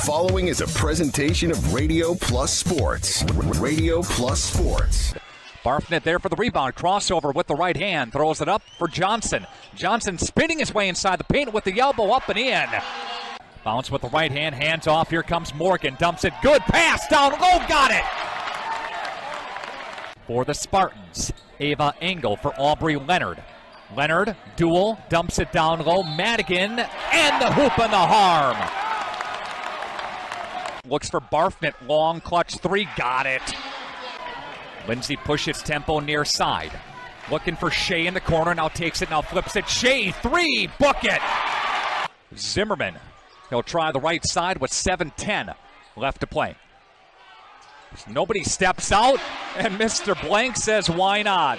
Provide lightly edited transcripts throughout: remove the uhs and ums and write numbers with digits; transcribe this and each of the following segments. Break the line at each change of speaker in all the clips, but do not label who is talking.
following is a presentation of Radio Plus Sports. Radio Plus Sports.
Barfnet there for the rebound. Crossover with the right hand. Throws it up for Johnson. Johnson spinning his way inside the paint with the elbow up and in. Bounce with the right hand. Hands off. Here comes Morgan. Dumps it. Good pass down low. Got it. For the Spartans, Ava Engel for Aubrey Leonard. Leonard, duel. Dumps it down low. Madigan. And the hoop and the harm. Looks for Barfnet. Long clutch three. Got it. Lindsay pushes tempo near side. Looking for Shea in the corner. Now takes it. Now flips it. Shea, three. Book it. Zimmerman. He'll try the right side with 7:10 left to play. Nobody steps out. And Mr. Blank says, why not?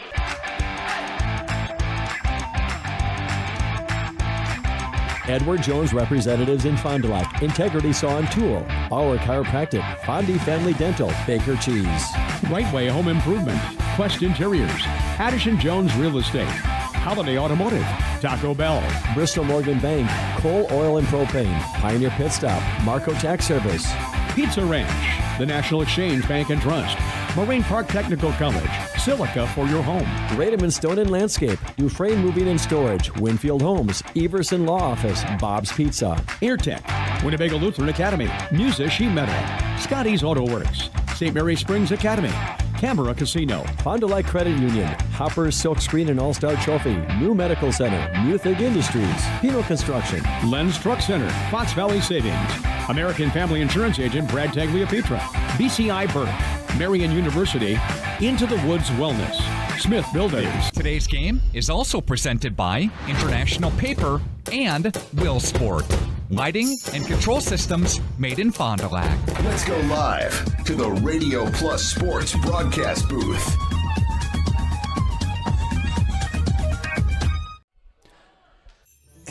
Edward Jones Representatives in Fond du Lac, Integrity Saw and Tool, Bauer Chiropractic, Fondy Family Dental, Baker Cheese.
Right Way Home Improvement, Quest Interiors, Addison Jones Real Estate, Holiday Automotive, Taco Bell,
Bristol Morgan Bank, Coal, Oil and Propane, Pioneer Pit Stop, Marco Tax Service,
Pizza Ranch, the National Exchange Bank and Trust, Marine Park Technical College, Silica for your home.
Rademan Stone and Landscape, Dufresne Moving and Storage, Winfield Homes, Everson Law Office, Bob's Pizza.
Airtech, Winnebago Lutheran Academy, Musa Sheet Metal, Scotty's Auto Works, St. Mary Springs Academy, Canberra Casino,
Fond du Lac Credit Union, Hopper's Silk Screen and All-Star Trophy, New Medical Center, Muthig Industries, Pino Construction,
Len's Truck Center, Fox Valley Savings, American Family Insurance Agent Brad Tagliapietra, BCI Burke, Marion University, Into the Woods Wellness, Smith Builders.
Today's game is also presented by International Paper and Will Sport. Lighting and control systems made in Fond du Lac.
Let's go live to the Radio Plus Sports broadcast booth.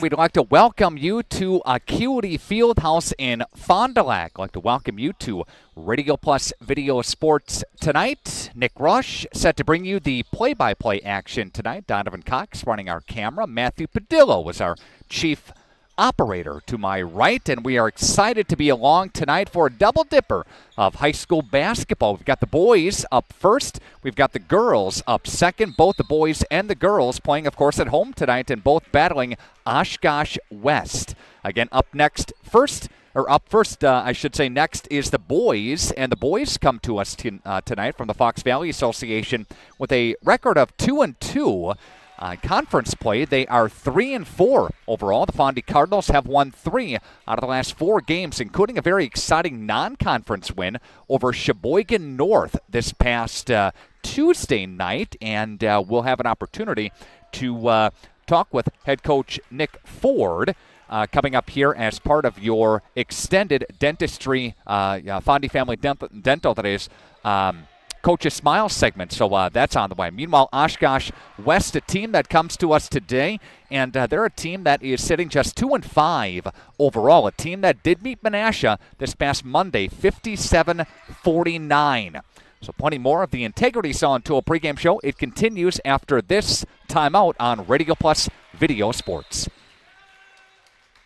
We'd like to welcome you to Acuity Fieldhouse in Fond du Lac. I'd like to welcome you to Radio Plus Video Sports tonight. Nick Rush set to bring you the play-by-play action tonight. Donovan Cox running our camera. Matthew Padillo was our chief operator to my right, and we are excited to be along tonight for a double dipper of high school basketball. We've got the boys up first. We've got the girls up second. Both the boys and the girls playing, of course, at home tonight and both battling Oshkosh West. Again, up first, I should say, next is the boys, and the boys come to us tonight from the Fox Valley Association with a record of 2-2. Conference play, they are 3-4 overall. The Fondy Cardinals have won 3 out of the last 4 games, including a very exciting non-conference win over Sheboygan North this past Tuesday night. And we'll have an opportunity to talk with head coach Nick Ford coming up here as part of your extended dentistry, Fondy Family Dental, that is, Coach's Smile segment, so that's on the way. Meanwhile, Oshkosh West, a team that comes to us today, and they're a team that is sitting just 2-5 overall, a team that did meet Menasha this past Monday, 57-49. So plenty more of the Integrity Saw and Tool pregame show. It continues after this timeout on Radio Plus Video Sports.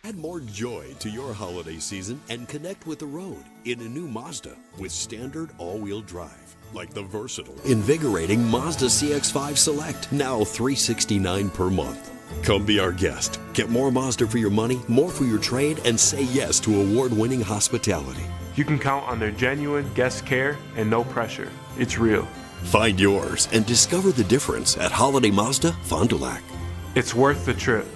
Add more joy to your holiday season and connect with the road in a new Mazda with standard all-wheel drive. Like the versatile, invigorating Mazda CX-5 Select, now $369 per month. Come be our guest. Get more Mazda for your money, more for your trade, and say yes to award-winning hospitality.
You can count on their genuine guest care and no pressure. It's real.
Find yours and discover the difference at Holiday Mazda, Fond du Lac.
It's worth the trip.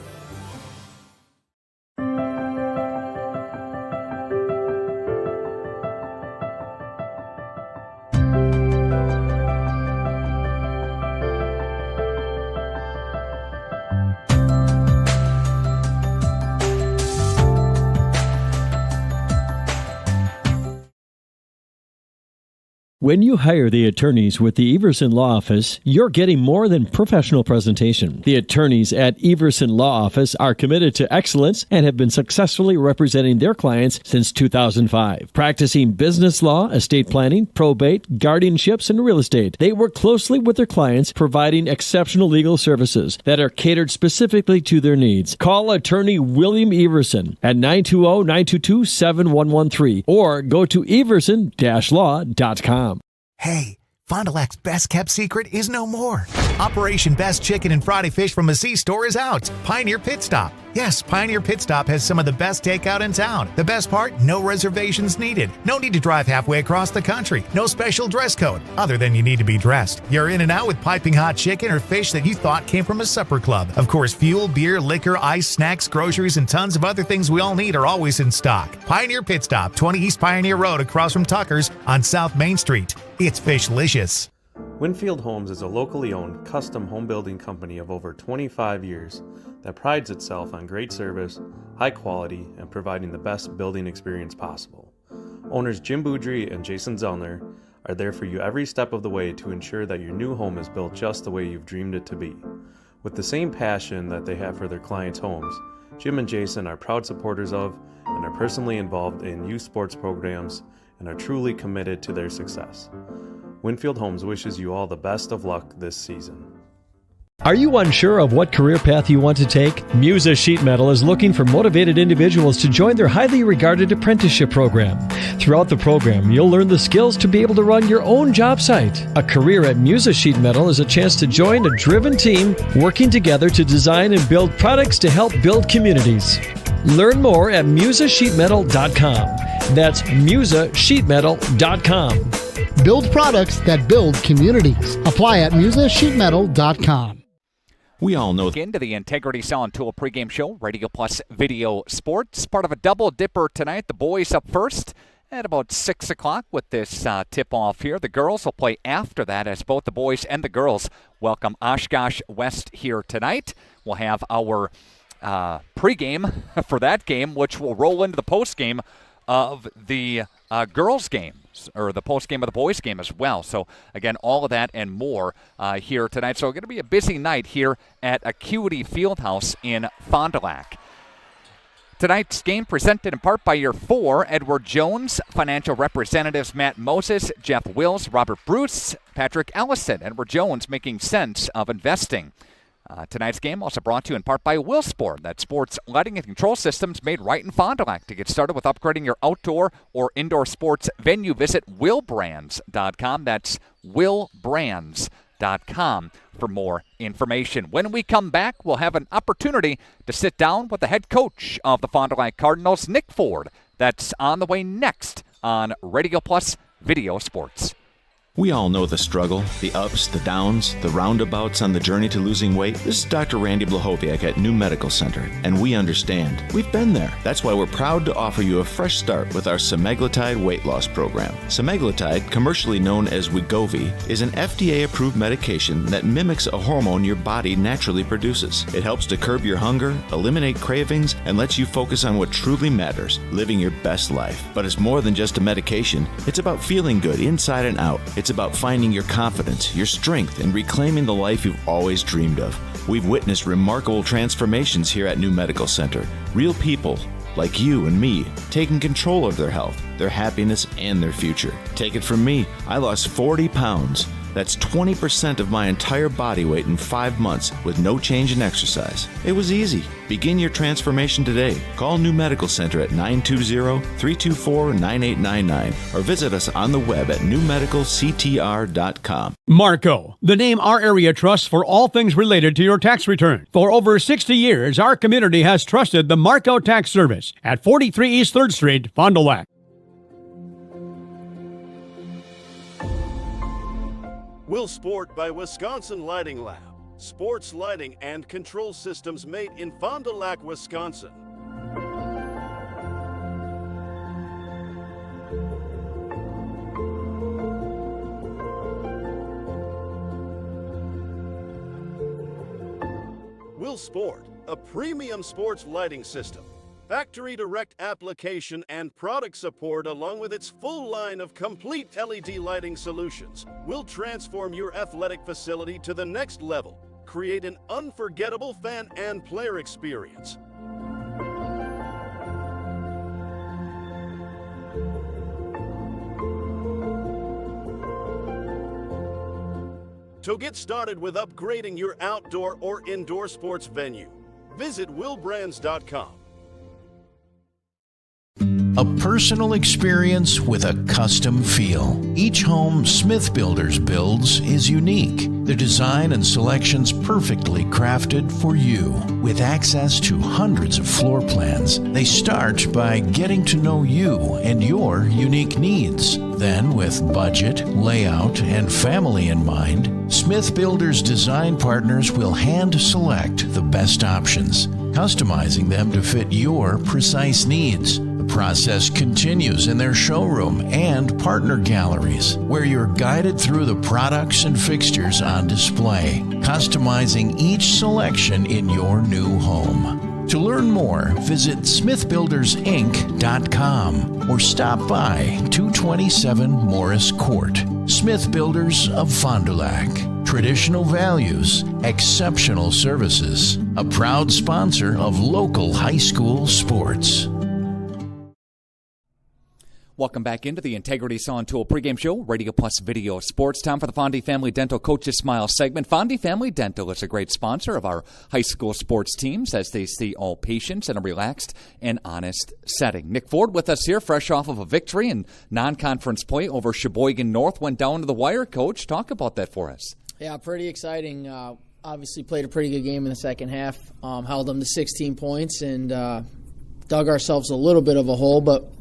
When you hire the attorneys with the Everson Law Office, you're getting more than professional presentation. The attorneys at Everson Law Office are committed to excellence and have been successfully representing their clients since 2005. Practicing business law, estate planning, probate, guardianships, and real estate, they work closely with their clients, providing exceptional legal services that are catered specifically to their needs. Call attorney William Everson at 920-922-7113 or go to everson-law.com.
Hey, Fond du Lac's best-kept secret is no more. Operation Best Chicken and Friday Fish from a C-Store is out. Pioneer Pit Stop. Yes, Pioneer Pit Stop has some of the best takeout in town. The best part? No reservations needed. No need to drive halfway across the country. No special dress code, other than you need to be dressed. You're in and out with piping hot chicken or fish that you thought came from a supper club. Of course, fuel, beer, liquor, ice, snacks, groceries, and tons of other things we all need are always in stock. Pioneer Pit Stop, 20 East Pioneer Road across from Tucker's on South Main Street. It's Fishlicious.
Winfield Homes is a locally owned, custom home building company of over 25 years that prides itself on great service, high quality, and providing the best building experience possible. Owners Jim Boudry and Jason Zellner are there for you every step of the way to ensure that your new home is built just the way you've dreamed it to be. With the same passion that they have for their clients' homes, Jim and Jason are proud supporters of and are personally involved in youth sports programs and are truly committed to their success. Winfield Homes wishes you all the best of luck this season.
Are you unsure of what career path you want to take? Musa Sheet Metal is looking for motivated individuals to join their highly regarded apprenticeship program. Throughout the program, you'll learn the skills to be able to run your own job site. A career at Musa Sheet Metal is a chance to join a driven team working together to design and build products to help build communities. Learn more at musasheetmetal.com. That's musasheetmetal.com.
Build products that build communities. Apply at musasheetmetal.com.
We all know into the Integrity Saw and Tool pregame show, Radio Plus Video Sports. Part of a double dipper tonight. The boys up first at about 6 o'clock with this tip-off here. The girls will play after that as both the boys and the girls welcome Oshkosh West here tonight. We'll have our pregame for that game, which will roll into the postgame of the girls' games, or the postgame of the boys' game as well. So, again, all of that and more here tonight. So, going to be a busy night here at Acuity Fieldhouse in Fond du Lac. Tonight's game presented in part by your four Edward Jones financial representatives: Matt Moses, Jeff Wills, Robert Bruce, Patrick Ellison. Edward Jones, making sense of investing. Tonight's game also brought to you in part by Willsport. That's sports lighting and control systems made right in Fond du Lac. To get started with upgrading your outdoor or indoor sports venue, visit willbrands.com. That's willbrands.com for more information. When we come back, we'll have an opportunity to sit down with the head coach of the Fond du Lac Cardinals, Nick Ford. That's on the way next on Radio Plus Video Sports.
We all know the struggle, the ups, the downs, the roundabouts on the journey to losing weight. This is Dr. Randy Blahoviak at New Medical Center, and we understand. We've been there. That's why we're proud to offer you a fresh start with our semaglutide weight loss program. Semaglutide, commercially known as Wegovy, is an FDA-approved medication that mimics a hormone your body naturally produces. It helps to curb your hunger, eliminate cravings, and lets you focus on what truly matters, living your best life. But it's more than just a medication. It's about feeling good inside and out. It's about finding your confidence, your strength, and reclaiming the life you've always dreamed of. We've witnessed remarkable transformations here at New Medical Center. Real people, like you and me, taking control of their health, their happiness, and their future. Take it from me, I lost 40 pounds. That's 20% of my entire body weight in 5 months with no change in exercise. It was easy. Begin your transformation today. Call New Medical Center at 920-324-9899 or visit us on the web at newmedicalctr.com.
Marco, the name our area trusts for all things related to your tax return. For over 60 years, our community has trusted the Marco Tax Service at 43 East 3rd Street, Fond du Lac.
Willsport by Wisconsin Lighting Lab. Sports lighting and control systems made in Fond du Lac, Wisconsin. Willsport, a premium sports lighting system. Factory direct application and product support, along with its full line of complete LED lighting solutions, will transform your athletic facility to the next level. Create an unforgettable fan and player experience. To get started with upgrading your outdoor or indoor sports venue, visit willbrands.com.
A personal experience with a custom feel. Each home Smith Builders builds is unique. The design and selections perfectly crafted for you. With access to hundreds of floor plans, they start by getting to know you and your unique needs. Then, with budget, layout, and family in mind, Smith Builders design partners will hand select the best options, customizing them to fit your precise needs. The process continues in their showroom and partner galleries, where you're guided through the products and fixtures on display, customizing each selection in your new home. To learn more, visit smithbuildersinc.com or stop by 227 Morris Court. Smith Builders of Fond du Lac. Traditional values, exceptional services. A proud sponsor of local high school sports.
Welcome back into the Integrity Saw and Tool pregame show, Radio Plus Video Sports. Time for the Fondy Family Dental Coaches Smile segment. Fondy Family Dental is a great sponsor of our high school sports teams as they see all patients in a relaxed and honest setting. Nick Ford with us here, fresh off of a victory in non-conference play over Sheboygan North. Went down to the wire. Coach, talk about that for us.
Yeah, pretty exciting. Obviously played a pretty good game in the second half. Held them to 16 points and dug ourselves a little bit of a hole, but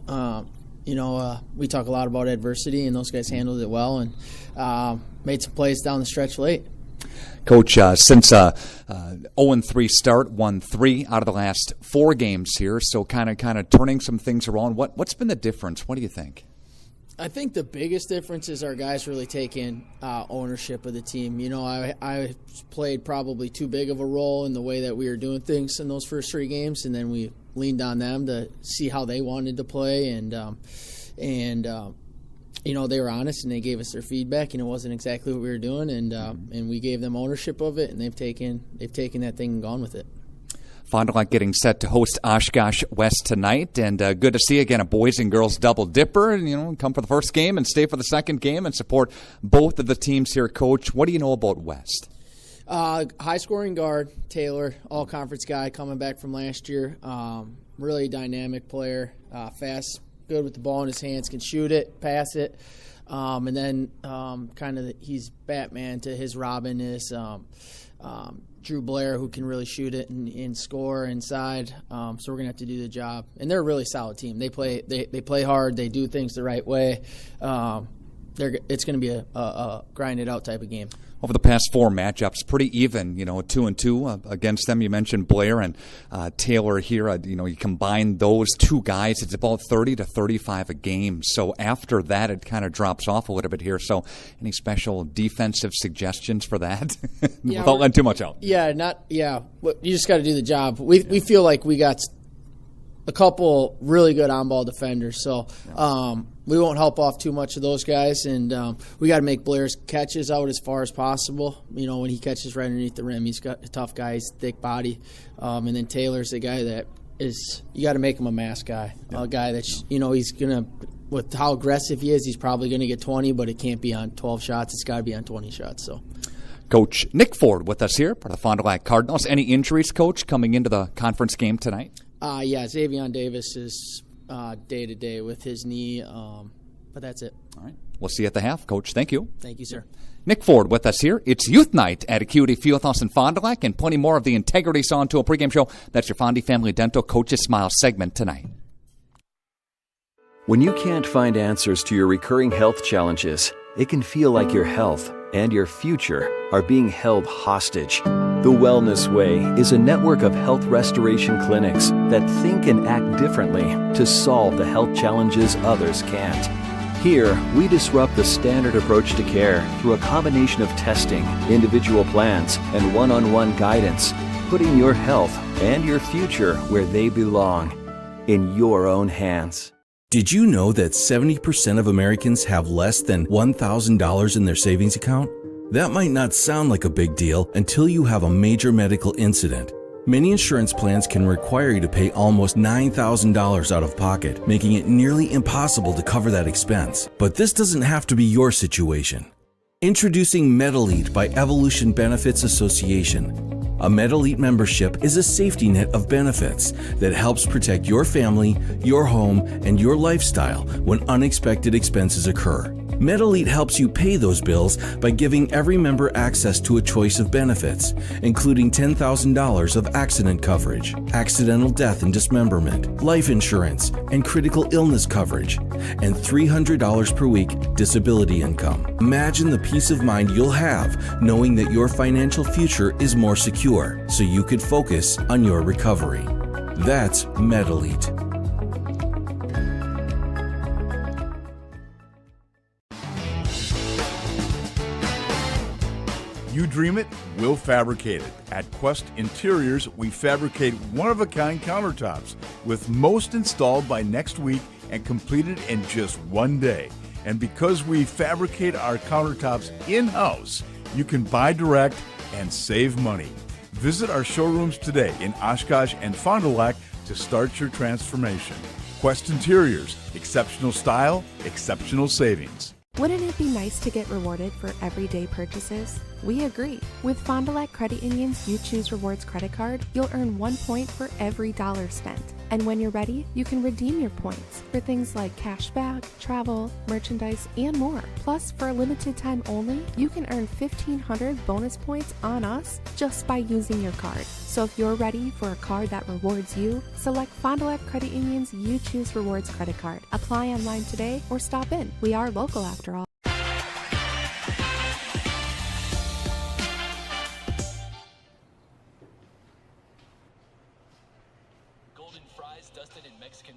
we talk a lot about adversity, and those guys handled it well and made some plays down the stretch late.
Coach, since 0-3 start, won 3 out of the last 4 games here, so kind of turning some things around. What's been the difference? What do you think?
I think the biggest difference is our guys really taking ownership of the team. You know, I played probably too big of a role in the way that we were doing things in those first 3 games, and then we leaned on them to see how they wanted to play, and they were honest and they gave us their feedback, and it wasn't exactly what we were doing, and we gave them ownership of it, and they've taken that thing and gone with it.
Fond du Lac getting set to host Oshkosh West tonight, and good to see again a boys and girls double dipper. And, come for the first game and stay for the second game and support both of the teams here, Coach. What do you know about West?
High scoring guard Taylor, all conference guy coming back from last year. Really dynamic player, fast, good with the ball in his hands, can shoot it, pass it, and then he's Batman to his Robin is. Drew Blair, who can really shoot it and score inside. So we're gonna have to do the job. And they're a really solid team. They play hard. They do things the right way. It's gonna be a grind it out type of game.
Over the past 4 matchups, pretty even, 2-2 against them. You mentioned Blair and Taylor here. You combine those 2 guys, it's about 30 to 35 a game. So after that, it kind of drops off a little bit here. So any special defensive suggestions for that? Without letting too much out.
You just got to do the job. We feel like we got a couple really good on-ball defenders. So we won't help off too much of those guys, and we got to make Blair's catches out as far as possible. When he catches right underneath the rim, he's got a tough guy, he's a thick body. And then Taylor's the guy that is – you got to make him a mass guy, a guy that's, he's going to – with how aggressive he is, he's probably going to get 20, but it can't be on 12 shots. It's got to be on 20 shots. So.
Coach Nick Ford with us here, part of the Fond du Lac Cardinals. Any injuries, Coach, coming into the conference game tonight?
Xavion Davis is day-to-day with his knee, but that's it.
All right. We'll see you at the half, Coach. Thank you.
Thank you, sir.
Nick Ford with us here. It's Youth Night at Acuity Fieldhouse in Fond du Lac, and plenty more of the Integrity Saw and Tool pregame show. That's your Fondy Family Dental Coaches Smile segment tonight.
When you can't find answers to your recurring health challenges, it can feel like your health and your future are being held hostage. The Wellness Way is a network of health restoration clinics that think and act differently to solve the health challenges others can't. Here, we disrupt the standard approach to care through a combination of testing, individual plans, and one-on-one guidance, putting your health and your future where they belong. in your own hands.
Did you know that 70% of Americans have less than $1,000 in their savings account? That might not sound like a big deal until you have a major medical incident. Many insurance plans can require you to pay almost $9,000 out of pocket, making it nearly impossible to cover that expense. But this doesn't have to be your situation. Introducing MedElite by Evolution Benefits Association. A MedElite membership is a safety net of benefits that helps protect your family, your home, and your lifestyle when unexpected expenses occur. MedElite helps you pay those bills by giving every member access to a choice of benefits, including $10,000 of accident coverage, accidental death and dismemberment, life insurance, and critical illness coverage, and $300 per week disability income. Imagine the peace of mind you'll have knowing that your financial future is more secure, so you could focus on your recovery. That's MedElite.
You dream it, we'll fabricate it. At Quest Interiors, we fabricate one-of-a-kind countertops, with most installed by next week and completed in just one day. And because we fabricate our countertops in-house, you can buy direct and save money. Visit our showrooms today in Oshkosh and Fond du Lac to start your transformation. Quest Interiors, exceptional style, exceptional savings.
Wouldn't it be nice to get rewarded for everyday purchases? We agree. With Fond du Lac Credit Union's You Choose Rewards credit card, you'll earn 1 point for every dollar spent. And when you're ready, you can redeem your points for things like cashback, travel, merchandise, and more. Plus, for a limited time only, you can earn 1,500 bonus points on us just by using your card. So if you're ready for a card that rewards you, select Fond du Lac Credit Union's You Choose Rewards credit card. Apply online today or stop in. We are local after all.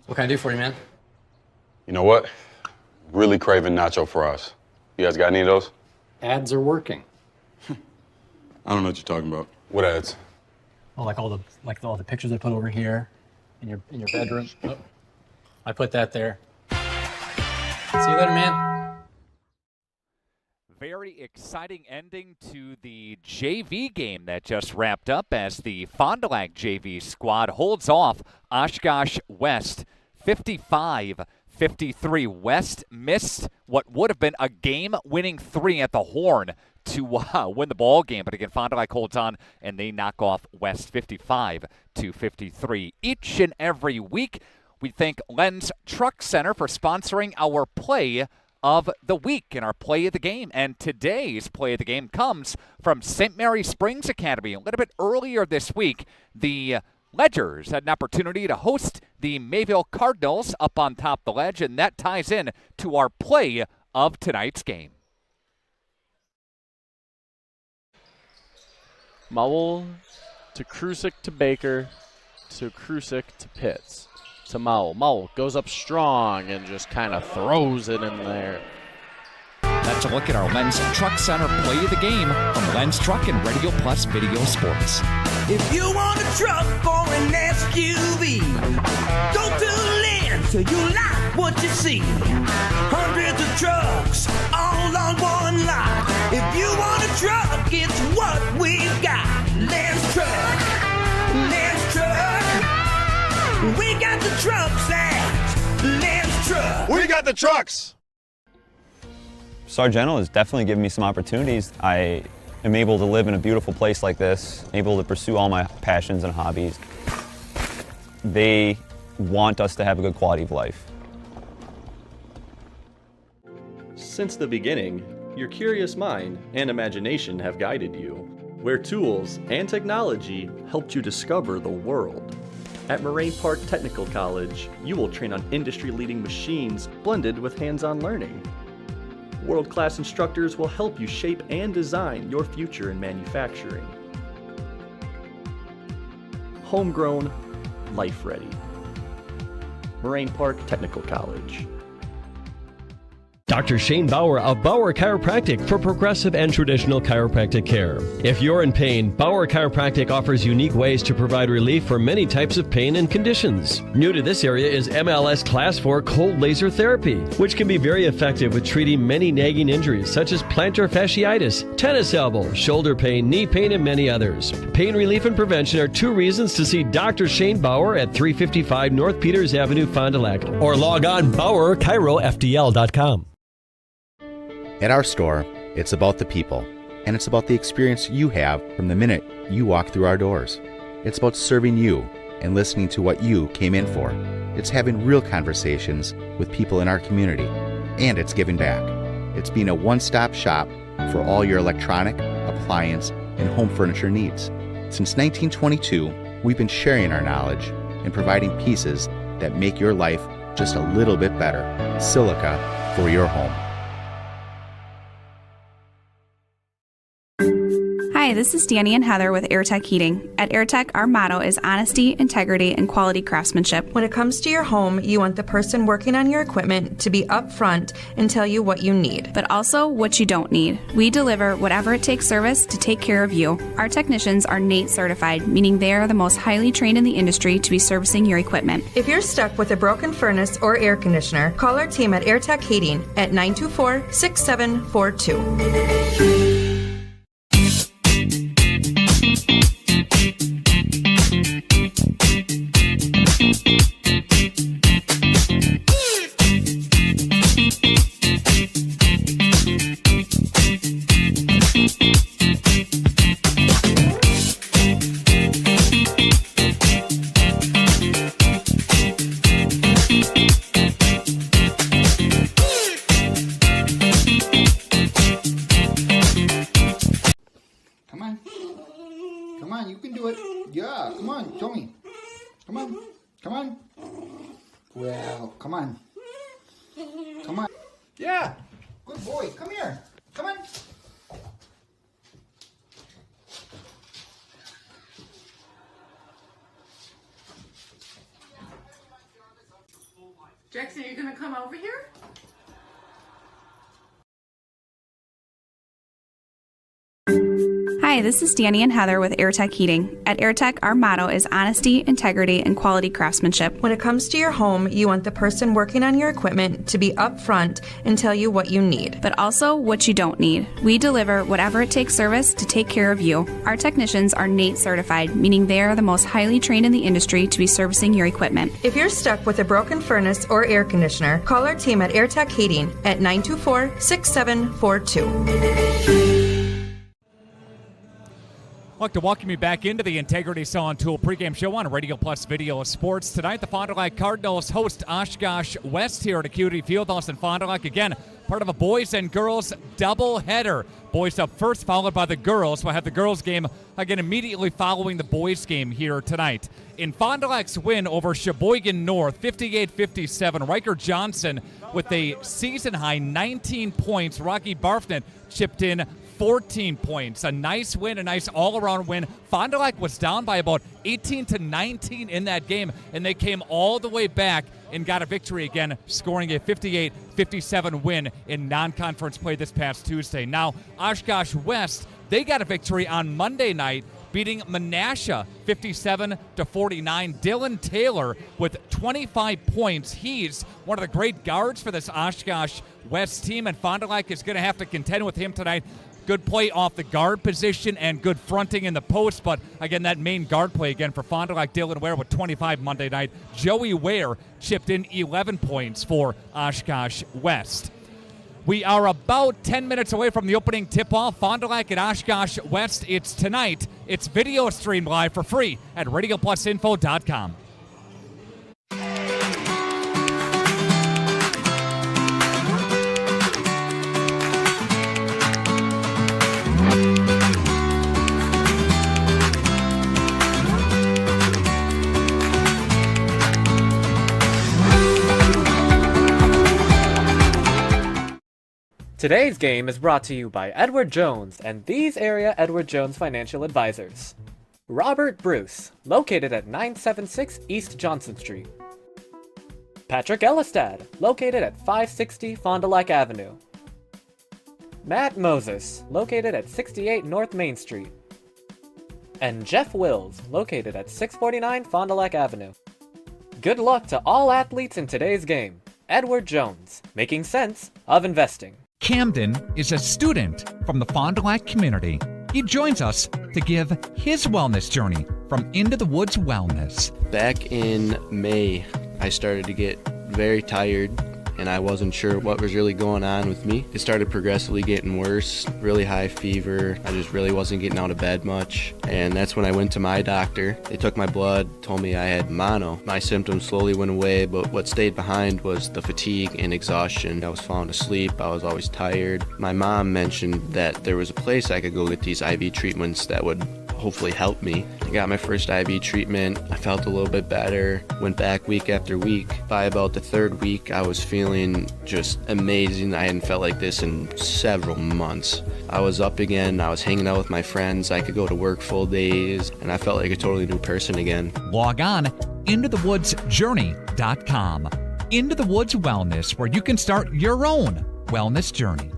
What can I do for you, man?
You know what? Really craving nacho fries. You guys got any of those?
Ads are working.
I don't know what you're talking about. What ads?
Oh, like all the pictures I put over here in your bedroom. Oh, I put that there. See you later, man.
Very exciting ending to the JV game that just wrapped up as the Fond du Lac JV squad holds off Oshkosh West 55-53. West missed what would have been a game-winning 3 at the Horn to win the ball game. But again, Fond du Lac holds on, and they knock off West 55-53. Each and every week, we thank Lenz Truck Center for sponsoring our play of the week and our play of the game. And today's play of the game comes from St. Mary Springs Academy. A little bit earlier this week, the Ledgers had an opportunity to host the Mayville Cardinals up on top of the ledge, and that ties in to our play of tonight's game.
Mowell to Krusik to Baker to Krusik to Pitts to Mowell. Mowell goes up strong and just kind of throws it in there.
That's a look at our Lenz Truck Center play of the game from Lenz Truck and Radio Plus Video Sports.
If you want a truck or an SUV, go to Lenz till you like what you see. Hundreds of trucks all on one lot. If you want a truck, it's what we've got. Lenz Truck, Lenz Truck. We got the trucks at Lenz Truck.
We got the trucks.
Sargento has definitely given me some opportunities. I am able to live in a beautiful place like this, able to pursue all my passions and hobbies. They want us to have a good quality of life.
Since the beginning, your curious mind and imagination have guided you, where tools and technology helped you discover the world. At Moraine Park Technical College, you will train on industry-leading machines blended with hands-on learning. World-class instructors will help you shape and design your future in manufacturing. Homegrown, life-ready. Moraine Park Technical College.
Dr. Shane Bauer of Bauer Chiropractic for progressive and traditional chiropractic care. If you're in pain, Bauer Chiropractic offers unique ways to provide relief for many types of pain and conditions. New to this area is MLS Class 4 cold laser therapy, which can be very effective with treating many nagging injuries such as plantar fasciitis, tennis elbow, shoulder pain, knee pain, and many others. Pain relief and prevention are 2 reasons to see Dr. Shane Bauer at 355 North Peters Avenue, Fond du Lac, or log on BauerChiroFDL.com.
At our store, it's about the people, and it's about the experience you have from the minute you walk through our doors. It's about serving you and listening to what you came in for. It's having real conversations with people in our community, and it's giving back. It's being a one-stop shop for all your electronic, appliance, and home furniture needs. Since 1922, we've been sharing our knowledge and providing pieces that make your life just a little bit better. Silica for your home.
Hi, this is Danny and Heather with AirTech Heating. At AirTech, our motto is honesty, integrity, and quality craftsmanship.
When it comes to your home, you want the person working on your equipment to be upfront and tell you what you need.
But also what you don't need. We deliver whatever it takes service to take care of you. Our technicians are NATE certified, meaning they are the most highly trained in the industry to be servicing your equipment.
If you're stuck with a broken furnace or air conditioner, call our team at AirTech Heating at 924-6742.
Come on, you can do it. Yeah, come on, show me. Come on, come on. Well, come on. Come on. Yeah, good boy. Come here. Come on.
Jackson, are you gonna come over here?
Hi, this is Danny and Heather with AirTech Heating. At AirTech, our motto is honesty, integrity, and quality craftsmanship.
When it comes to your home, you want the person working on your equipment to be upfront and tell you what you need.
But also what you don't need. We deliver whatever it takes service to take care of you. Our technicians are NATE certified, meaning they are the most highly trained in the industry to be servicing your equipment.
If you're stuck with a broken furnace or air conditioner, call our team at AirTech Heating at 924-6742.
I'd like to welcome you back into the Integrity Saw and Tool pregame show on Radio Plus Video Sports. Tonight, the Fond du Lac Cardinals host Oshkosh West here at Acuity Fieldhouse in Fond du Lac. Again, part of a boys and girls doubleheader. Boys up first, followed by the girls. We'll have the girls game again immediately following the boys game here tonight. In Fond du Lac's win over Sheboygan North, 58-57, Riker Johnson with a season-high 19 points. Rocky Barfnet chipped in 14 points. A nice win, a nice all-around win. Fond du Lac was down by about 18-19 in that game, and they came all the way back and got a victory again, scoring a 58-57 win in non-conference play this past Tuesday. Now, Oshkosh West, they got a victory on Monday night, beating Menasha 57-49. Dylan Taylor with 25 points. He's one of the great guards for this Oshkosh West team, and Fond du Lac is going to have to contend with him tonight. Good play off the guard position and good fronting in the post, but again, that main guard play again for Fond du Lac. Dylan Ware with 25 Monday night. Joey Ware chipped in 11 points for Oshkosh West. We are about 10 minutes away from the opening tip-off. Fond du Lac at Oshkosh West. It's tonight. It's video streamed live for free at RadioPlusInfo.com.
Today's game is brought to you by Edward Jones and these area Edward Jones financial advisors. Robert Bruce, located at 976 East Johnson Street. Patrick Elistad, located at 560 Fond du Lac Avenue. Matt Moses, located at 68 North Main Street. And Jeff Wills, located at 649 Fond du Lac Avenue. Good luck to all athletes in today's game. Edward Jones, making sense of investing.
Camden is a student from the Fond du Lac community. He joins us to give his wellness journey from Into the Woods Wellness.
Back in May, I started to get very tired and I wasn't sure what was really going on with me. It started progressively getting worse, really high fever. I just really wasn't getting out of bed much. And that's when I went to my doctor. They took my blood, told me I had mono. My symptoms slowly went away, but what stayed behind was the fatigue and exhaustion. I was falling asleep, I was always tired. My mom mentioned that there was a place I could go get these IV treatments that would hopefully help me. I got my first IV treatment. I felt a little bit better. Went back week after week. By about the third week, I was feeling just amazing. I hadn't felt like this in several months. I was up again. I was hanging out with my friends. I could go to work full days, and I felt like a totally new person again.
Log on intothewoodsjourney.com. Into the Woods Wellness, where you can start your own wellness journey.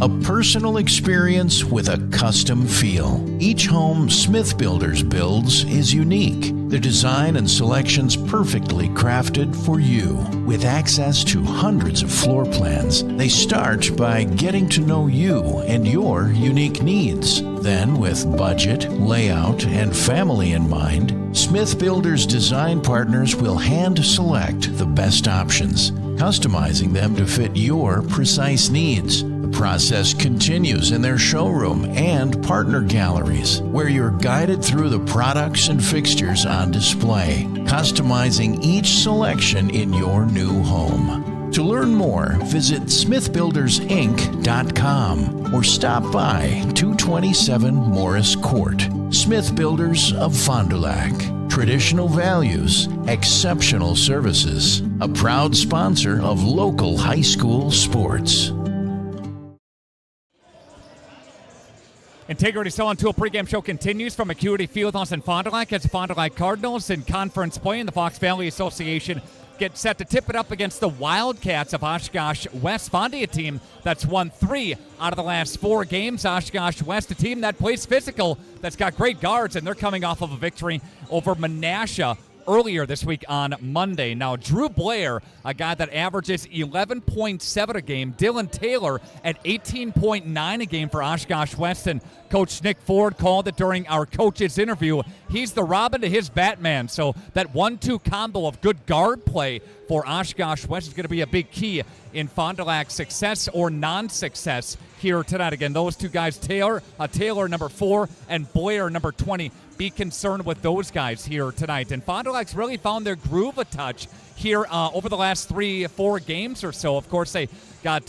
A personal experience with a custom feel. Each home Smith Builders builds is unique. Their design and selections perfectly crafted for you. With access to hundreds of floor plans, they start by getting to know you and your unique needs. Then, with budget, layout, and family in mind, Smith Builders design partners will hand select the best options, customizing them to fit your precise needs. The process continues in their showroom and partner galleries, where you're guided through the products and fixtures on display, customizing each selection in your new home. To learn more, visit smithbuildersinc.com or stop by 227 Morris Court. Smith Builders of Fond du Lac. Traditional values, exceptional services. A proud sponsor of local high school sports.
Integrity Selling Tool pregame show continues from Acuity Fieldhouse in Fond du Lac as the Fond du Lac Cardinals in conference play in the Fox Valley Association get set to tip it up against the Wildcats of Oshkosh West. Fondy, a team that's won 3 out of the last 4 games. Oshkosh West, a team that plays physical, that's got great guards, and they're coming off of a victory over Menasha earlier this week on Monday. Now, Drew Blair, a guy that averages 11.7 a game. Dylan Taylor at 18.9 a game for Oshkosh West. And Coach Nick Ford called it during our coach's interview. He's the Robin to his Batman. So that 1-2 combo of good guard play for Oshkosh West is going to be a big key in Fond du Lac's success or non-success here tonight. Again, those two guys, Taylor number 4 and Blair number 20. Be concerned with those guys here tonight. And Fond du Lac's really found their groove a touch here over the last 3-4 games or so. Of course, they got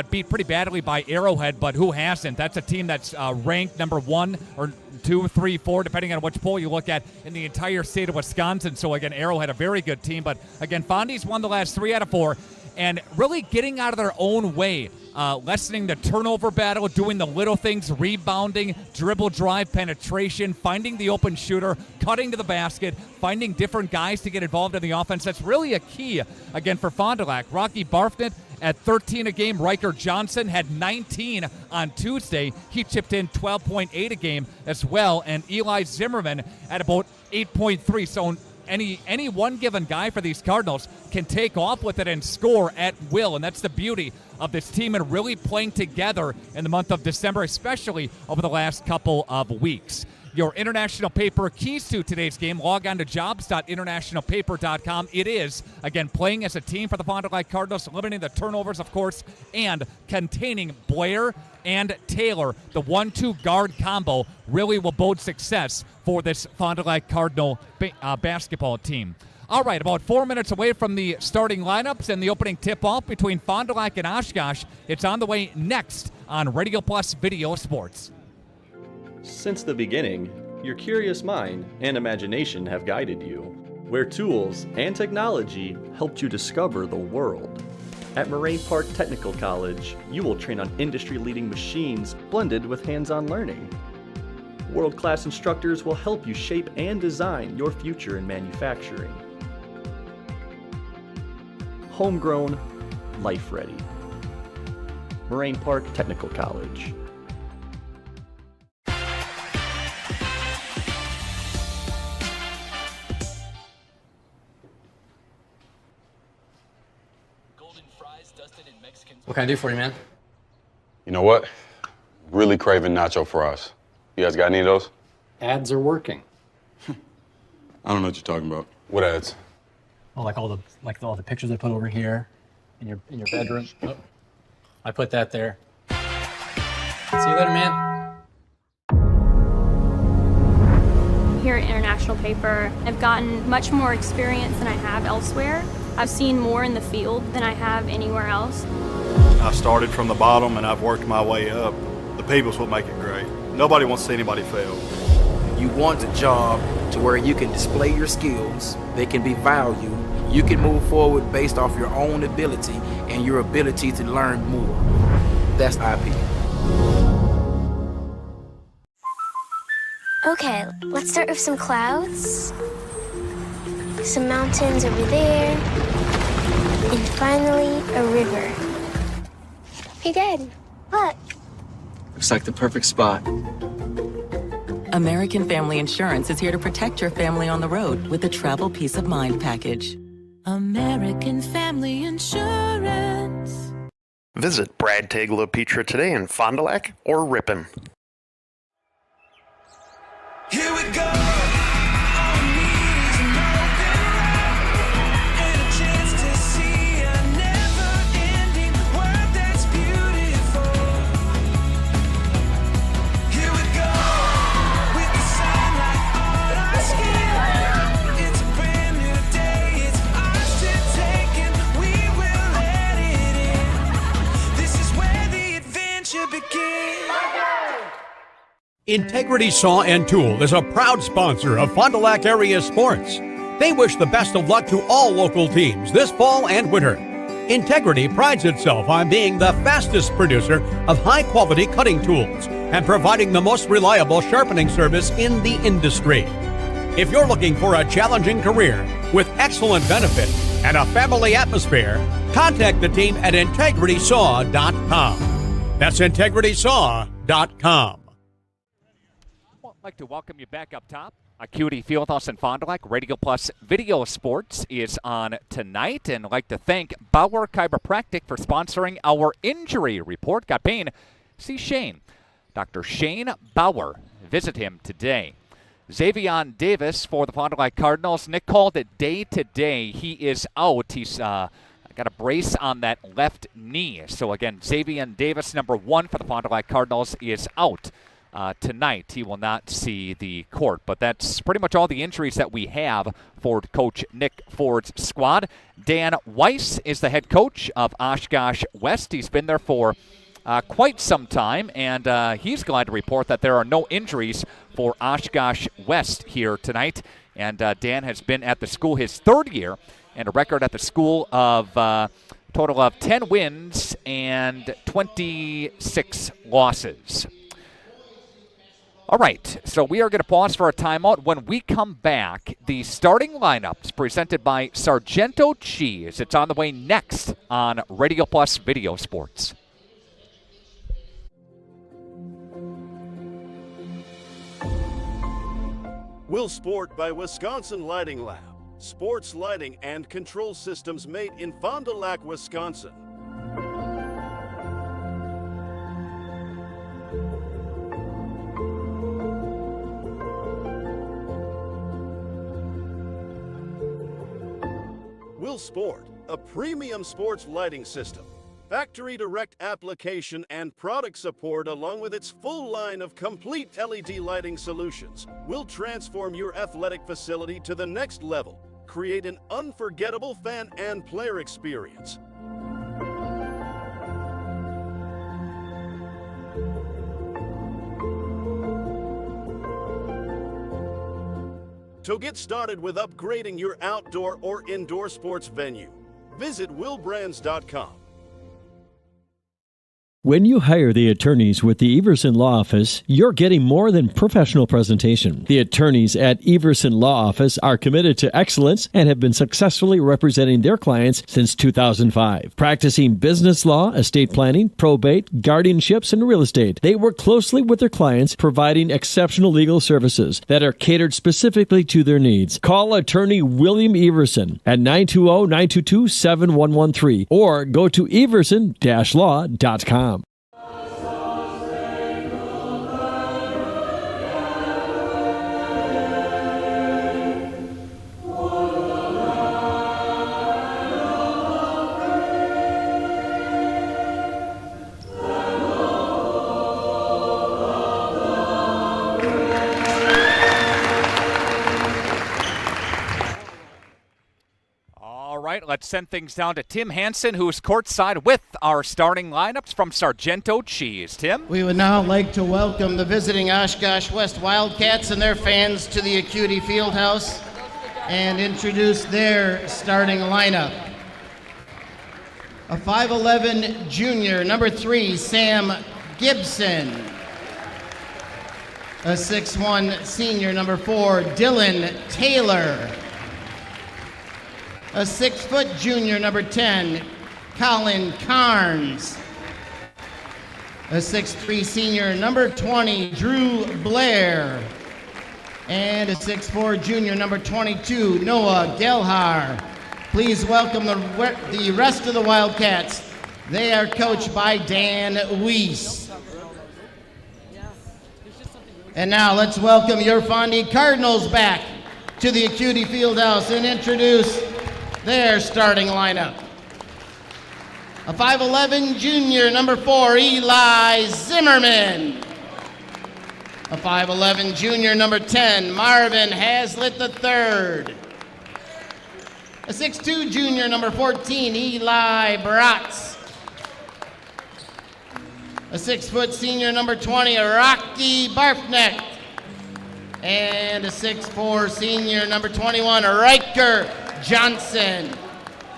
beat pretty badly by Arrowhead, but who hasn't? That's a team that's ranked number 1 or 2, 3, 4, depending on which poll you look at in the entire state of Wisconsin. So, again, Arrowhead, a very good team. But, again, Fondy's won the last 3 out of 4 and really getting out of their own way. Lessening the turnover battle, doing the little things, rebounding, dribble drive penetration, finding the open shooter, cutting to the basket, finding different guys to get involved in the offense. That's really a key, again, for Fond du Lac. Rocky Barfnet at 13 a game. Riker Johnson had 19 on Tuesday. He chipped in 12.8 a game as well. And Eli Zimmerman at about 8.3. So any one given guy for these Cardinals can take off with it and score at will, and that's the beauty of this team and really playing together in the month of December, especially over the last couple of weeks. Your international paper keys to today's game. Log on to jobs.internationalpaper.com. It is, again, playing as a team for the Fond du Lac Cardinals, limiting the turnovers, of course, and containing Blair and Taylor. The 1-2 guard combo really will bode success for this Fond du Lac Cardinal basketball team. All right, about 4 minutes away from the starting lineups and the opening tip-off between Fond du Lac and Oshkosh. It's on the way next on Radio Plus Video Sports.
Since the beginning, your curious mind and imagination have guided you, where tools and technology helped you discover the world. At Moraine Park Technical College, you will train on industry-leading machines blended with hands-on learning. World-class instructors will help you shape and design your future in manufacturing. homegrown, life-ready. Moraine Park Technical College.
What can I do for you, man?
You know what? Really craving nacho fries. You guys got any of those?
Ads are working.
I don't know what you're talking about. What ads?
Oh, like all the pictures I put over here in your bedroom. Oh, I put that there. See you later, man.
Here at International Paper, I've gotten much more experience than I have elsewhere. I've seen more in the field than I have anywhere else.
I started from the bottom and I've worked my way up. The people's what make it great. Nobody wants to see anybody fail.
You want a job to where you can display your skills, they can be valued, you can move forward based off your own ability and your ability to learn more. That's IP.
Okay, let's start with some clouds, some mountains over there, and finally a river. Hey Dad, look.
Looks like the perfect spot.
American Family Insurance is here to protect your family on the road with the Travel Peace of Mind package.
American Family Insurance.
Visit Brad Tegla Pizza today in Fond du Lac or Ripon.
Here we go.
Integrity Saw and Tool is a proud sponsor of Fond du Lac area sports. They wish the best of luck to all local teams this fall and winter. Integrity prides itself on being the fastest producer of high-quality cutting tools and providing the most reliable sharpening service in the industry. If you're looking for a challenging career with excellent benefit and a family atmosphere, contact the team at integritysaw.com. That's integritysaw.com.
I'd like to welcome you back up top. Acuity Fieldhouse in Fond du Lac. Radio Plus Video Sports is on tonight. And I'd like to thank Bauer Chiropractic for sponsoring our injury report. Got pain? See Shane. Dr. Shane Bauer. Visit him today. Xavier Davis for the Fond du Lac Cardinals. Nick called it day-to-day. He is out. He's got a brace on that left knee. So, again, Xavier Davis, number 1 for the Fond du Lac Cardinals, is out. Tonight. He will not see the court, but that's pretty much all the injuries that we have for Coach Nick Ford's squad. Dan Weiss is the head coach of Oshkosh West. He's been there for quite some time, and he's glad to report that there are no injuries for Oshkosh West here tonight. And Dan has been at the school his 3rd year and a record at the school of total of 10 wins and 26 losses. All right, so we are going to pause for a timeout. When we come back, the starting lineup is presented by Sargento Cheese. It's on the way next on Radio Plus Video Sports.
Will Sport by Wisconsin Lighting Lab. Sports lighting and control systems made in Fond du Lac, Wisconsin. Will Sport, a premium sports lighting system. Factory direct application and product support along with its full line of complete LED lighting solutions will transform your athletic facility to the next level. Create an unforgettable fan and player experience. So get started with upgrading your outdoor or indoor sports venue. Visit willbrands.com.
When you hire the attorneys with the Everson Law Office, you're getting more than professional presentation. The attorneys at Everson Law Office are committed to excellence and have been successfully representing their clients since 2005. Practicing business law, estate planning, probate, guardianships, and real estate, they work closely with their clients, providing exceptional legal services that are catered specifically to their needs. Call attorney William Everson at 920-922-7113 or go to everson-law.com.
All right, let's send things down to Tim Hansen, who's courtside with our starting lineups from Sargento Cheese. Tim?
We would now like to welcome the visiting Oshkosh West Wildcats and their fans to the Acuity Fieldhouse and introduce their starting lineup. A 5'11 junior, number 3, Sam Gibson. A 6'1 senior, number 4, Dylan Taylor. A 6-foot junior, number 10, Colin Carnes. A 6'3 senior, number 20, Drew Blair. And a 6'4 junior, number 22, Noah Gelhar. Please welcome the rest of the Wildcats. They are coached by Dan Weiss. And now let's welcome your Fondy Cardinals back to the Acuity Fieldhouse and introduce their starting lineup. A 5'11 junior, number 4, Eli Zimmerman. A 5'11 junior, number 10, Marvin Hazlitt III. A 6'2 junior, number 14, Eli Bratz. A 6-foot senior, number 20, Rocky Barfneck. And a 6'4 senior, number 21, Riker Johnson.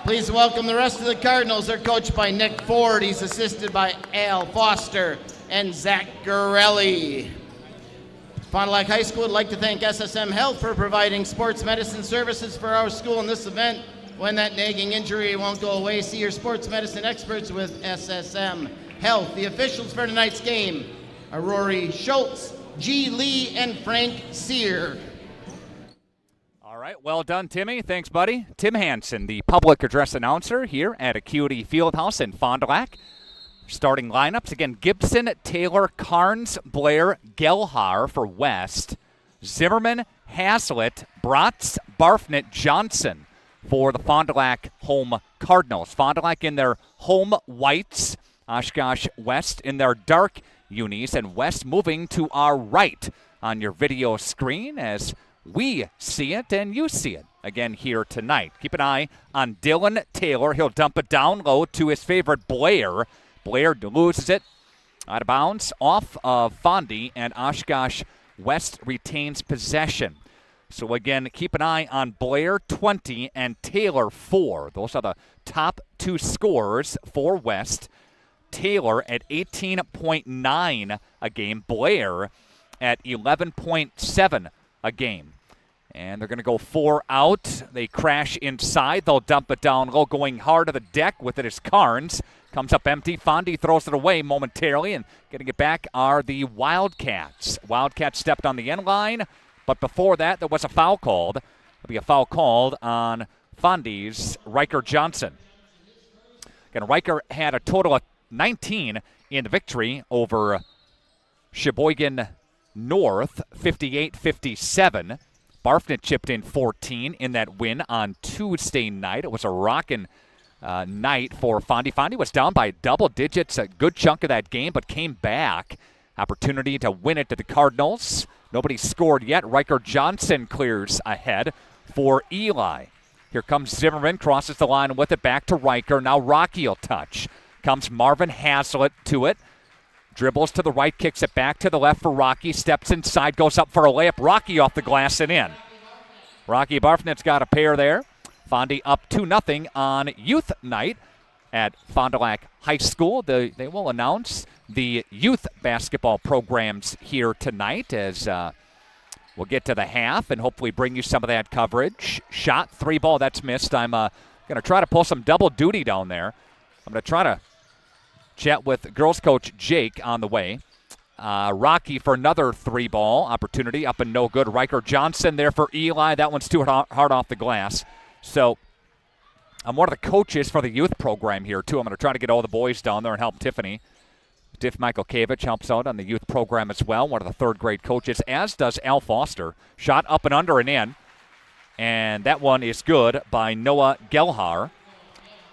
Please welcome the rest of the Cardinals. They're coached by Nick Ford. He's assisted by Al Foster and Zach Gorelli. Fond du Lac High School would like to thank SSM Health for providing sports medicine services for our school in this event. When that nagging injury won't go away, see your sports medicine experts with SSM Health. The officials for tonight's game are Rory Schultz, G. Lee, and Frank Sear.
All right, well done, Timmy. Thanks, buddy. Tim Hansen, the public address announcer here at Acuity Fieldhouse in Fond du Lac. Starting lineups, again, Gibson, Taylor, Carnes, Blair, Gelhar for West, Zimmerman, Hazlitt, Bratz, Barfnet, Johnson for the Fond du Lac home Cardinals. Fond du Lac in their home whites, Oshkosh West in their dark unis, and West moving to our right on your video screen as we see it and you see it again here tonight. Keep an eye on Dylan Taylor. He'll dump it down low to his favorite Blair. Blair loses it out of bounds off of Fondy, and Oshkosh West retains possession. So again, keep an eye on Blair 20 and Taylor 4. Those are the top two scorers for West. Taylor at 18.9 a game. Blair at 11.7 a game. And they're going to go 4 out. They crash inside. They'll dump it down low. Going hard to the deck with it is Carnes. Comes up empty. Fondy throws it away momentarily. And getting it back are the Wildcats. Wildcats stepped on the end line. But before that, there was a foul called. There'll be a foul called on Fondy's Riker Johnson. Again, Riker had a total of 19 in the victory over Sheboygan North, 58-57. Barfnet chipped in 14 in that win on Tuesday night. It was a rocking night for Fondy. Fondy was down by double digits a good chunk of that game, but came back. Opportunity to win it to the Cardinals. Nobody scored yet. Riker Johnson clears ahead for Eli. Here comes Zimmerman, crosses the line with it back to Riker. Now Rocky will touch. Comes Marvin Hazlitt to it. Dribbles to the right, kicks it back to the left for Rocky. Steps inside, goes up for a layup. Rocky off the glass and in. Rocky Barfnet's got a pair there. Fondy up 2-0 on youth night. at Fond du Lac High School. They will announce the youth basketball programs here tonight as we'll get to the half and hopefully bring you some of that coverage. Shot, 3 ball, that's missed. I'm going to try to pull some double duty down there. I'm going to try to chat with girls coach Jake on the way. Rocky for another 3 ball opportunity, up and no good. Riker Johnson there for Eli. That one's too hard off the glass. So I'm one of the coaches for the youth program here, too. I'm going to try to get all the boys down there and help Tiffany. Tiff Michaelkevich helps out on the youth program as well, one of the third-grade coaches, as does Al Foster. Shot up and under and in. And that one is good by Noah Gelhar.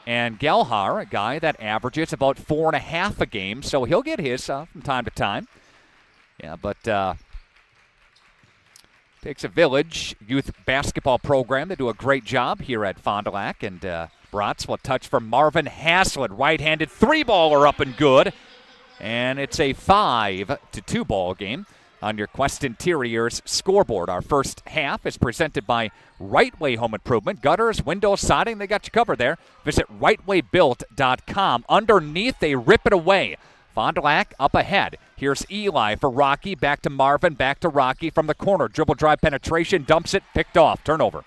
And Gelhar, a guy that averages about 4.5 a game, so he'll get his from time to time. Yeah, but takes a village youth basketball program. They do a great job here at Fond du Lac. And Bratz will touch for Marvin Haslett. Right-handed 3-baller up and good. And it's a 5-2 ball game on your Quest Interiors scoreboard. Our first half is presented by Right Way Home Improvement. Gutters, windows, siding, they got you covered there. Visit rightwaybuilt.com. Underneath, they rip it away. Fond du Lac up ahead. Here's Eli for Rocky. Back to Marvin. Back to Rocky from the corner. Dribble drive penetration. Dumps it. Picked off. Turnover.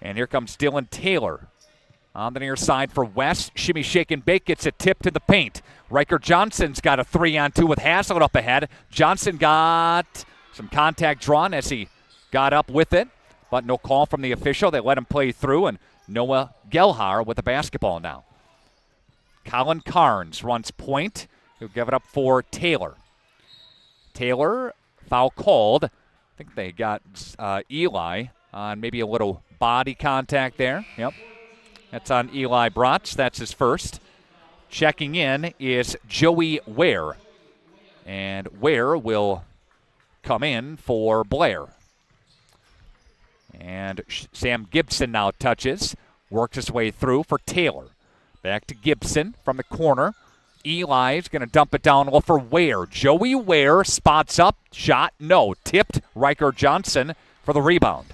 And here comes Dylan Taylor. On the near side for West. Shimmy, shake, and bake. Gets a tip to the paint. Riker Johnson's got a 3-on-2 with Haslett up ahead. Johnson got some contact drawn as he got up with it, but no call from the official. They let him play through, and Noah Gelhar with the basketball now. Colin Carnes runs point. He'll give it up for Taylor. Taylor, foul called. I think they got Eli on maybe a little body contact there. Yep. That's on Eli Bratz. That's his first. Checking in is Joey Ware. And Ware will come in for Blair. And Sam Gibson now touches. Works his way through for Taylor. Back to Gibson from the corner. Eli's going to dump it down low for Ware. Joey Ware spots up. Shot, no. Tipped. Riker Johnson for the rebound.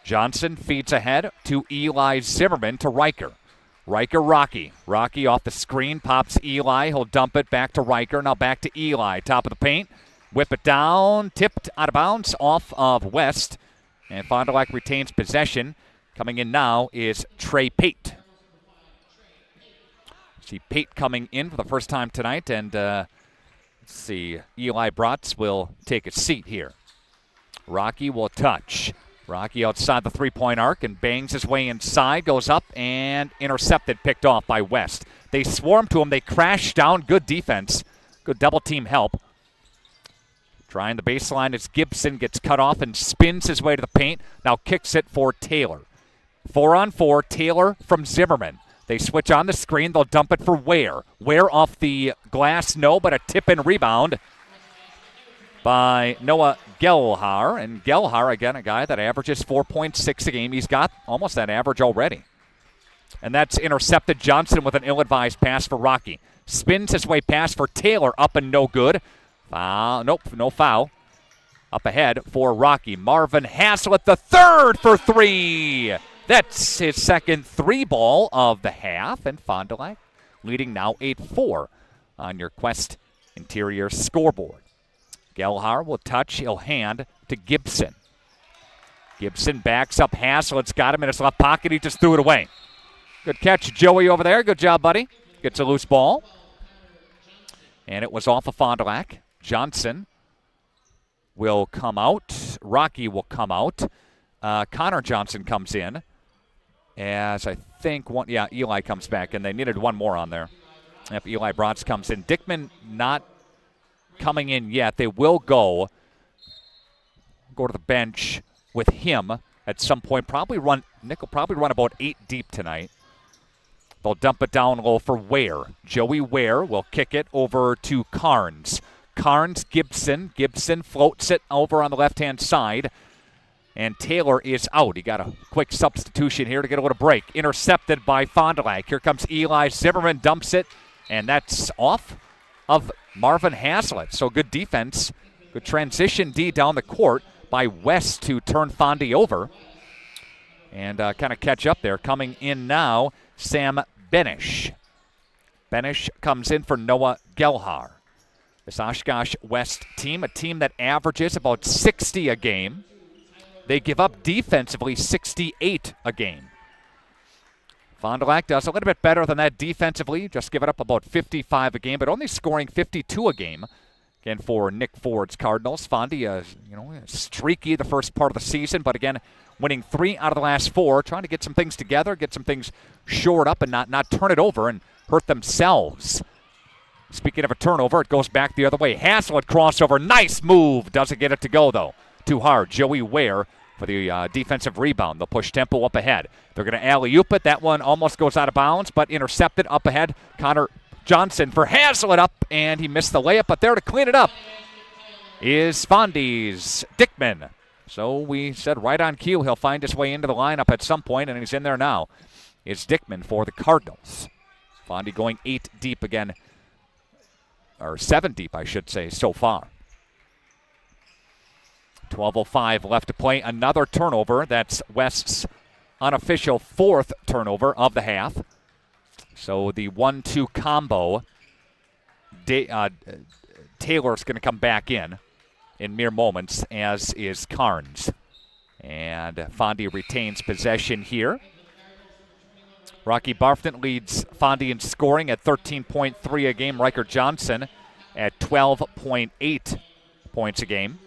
Johnson feeds ahead to Eli Zimmerman to Riker. Riker, Rocky. Rocky off the screen, pops Eli. He'll dump it back to Riker. Now back to Eli. Top of the paint. Whip it down. Tipped out of bounds off of West. And Fond du Lac retains possession. Coming in now is Trey Pate. See Pate coming in for the first time tonight. And let's see, Eli Bratz will take a seat here. Rocky will touch. Rocky outside the three-point arc and bangs his way inside, goes up and intercepted, picked off by West. They swarm to him. They crash down. Good defense. Good double-team help. Trying the baseline as Gibson gets cut off and spins his way to the paint. Now kicks it for Taylor. 4-on-4, Taylor from Zimmerman. They switch on the screen. They'll dump it for Ware. Ware off the glass, no, but a tip-in rebound by Noah Gelhar. And Gelhar, again, a guy that averages 4.6 a game. He's got almost that average already. And that's intercepted. Johnson with an ill-advised pass for Rocky. Spins his way past for Taylor, up and no good. Foul. Nope, no foul. Up ahead for Rocky. Marvin Haslett, the third for 3. That's his second 3-ball of the half. And Fond du Lac leading now 8-4 on your Quest Interior scoreboard. Gelhar will touch. He'll hand to Gibson. Gibson backs up. Haslett's got him in his left pocket. He just threw it away. Good catch, Joey, over there. Good job, buddy. Gets a loose ball. And it was off of Fond du Lac. Johnson will come out. Rocky will come out. Connor Johnson comes in. As I think Eli comes back, and they needed one more on there. Yep, Eli Bratz comes in. Dickman not coming in yet. They will go to the bench with him at some point. Nick will probably run about 8 deep tonight. They'll dump it down low for Ware. Joey Ware will kick it over to Carnes. Carnes, Gibson. Gibson floats it over on the left-hand side. And Taylor is out. He got a quick substitution here to get a little break. Intercepted by Fond du Lac. Here comes Eli. Zimmerman dumps it. And that's off of Marvin Haslett. So good defense. Good transition D down the court by West to turn Fondy over. and kind of catch up there. Coming in now, Sam Benish. Benish comes in for Noah Gelhar. This Oshkosh West team, a team that averages about 60 a game. They give up defensively 68 a game. Fond du Lac does a little bit better than that defensively, just giving up about 55 a game, but only scoring 52 a game. Again, for Nick Ford's Cardinals. Fondy, streaky the first part of the season, but again, winning 3 out of the last 4, trying to get some things together, get some things shored up and not turn it over and hurt themselves. Speaking of a turnover, it goes back the other way. Haslett crossover, nice move. Doesn't get it to go, though. Too hard. Joey Ware for the defensive rebound. They'll push tempo up ahead. They're going to alley-oop it. That one almost goes out of bounds, but intercepted up ahead. Connor Johnson for Haslett up, and he missed the layup, but there to clean it up is Fondy's Dickman. So we said right on cue he'll find his way into the lineup at some point, and he's in there now. It's Dickman for the Cardinals. Fondy going 8 deep again, or 7 deep, I should say, so far. 12:05 left to play. Another turnover. That's West's unofficial 4th turnover of the half. So the 1-2 combo, Taylor's going to come back in mere moments, as is Carnes. And Fondy retains possession here. Rocky Barfton leads Fondy in scoring at 13.3 a game. Riker Johnson at 12.8 points a game.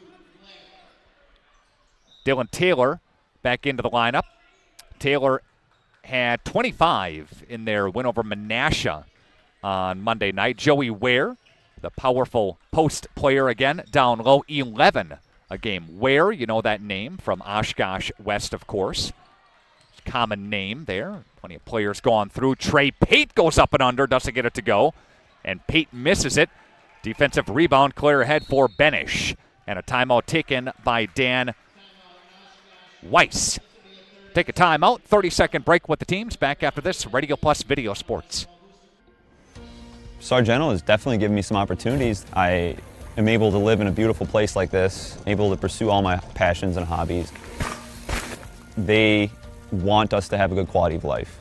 Dylan Taylor back into the lineup. Taylor had 25 in their win over Menasha on Monday night. Joey Ware, the powerful post player again, down low, 11 a game. Ware, you know that name from Oshkosh West, of course. Common name there. Plenty of players gone through. Trey Pate goes up and under, doesn't get it to go. And Pate misses it. Defensive rebound, clear ahead for Benish. And a timeout taken by Dan Weiss. Take a timeout, 30-second break with the teams. Back after this, Radio Plus Video Sports.
Sargento has definitely given me some opportunities. I am able to live in a beautiful place like this, able to pursue all my passions and hobbies. They want us to have a good quality of life.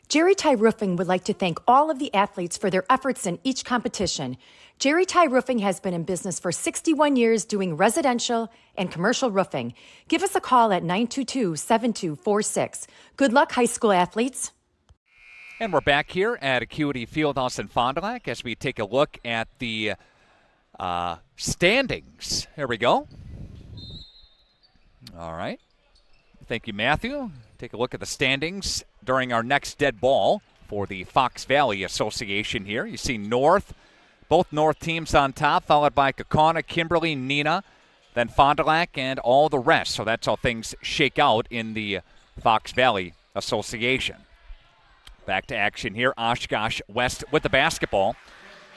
Jerry Ty Roofing would like to thank all of the athletes for their efforts in each competition. Jerry Ty Roofing has been in business for 61 years doing residential and commercial roofing. Give us a call at 922-7246. Good luck, high school athletes.
And we're back here at Acuity Fieldhouse in Fond du Lac as we take a look at the standings. Here we go. All right. Thank you, Matthew. Take a look at the standings during our next dead ball for the Fox Valley Association here. You see North, both North teams on top, followed by Kaukauna, Kimberly, Neenah, then Fond du Lac, and all the rest. So that's how things shake out in the Fox Valley Association. Back to action here. Oshkosh West with the basketball.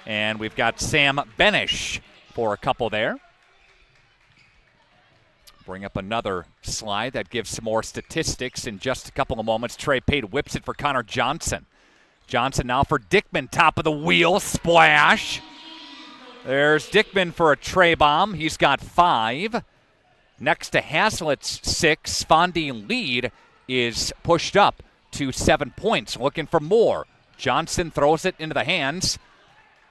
And we've got Sam Benish for a couple there. Bring up another slide that gives some more statistics in just a couple of moments. Trey Pate whips it for Connor Johnson. Johnson now for Dickman, top of the wheel, splash. There's Dickman for a tray bomb. He's got 5. Next to Haslett's 6. Fondy lead is pushed up to 7 points, looking for more. Johnson throws it into the hands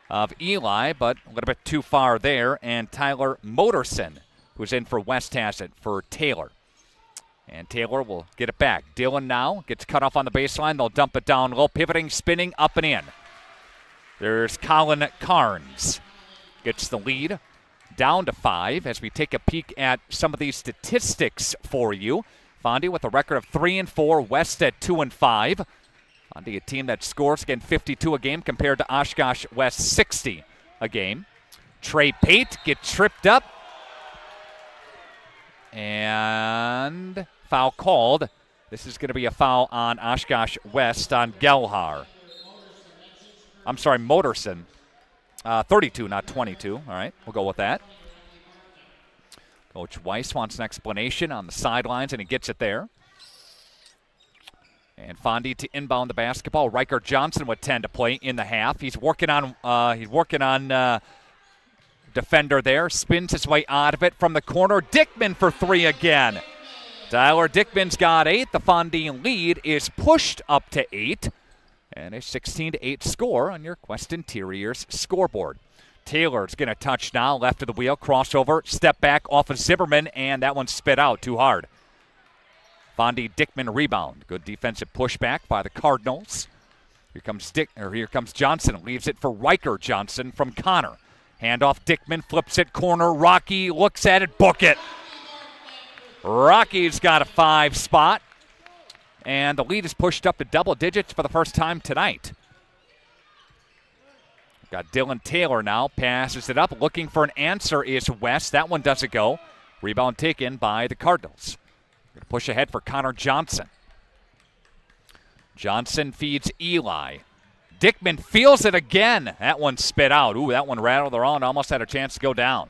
of Eli, but a little bit too far there, and Tyler Motorson, who's in for West, has it for Taylor. And Taylor will get it back. Dillon now gets cut off on the baseline. They'll dump it down low, pivoting, spinning, up and in. There's Colin Carnes. Gets the lead down to 5 as we take a peek at some of these statistics for you. Fondy with a record of 3-4, West at 2-5. Fondy, a team that scores again 52 a game compared to Oshkosh West 60 a game. Trey Pate gets tripped up. And foul called. This is going to be a foul on Oshkosh West on Gelhar. I'm sorry, Motorson. 32, not 22. All right, we'll go with that. Coach Weiss wants an explanation on the sidelines, and he gets it there. And Fondy to inbound the basketball. Riker Johnson with 10 to play in the half. He's working on defender there, spins his way out of it from the corner. Dickman for three again. Tyler Dickman's got 8. The Fondy lead is pushed up to 8. And a 16-8 score on your Quest Interiors scoreboard. Taylor's going to touch now, left of the wheel, crossover, step back off of Zimmerman, and that one spit out too hard. Fondy Dickman rebound. Good defensive pushback by the Cardinals. Here comes Johnson, leaves it for Riker Johnson from Connor. Handoff Dickman, flips it, corner, Rocky looks at it, book it. Rocky's got a 5 spot. And the lead is pushed up to double digits for the first time tonight. Got Dylan Taylor now, passes it up. Looking for an answer is West. That one doesn't go. Rebound taken by the Cardinals. Going to push ahead for Connor Johnson. Johnson feeds Eli. Dickman feels it again. That one spit out. Ooh, that one rattled around. Almost had a chance to go down.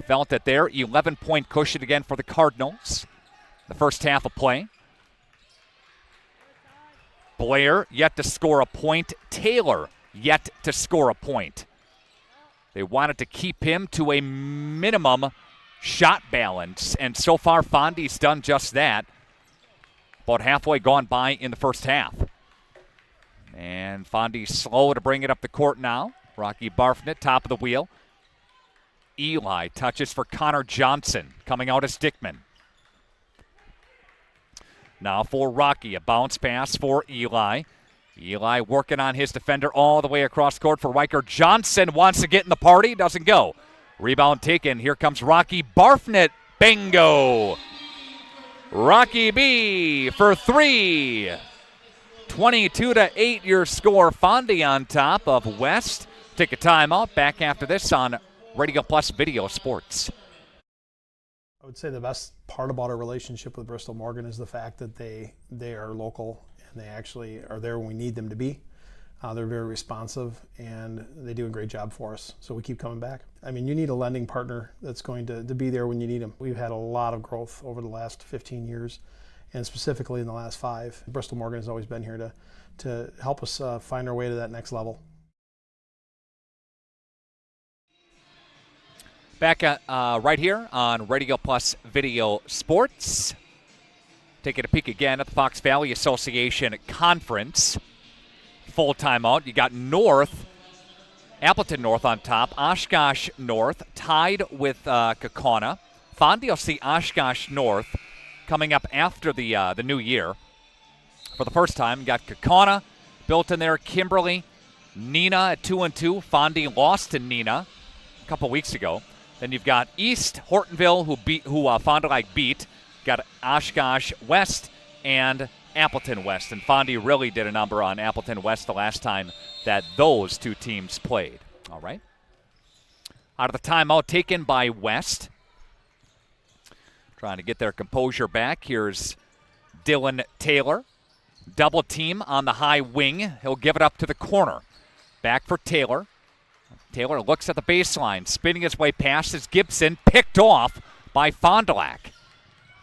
Felt it there. 11-point cushion again for the Cardinals. The first half of play. Blair yet to score a point. Taylor yet to score a point. They wanted to keep him to a minimum shot balance, and so far Fondy's done just that. About halfway gone by in the first half. And Fondy's slow to bring it up the court now. Rocky Barfnett, top of the wheel. Eli touches for Connor Johnson. Coming out as Dickman. Now for Rocky, a bounce pass for Eli. Eli working on his defender all the way across court for Riker Johnson. Wants to get in the party, doesn't go. Rebound taken. Here comes Rocky Barfnett. Bingo! Rocky B for 3. 22-8 your score. Fondy on top of West. Take a timeout. Back after this on Radio Plus Video Sports.
I would say the best part about our relationship with Bristol Morgan is the fact that they are local and they actually are there when we need them to be. They're very responsive and they do a great job for us, so we keep coming back. I mean, you need a lending partner that's going to be there when you need them. We've had a lot of growth over the last 15 years and specifically in the last 5. Bristol Morgan has always been here to help us find our way to that next level.
Back right here on Radio Plus Video Sports. Taking a peek again at the Fox Valley Association Conference. Full timeout. You got North, Appleton North on top. Oshkosh North tied with Kaukauna. Fondy will see Oshkosh North coming up after the new year. For the first time, you got Kaukauna built in there. Kimberly, Neenah at 2-2. Fondy lost to Neenah a couple weeks ago. Then you've got East, Hortonville, who Fond du Lac beat. Got Oshkosh West and Appleton West. And Fondy really did a number on Appleton West the last time that those two teams played. All right. Out of the timeout taken by West. Trying to get their composure back. Here's Dylan Taylor. Double team on the high wing. He'll give it up to the corner. Back for Taylor. Taylor looks at the baseline, spinning his way past his Gibson, picked off by Fond du Lac.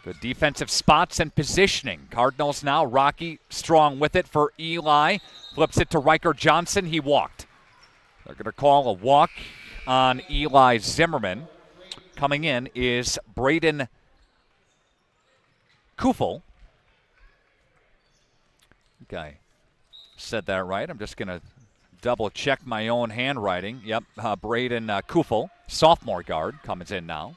Good defensive spots and positioning. Cardinals now, Rocky strong with it for Eli. Flips it to Riker Johnson, he walked. They're going to call a walk on Eli Zimmerman. Coming in is Braden Kufel. Okay, said that right. I'm just going to double check my own handwriting. Yep, Braden Kufel, sophomore guard, comes in now.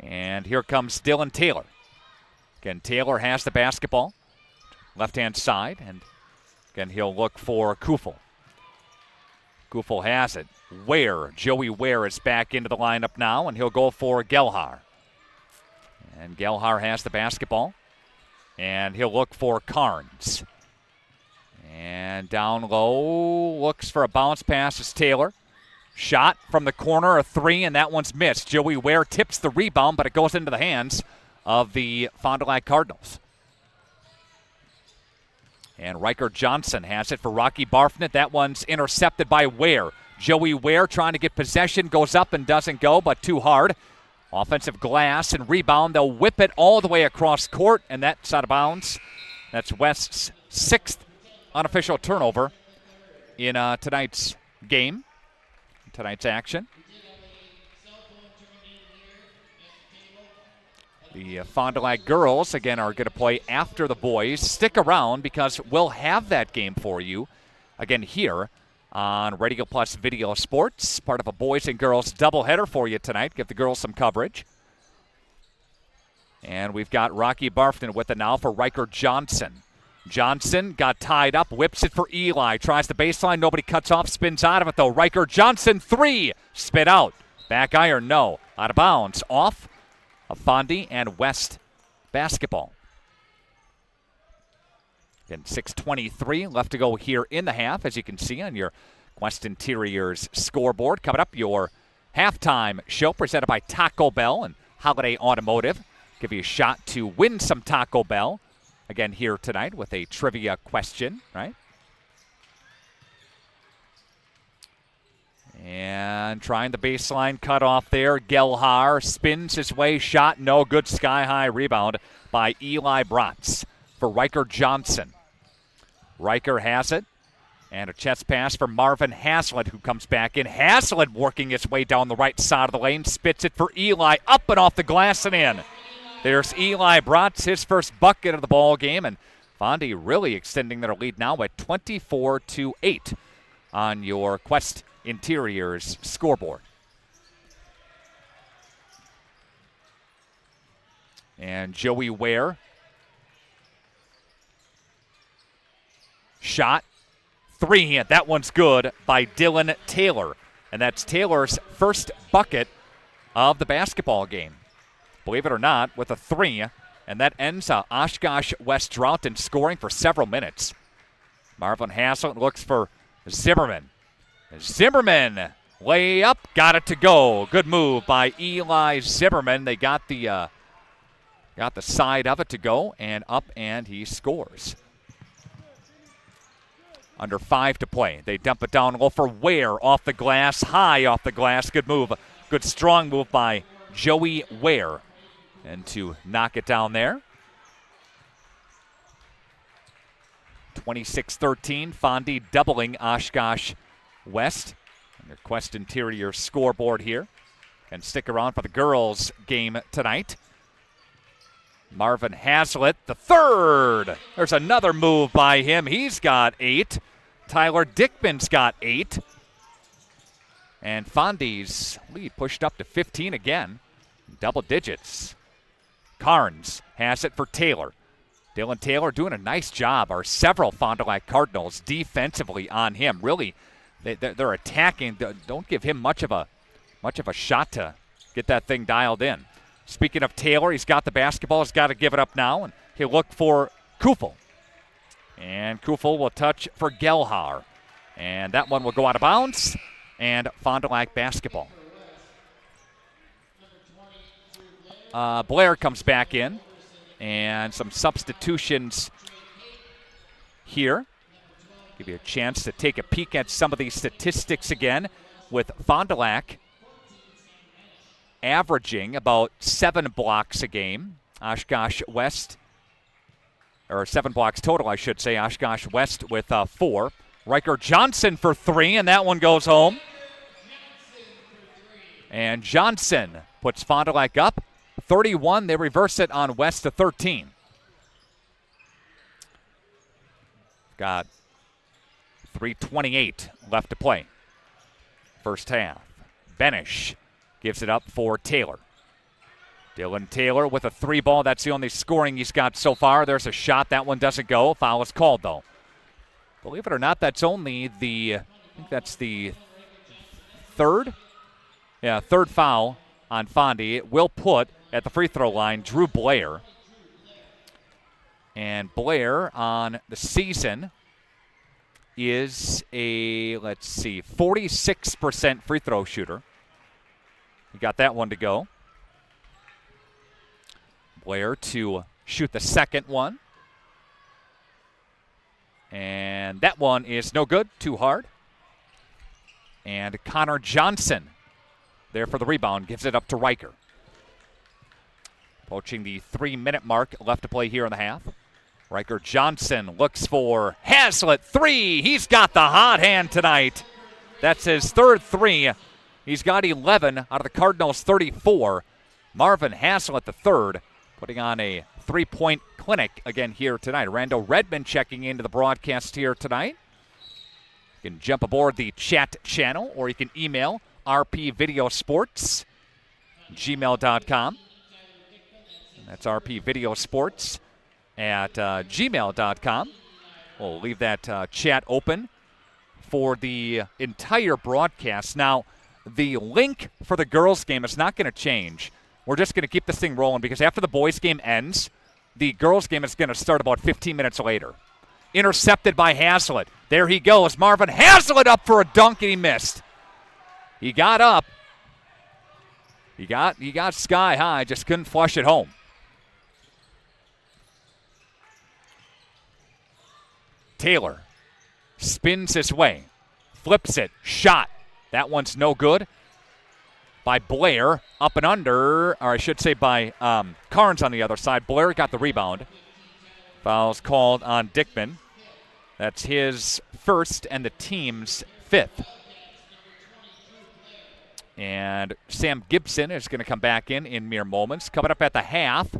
And here comes Dylan Taylor. Again, Taylor has the basketball, left-hand side, and again, he'll look for Kufel. Kufel has it. Joey Ware is back into the lineup now, and he'll go for Gelhar. And Gelhar has the basketball, and he'll look for Carnes. And down low, looks for a bounce pass is Taylor. Shot from the corner, a 3, and that one's missed. Joey Ware tips the rebound, but it goes into the hands of the Fond du Lac Cardinals. And Riker Johnson has it for Rocky Barfnett. That one's intercepted by Ware. Joey Ware trying to get possession, goes up and doesn't go, but too hard. Offensive glass and rebound. They'll whip it all the way across court, and that's out of bounds. That's West's 6th unofficial turnover in tonight's game. tonight's action. The Fond du Lac girls, again, are going to play after the boys. Stick around because we'll have that game for you, again, here on Radio Plus Video Sports, part of a boys and girls doubleheader for you tonight. Give the girls some coverage. And we've got Rocky Barfton with it now for Riker Johnson. Johnson got tied up, whips it for Eli, tries the baseline, nobody cuts off, spins out of it though. Riker Johnson, 3, spit out. Back iron, no. Out of bounds, off of Fondy and West basketball. Again, 6:23 left to go here in the half, as you can see on your Quest Interiors scoreboard. Coming up, your halftime show presented by Taco Bell and Holiday Automotive. Give you a shot to win some Taco Bell. Again, here tonight with a trivia question, right? And trying the baseline cut off there. Gelhar spins his way, shot, no good. Sky-high rebound by Eli Bratz for Riker Johnson. Riker has it. And a chest pass for Marvin Haslett, who comes back in. Haslett working his way down the right side of the lane. Spits it for Eli. Up and off the glass and in. There's Eli Bratz, his first bucket of the ball game. And Fondy really extending their lead now at 24-8 on your Quest Interiors scoreboard. And Joey Ware. Shot. 3, that one's good by Dylan Taylor. And that's Taylor's first bucket of the basketball game. Believe it or not, with a 3. And that ends Oshkosh West drought in scoring for several minutes. Marvin Haslett looks for Zimmerman. Zimmerman, way up, got it to go. Good move by Eli Zimmerman. They got the side of it to go, and up, and he scores. Under 5 to play. They dump it down low for Ware off the glass, high off the glass. Good move. Good strong move by Joey Ware. And to knock it down there. 26-13, Fondy doubling Oshkosh West. And their Quest Interior scoreboard here. And stick around for the girls' game tonight. Marvin Haslett, the 3rd. There's another move by him. He's got 8. Tyler Dickman's got 8. And Fondy's lead pushed up to 15 again. Double digits. Carnes has it for Taylor. Dylan Taylor doing a nice job. Are several Fond du Lac Cardinals defensively on him. Really, they're attacking. Don't give him much of a shot to get that thing dialed in. Speaking of Taylor, he's got the basketball. He's got to give it up now, and he'll look for Kufel. And Kufel will touch for Gelhar. And that one will go out of bounds, and Fond du Lac basketball. Blair comes back in, and some substitutions here. Give you a chance to take a peek at some of these statistics again with Fond du Lac averaging about 7 blocks a game. Oshkosh West, or 7 blocks total, I should say. Oshkosh West with 4. Riker Johnson for 3, and that one goes home. And Johnson puts Fond du Lac up 31. They reverse it on West to 13. Got 3:28 left to play. First half. Benish gives it up for Taylor. Dylan Taylor with a 3 ball. That's the only scoring he's got so far. There's a shot. That one doesn't go. Foul is called, though. Believe it or not, that's only I think that's the 3rd? Yeah, 3rd foul on Fondy. It will put at the free throw line Drew Blair. And Blair on the season is a, 46% free throw shooter. He got that one to go. Blair to shoot the second one. And that one is no good, too hard. And Connor Johnson there for the rebound, gives it up to Riker. Approaching the 3-minute mark left to play here in the half. Riker Johnson looks for Haslett, 3. He's got the hot hand tonight That's his third three. He's got 11 out of the Cardinals' 34. Marvin Haslett, the third, putting on a three-point clinic again here tonight. Rando Redmond checking into the broadcast here tonight. You can jump aboard the chat channel, or you can email rpvideosports@gmail.com. That's rpvideosports@gmail.com. We'll leave that chat open for the entire broadcast. Now, the link for the girls' game is not going to change. We're just going to keep this thing rolling because after the boys' game ends, the girls' game is going to start about 15 minutes later. Intercepted by Haslett. There he goes. Marvin Haslett up for a dunk, and he missed. He got up. He got sky high, just couldn't flush it home. Taylor spins his way, flips it, shot. That one's no good. By Blair, up and under, or I should say by Carnes on the other side. Blair got the rebound. Foul's called on Dickman. That's his first and the team's fifth. And Sam Gibson is going to come back in mere moments. Coming up at the half,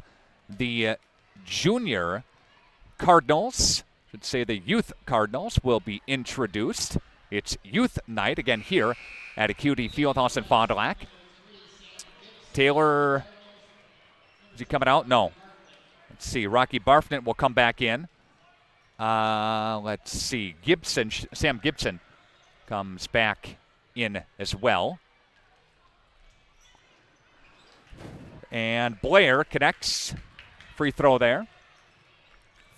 the junior Cardinals, should say the youth Cardinals, will be introduced. It's youth night again here at Acuity Fieldhouse in Fond du Lac. Taylor, is he coming out? No. Let's see. Rocky Barfnet will come back in. Let's see. Sam Gibson comes back in as well. And Blair connects. Free throw there.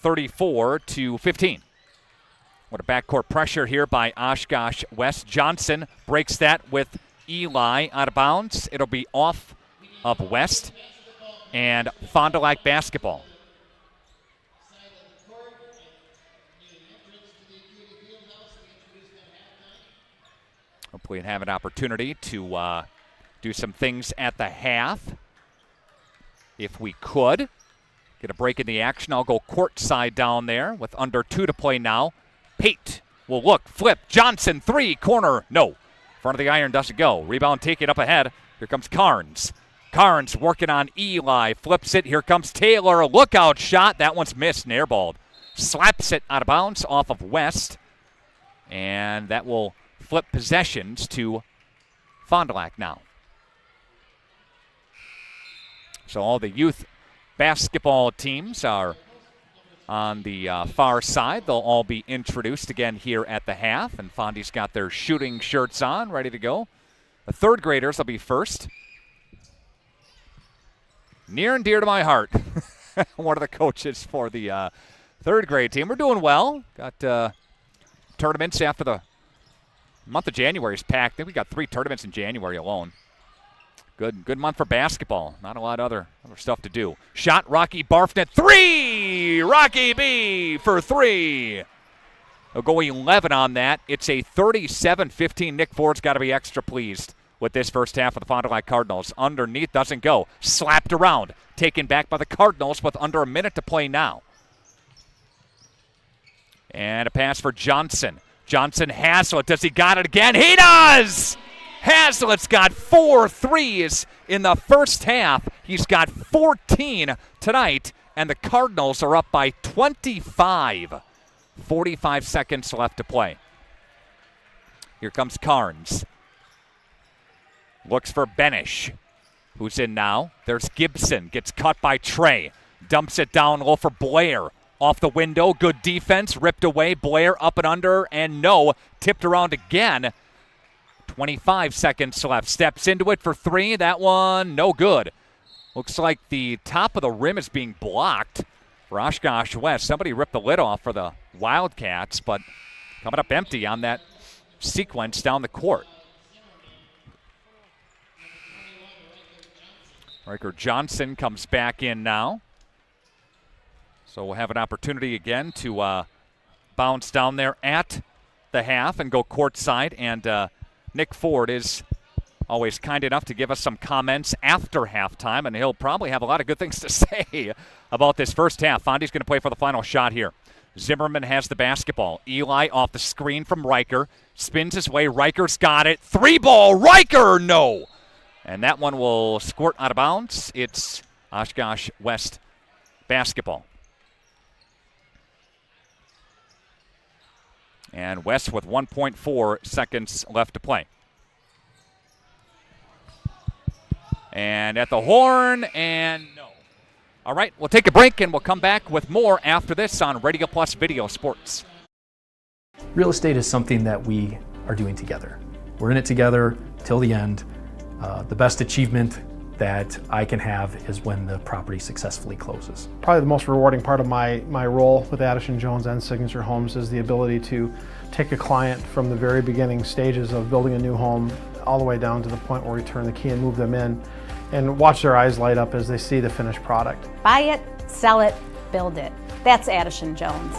34-15. What a backcourt pressure here by Oshkosh West. Johnson breaks that with Eli out of bounds. It'll be off of West. And Fond du Lac basketball. Hopefully we'll have an opportunity to do some things at the half. If we could. Get a break in the action. I'll go court side down there with under 2 to play now. Pate will look, flip, Johnson, three, corner, no. Front of the iron doesn't go. Rebound taken up ahead. Here comes Carnes. Carnes working on Eli, flips it. Here comes Taylor, a lookout shot. That one's missed and airballed. Slaps it out of bounds off of West. And that will flip possessions to Fond du Lac now. So all the youth basketball teams are on the far side. They'll all be introduced again here at the half. And Fondy's got their shooting shirts on, ready to go. The third graders will be first. Near and dear to my heart. One of the coaches for the third grade team. We're doing well. Got tournaments after the month of January is packed. I think we got 3 tournaments in January alone. Good month for basketball. Not a lot of other stuff to do. Shot, Rocky Barfnet, 3! Rocky B for 3. They'll go 11 on that. It's a 37-15. Nick Ford's got to be extra pleased with this first half of the Fond du Lac Cardinals. Underneath, doesn't go. Slapped around. Taken back by the Cardinals with under a minute to play now. And a pass for Johnson. Johnson Haslett. Does he got it again? He does! Haslett's got 4 threes in the first half. He's got 14 tonight, and the Cardinals are up by 25. 45 seconds left to play. Here comes Carnes. Looks for Benish, who's in now. There's Gibson. Gets cut by Trey. Dumps it down low for Blair. Off the window. Good defense. Ripped away. Blair up and under, and no. Tipped around again. 25 seconds left. Steps into it for 3. That one, no good. Looks like the top of the rim is being blocked for Oshkosh West. Somebody ripped the lid off for the Wildcats, but coming up empty on that sequence down the court. Riker Johnson comes back in now. So we'll have an opportunity again to bounce down there at the half and go courtside. And Nick Ford is always kind enough to give us some comments after halftime, and he'll probably have a lot of good things to say about this first half. Fondy's going to play for the final shot here. Zimmerman has the basketball. Eli off the screen from Riker. Spins his way. Riker's got it. 3-ball. Riker, no. And that one will squirt out of bounds. It's Oshkosh West basketball. And West with 1.4 seconds left to play. And at the horn, and no. All right, we'll take a break, and we'll come back with more after this on Radio Plus Video Sports.
Real estate is something that we are doing together. We're in it together till the end. The best achievement that I can have is when the property successfully closes.
Probably the most rewarding part of my role with Addison Jones and Signature Homes is the ability to take a client from the very beginning stages of building a new home all the way down to the point where we turn the key and move them in and watch their eyes light up as they see the finished product.
Buy it, sell it, build it. That's Addison Jones.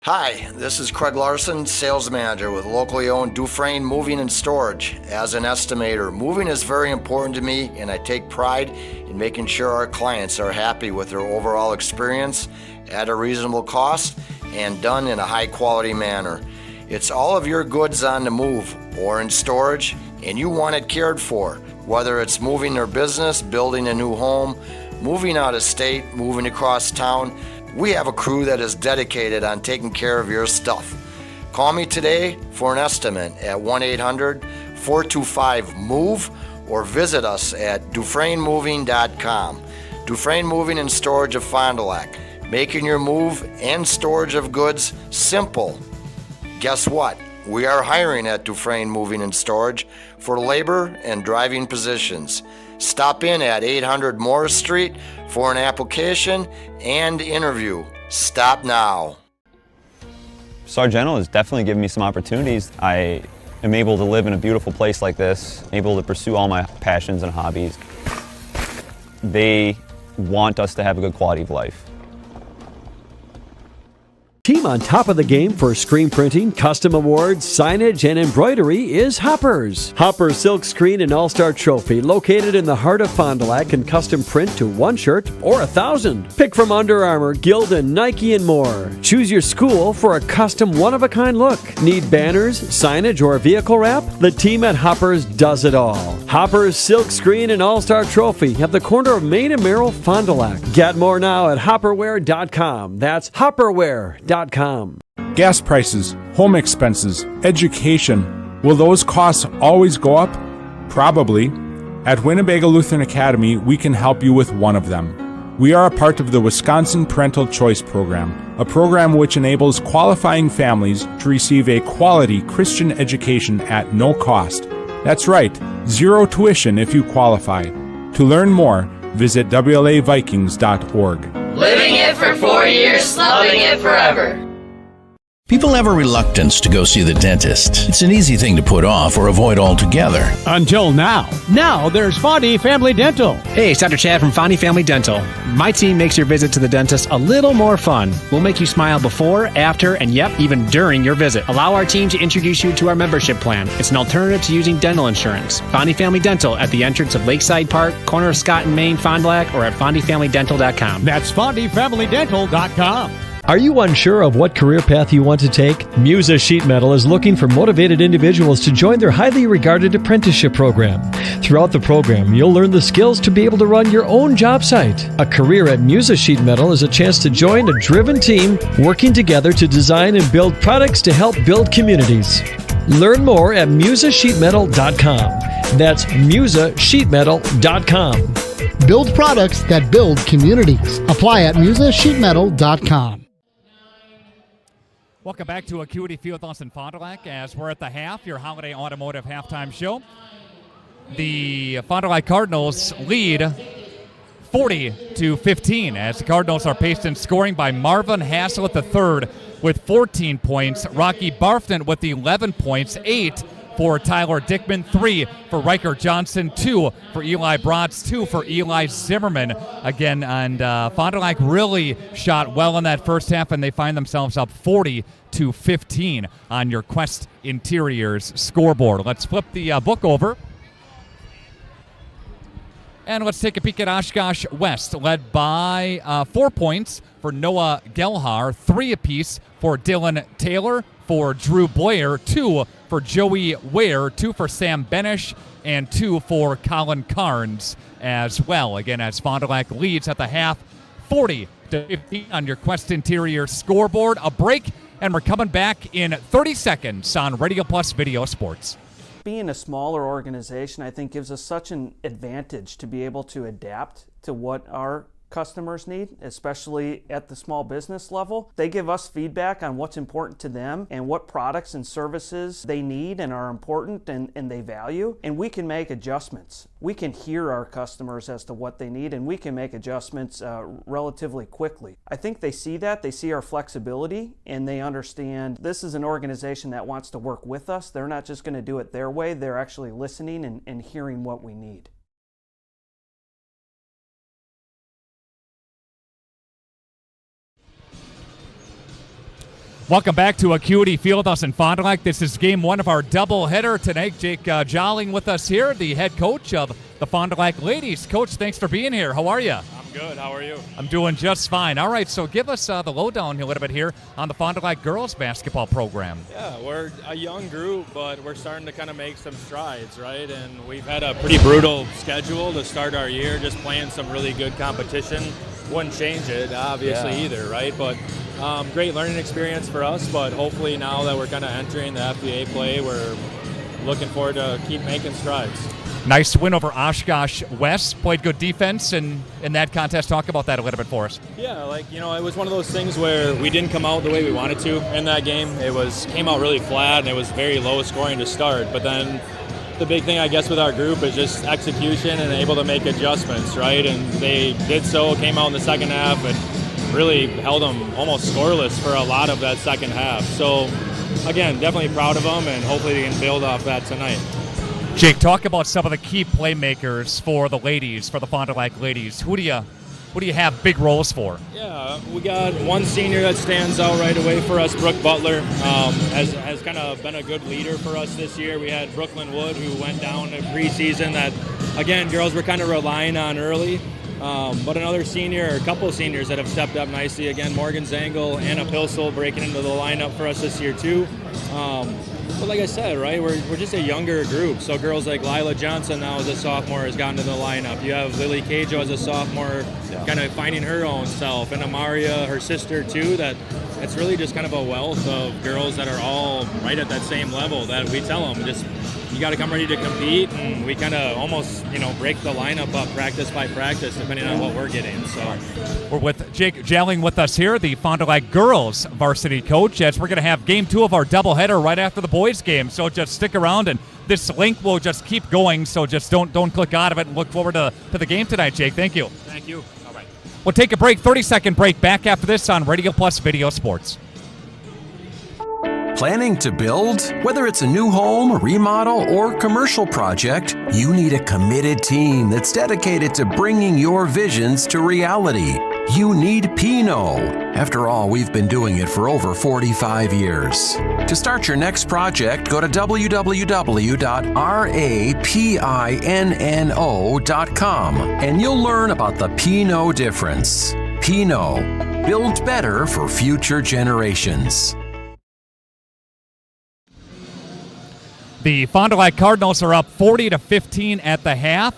Hi, this is Craig Larson, sales manager with locally owned Dufresne Moving and Storage. As an estimator, moving is very important to me, and I take pride in making sure our clients are happy with their overall experience at a reasonable cost and done in a high quality manner. It's all of your goods on the move or in storage, and you want it cared for, whether it's moving their business, building a new home, moving out of state, moving across town. We have a crew that is dedicated on taking care of your stuff. Call me today for an estimate at 1-800-425-MOVE or visit us at DufresneMoving.com. Dufresne Moving and Storage of Fond du Lac, making your move and storage of goods simple. Guess what? We are hiring at Dufresne Moving and Storage for labor and driving positions. Stop in at 800 Morris Street for an application and interview. Stop now.
Sargento has definitely given me some opportunities. I am able to live in a beautiful place like this, able to pursue all my passions and hobbies. They want us to have a good quality of life.
Team on top of the game for screen printing, custom awards, signage, and embroidery is Hoppers. Hoppers Silk Screen and All-Star Trophy, located in the heart of Fond du Lac, can custom print to 1 shirt or 1,000. Pick from Under Armour, Gildan, Nike, and more. Choose your school for a custom one-of-a-kind look. Need banners, signage, or vehicle wrap? The team at Hoppers does it all. Hoppers Silk Screen and All-Star Trophy at the corner of Main and Merrill, Fond du Lac. Get more now at hopperware.com. That's hopperware.com.
Gas prices, home expenses, education. Will those costs always go up? Probably. At Winnebago Lutheran Academy, we can help you with one of them. We are a part of the Wisconsin Parental Choice Program, a program which enables qualifying families to receive a quality Christian education at no cost. That's right, 0 tuition if you qualify. To learn more, visit WLAVikings.org.
Living it for 4 years, loving it forever.
People have a reluctance to go see the dentist. It's an easy thing to put off or avoid altogether.
Until now. Now there's Fondy Family Dental.
Hey, it's Dr. Chad from Fondy Family Dental. My team makes your visit to the dentist a little more fun. We'll make you smile before, after, and yep, even during your visit. Allow our team to introduce you to our membership plan. It's an alternative to using dental insurance. Fondy Family Dental at the entrance of Lakeside Park, corner of Scott and Main, Fond du Lac, or at fondyfamilydental.com.
That's fondyfamilydental.com.
Are you unsure of what career path you want to take? Musa Sheet Metal is looking for motivated individuals to join their highly regarded apprenticeship program. Throughout the program, you'll learn the skills to be able to run your own job site. A career at Musa Sheet Metal is a chance to join a driven team working together to design and build products to help build communities. Learn more at musasheetmetal.com. That's musasheetmetal.com.
Build products that build communities. Apply at musasheetmetal.com.
Welcome back to Acuity Fieldhouse in Fond du Lac as we're at the half, your holiday automotive halftime show. The Fond du Lac Cardinals lead 40-15 as the Cardinals are paced in scoring by Marvin Haslett III with 14 points, Rocky Barfton with 11 points, 8 for Tyler Dickman, 3 for Riker Johnson, 2 for Eli Bratz, 2 for Eli Zimmerman. Again, and Fond du Lac really shot well in that first half, and they find themselves up 40-15 on your Quest Interiors scoreboard. Let's flip the book over. And let's take a peek at Oshkosh West, led by 4 points for Noah Gelhar, 3 apiece for Dylan Taylor, for Drew Boyer, 2 for Joey Ware, 2 for Sam Benish, and 2 for Colin Carnes as well. Again, as Fond du Lac leads at the half, 40-15 on your Quest Interior scoreboard. A break, and we're coming back in 30 seconds on Radio Plus Video Sports.
Being a smaller organization, I think, gives us such an advantage to be able to adapt to what our customers need, especially at the small business level. They give us feedback on what's important to them and what products and services they need and are important and they value, and we can make adjustments. We can hear our customers as to what they need, and we can make adjustments relatively quickly. I think they see that, they see our flexibility, and they understand this is an organization that wants to work with us. They're not just going to do it their way, they're actually listening and hearing what we need.
Welcome back to Acuity Fieldhouse in Fond du Lac. This is game 1 of our doubleheader tonight. Jake Jolling with us here, the head coach of the Fond du Lac Ladies. Coach, thanks for being here. How are you?
I'm good. How are you?
I'm doing just fine. All right, so give us the lowdown a little bit here on the Fond du Lac girls basketball program.
Yeah, we're a young group, but we're starting to kind of make some strides, right? And we've had a pretty brutal schedule to start our year, just playing some really good competition. Wouldn't change it, obviously, either, right? But great learning experience for us, but hopefully now that we're kind of entering the FBA play, we're looking forward to keep making strides.
Nice win over Oshkosh West. Played good defense in that contest. Talk about that a little bit for us.
Yeah, it was one of those things where we didn't come out the way we wanted to in that game. Came out really flat, and it was very low scoring to start. But then the big thing, I guess, with our group is just execution and able to make adjustments, right? And they did so, came out in the second half, and really held them almost scoreless for a lot of that second half. So, again, definitely proud of them, and hopefully they can build off that tonight.
Jake, talk about some of the key playmakers for the ladies, for the Fond du Lac ladies. Who do you have big roles for?
Yeah, we got one senior that stands out right away for us, Brooke Butler, has kind of been a good leader for us this year. We had Brooklyn Wood, who went down in preseason that, again, girls were kind of relying on early. But another senior, or a couple of seniors that have stepped up nicely. Again, Morgan Zangle, Anna Pilsel breaking into the lineup for us this year too. But like I said, right, we're just a younger group. So girls like Lila Johnson now as a sophomore has gotten to the lineup. You have Lily Cajo as a sophomore, kind of finding her own self. And Amaria, her sister too, it's really just kind of a wealth of girls that are all right at that same level that we tell them, just you got to come ready to compete, and we kind of almost, break the lineup up practice by practice depending on what we're getting. So
we're with Jake Jalling with us here, the Fond du Lac girls varsity coach, as we're going to have game 2 of our doubleheader right after the boys game. So just stick around, and this link will just keep going. So just don't click out of it, and look forward to the game tonight, Jake. Thank you.
Thank you. All right.
We'll take a break, 30-second break. Back after this on Radio Plus Video Sports.
Planning to build? Whether it's a new home, a remodel, or commercial project, you need a committed team that's dedicated to bringing your visions to reality. You need Pinot. After all, we've been doing it for over 45 years. To start your next project, go to www.rapinno.com and you'll learn about the Pinot difference. Pinot, build better for future generations.
The Fond du Lac Cardinals are up 40-15 at the half.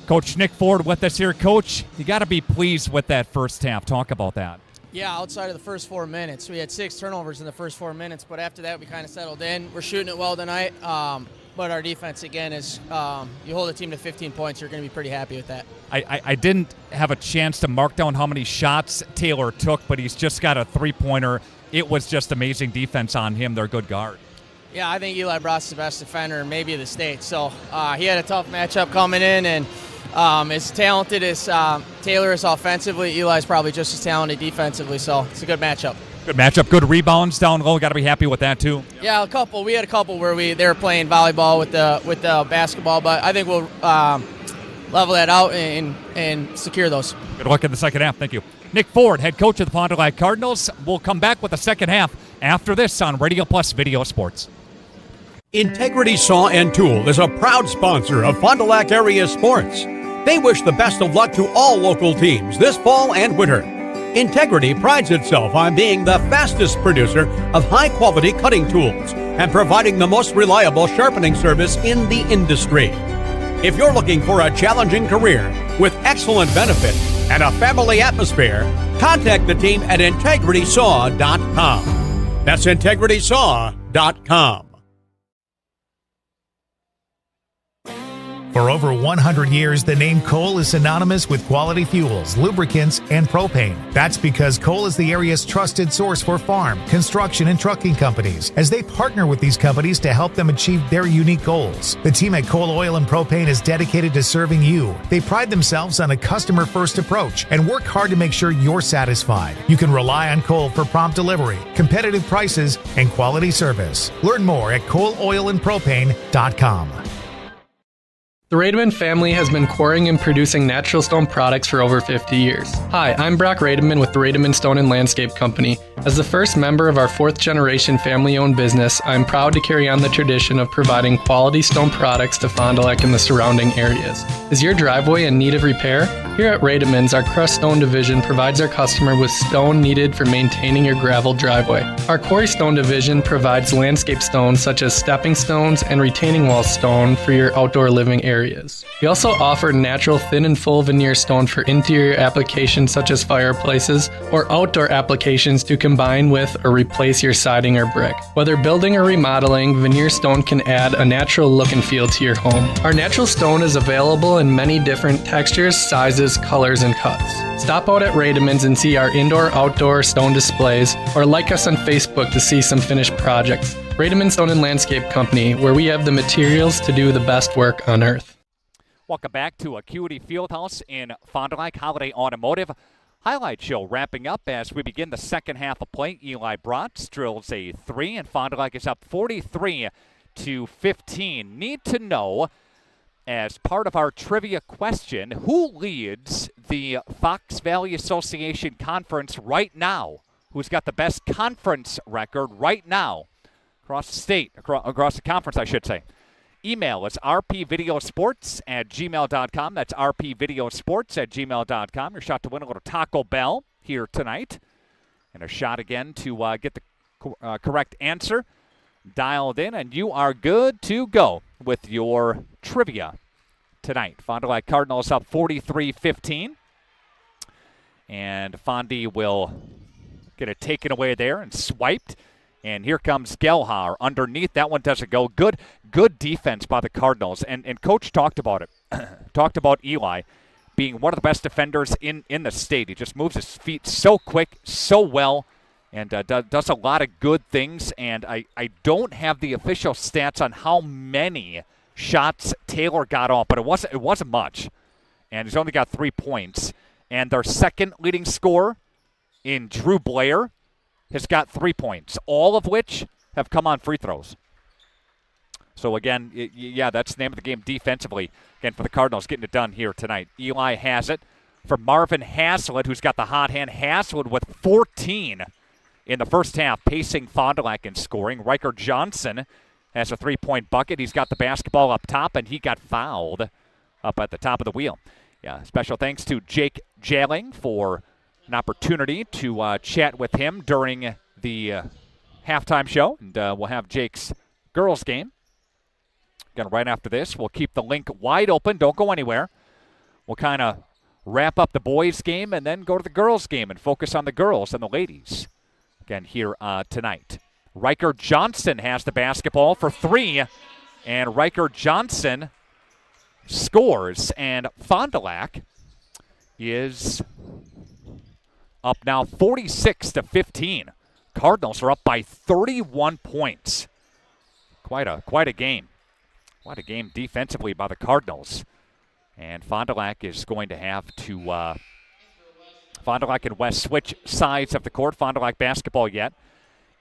Coach Nick Ford with us here. Coach, you got to be pleased with that first half. Talk about that.
Yeah, outside of the first 4 minutes. We had 6 turnovers in the first 4 minutes, but after that we kind of settled in. We're shooting it well tonight, but our defense, again, is you hold a team to 15 points, you're going to be pretty happy with that.
I didn't have a chance to mark down how many shots Taylor took, but he's just got a three-pointer. It was just amazing defense on him. They're a good guard.
Yeah, I think Eli Bross is the best defender maybe of the state. So he had a tough matchup coming in, and as talented as Taylor is offensively, Eli's probably just as talented defensively. So it's a good matchup.
Good matchup. Good rebounds down low. Got to be happy with that too.
Yeah, a couple. We had a couple where they were playing volleyball with the basketball, but I think we'll level that out and secure those.
Good luck in the second half. Thank you. Nick Ford, head coach of the Fond du Lac Cardinals. We'll come back with the second half after this on Radio Plus Video Sports.
Integrity Saw and Tool is a proud sponsor of Fond du Lac area sports. They wish the best of luck to all local teams this fall and winter. Integrity prides itself on being the fastest producer of high-quality cutting tools and providing the most reliable sharpening service in the industry. If you're looking for a challenging career with excellent benefits and a family atmosphere, contact the team at integritysaw.com. That's integritysaw.com.
For over 100 years, the name Cole is synonymous with quality fuels, lubricants, and propane. That's because Cole is the area's trusted source for farm, construction, and trucking companies, as they partner with these companies to help them achieve their unique goals. The team at Cole Oil and Propane is dedicated to serving you. They pride themselves on a customer-first approach and work hard to make sure you're satisfied. You can rely on Cole for prompt delivery, competitive prices, and quality service. Learn more at ColeOilAndPropane.com.
The Rademan family has been quarrying and producing natural stone products for over 50 years. Hi, I'm Brock Rademan with the Rademan Stone and Landscape Company. As the first member of our fourth-generation family-owned business, I'm proud to carry on the tradition of providing quality stone products to Fond du Lac and the surrounding areas. Is your driveway in need of repair? Here at Rademan's, our crushed stone division provides our customer with stone needed for maintaining your gravel driveway. Our quarry stone division provides landscape stones such as stepping stones and retaining wall stone for your outdoor living areas. We also offer natural thin and full veneer stone for interior applications such as fireplaces or outdoor applications to combine with or replace your siding or brick. Whether building or remodeling, veneer stone can add a natural look and feel to your home. Our natural stone is available in many different textures, sizes, colors, and cuts. Stop out at Rademan's and see our indoor-outdoor stone displays, or like us on Facebook to see some finished projects. Rademan Stone and Landscape Company, where we have the materials to do the best work on earth.
Welcome back to Acuity Fieldhouse in Fond du Lac Holiday Automotive Highlight Show, wrapping up as we begin the second half of play. Eli Bratz drills a 3, and Fond du Lac is up 43-15. Need to know, as part of our trivia question, who leads the Fox Valley Association Conference right now? Who's got the best conference record right now? Across the state, across the conference, I should say. Email us, rpvideosports@gmail.com. That's rpvideosports@gmail.com. Your shot to win a little Taco Bell here tonight. And a shot again to get the correct answer dialed in. And you are good to go with your trivia tonight. Fond du Lac Cardinals up 43-15. And Fondy will get it taken away there and swiped. And here comes Gelhar underneath. That one doesn't go. Good defense by the Cardinals. And Coach talked about it. Talked about Eli being one of the best defenders in the state. He just moves his feet so quick, so well, and does a lot of good things. And I don't have the official stats on how many shots Taylor got off, but it wasn't much. And he's only got 3 points. And their second leading scorer in Drew Blair has got 3 points, all of which have come on free throws. So, again, yeah, that's the name of the game defensively, again, for the Cardinals, getting it done here tonight. Eli has it for Marvin Haslett, who's got the hot hand. Haslett with 14 in the first half, pacing Fond du Lac in scoring. Riker Johnson has a 3-point bucket. He's got the basketball up top, and he got fouled up at the top of the wheel. Yeah, special thanks to Jake Jalling for an opportunity to chat with him during the halftime show. And we'll have Jake's girls game. Again, right after this, we'll keep the link wide open. Don't go anywhere. We'll kind of wrap up the boys' game and then go to the girls' game and focus on the girls and the ladies. Again, here tonight. Riker Johnson has the basketball for 3. And Riker Johnson scores. And Fond du Lac is up now 46-15. Cardinals are up by 31 points. Quite a game. Quite a game defensively by the Cardinals. And Fond du Lac is going to have to Fond du Lac and West switch sides of the court. Fond du Lac basketball yet.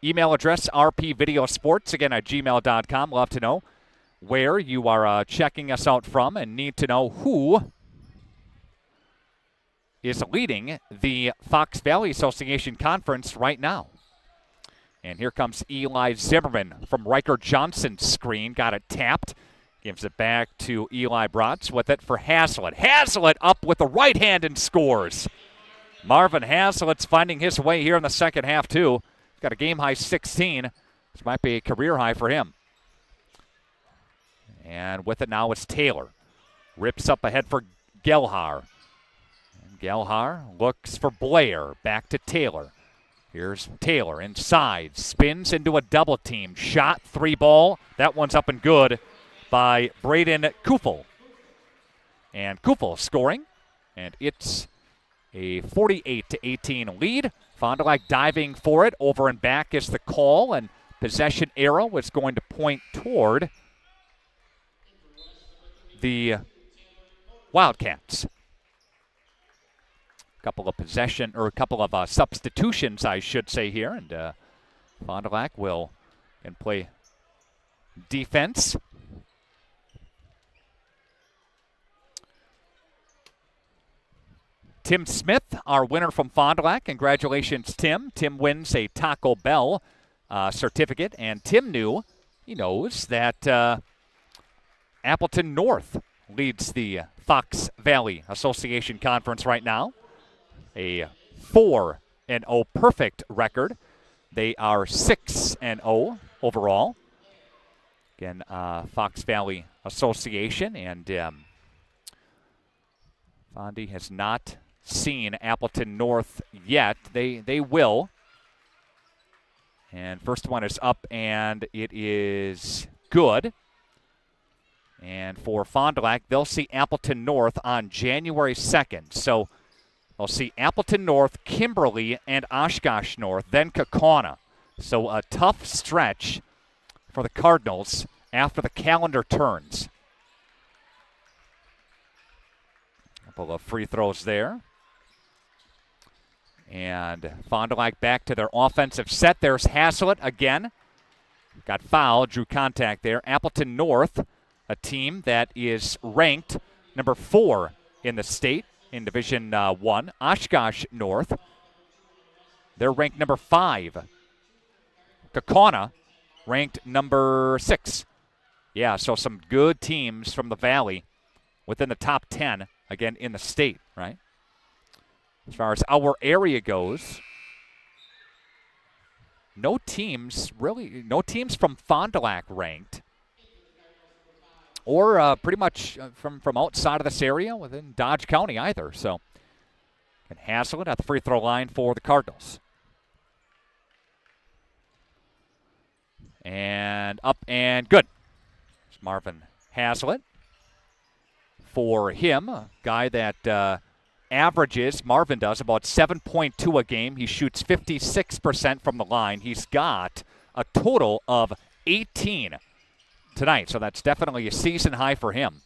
Email address rpvideosports, again, at gmail.com. Love to know where you are checking us out from and need to know who is leading the Fox Valley Association Conference right now. And here comes Eli Zimmerman from Riker Johnson's screen. Got it tapped. Gives it back to Eli Bratz with it for Haslett. Haslett up with the right hand and scores. Marvin Haslett's finding his way here in the second half, too. He's got a game-high 16. This might be a career high for him. And with it now is Taylor. Rips up ahead for Gelhar. And Gelhar looks for Blair. Back to Taylor. Here's Taylor inside. Spins into a double team. Shot, 3-ball. That one's up and good by Braden Kufel. And Kufel scoring. And it's a 48-18 lead. Fond du Lac diving for it. Over and back is the call. And possession arrow was going to point toward the Wildcats. A couple of substitutions, I should say here, and Fond du Lac can play defense. Tim Smith, our winner from Fond du Lac. Congratulations, Tim. Tim wins a Taco Bell certificate, and Tim knows that Appleton North leads the Fox Valley Association Conference right now. A 4-0 perfect record. They are 6-0 overall. Again, Fox Valley Association, and Fondy has not seen Appleton North yet. They will. And first one is up, and it is good. And for Fond du Lac, they'll see Appleton North on January 2nd. So they'll see Appleton North, Kimberly, and Oshkosh North, then Kaukauna. So a tough stretch for the Cardinals after the calendar turns. A couple of free throws there. And Fond du Lac back to their offensive set. There's Haslett again. Got fouled, drew contact there. Appleton North, a team that is ranked number 4 in the state in Division 1. Oshkosh North, they're ranked number 5. Kaukauna, ranked number 6. Yeah, so some good teams from the Valley within the top 10, again, in the state, right? As far as our area goes, no teams from Fond du Lac ranked. Or pretty much from outside of this area within Dodge County either. So, and Haslett at the free throw line for the Cardinals. And up and good. It's Marvin Haslett. For him, a guy that averages, Marvin does, about 7.2 a game. He shoots 56% from the line. He's got a total of 18 tonight, so that's definitely a season high for him.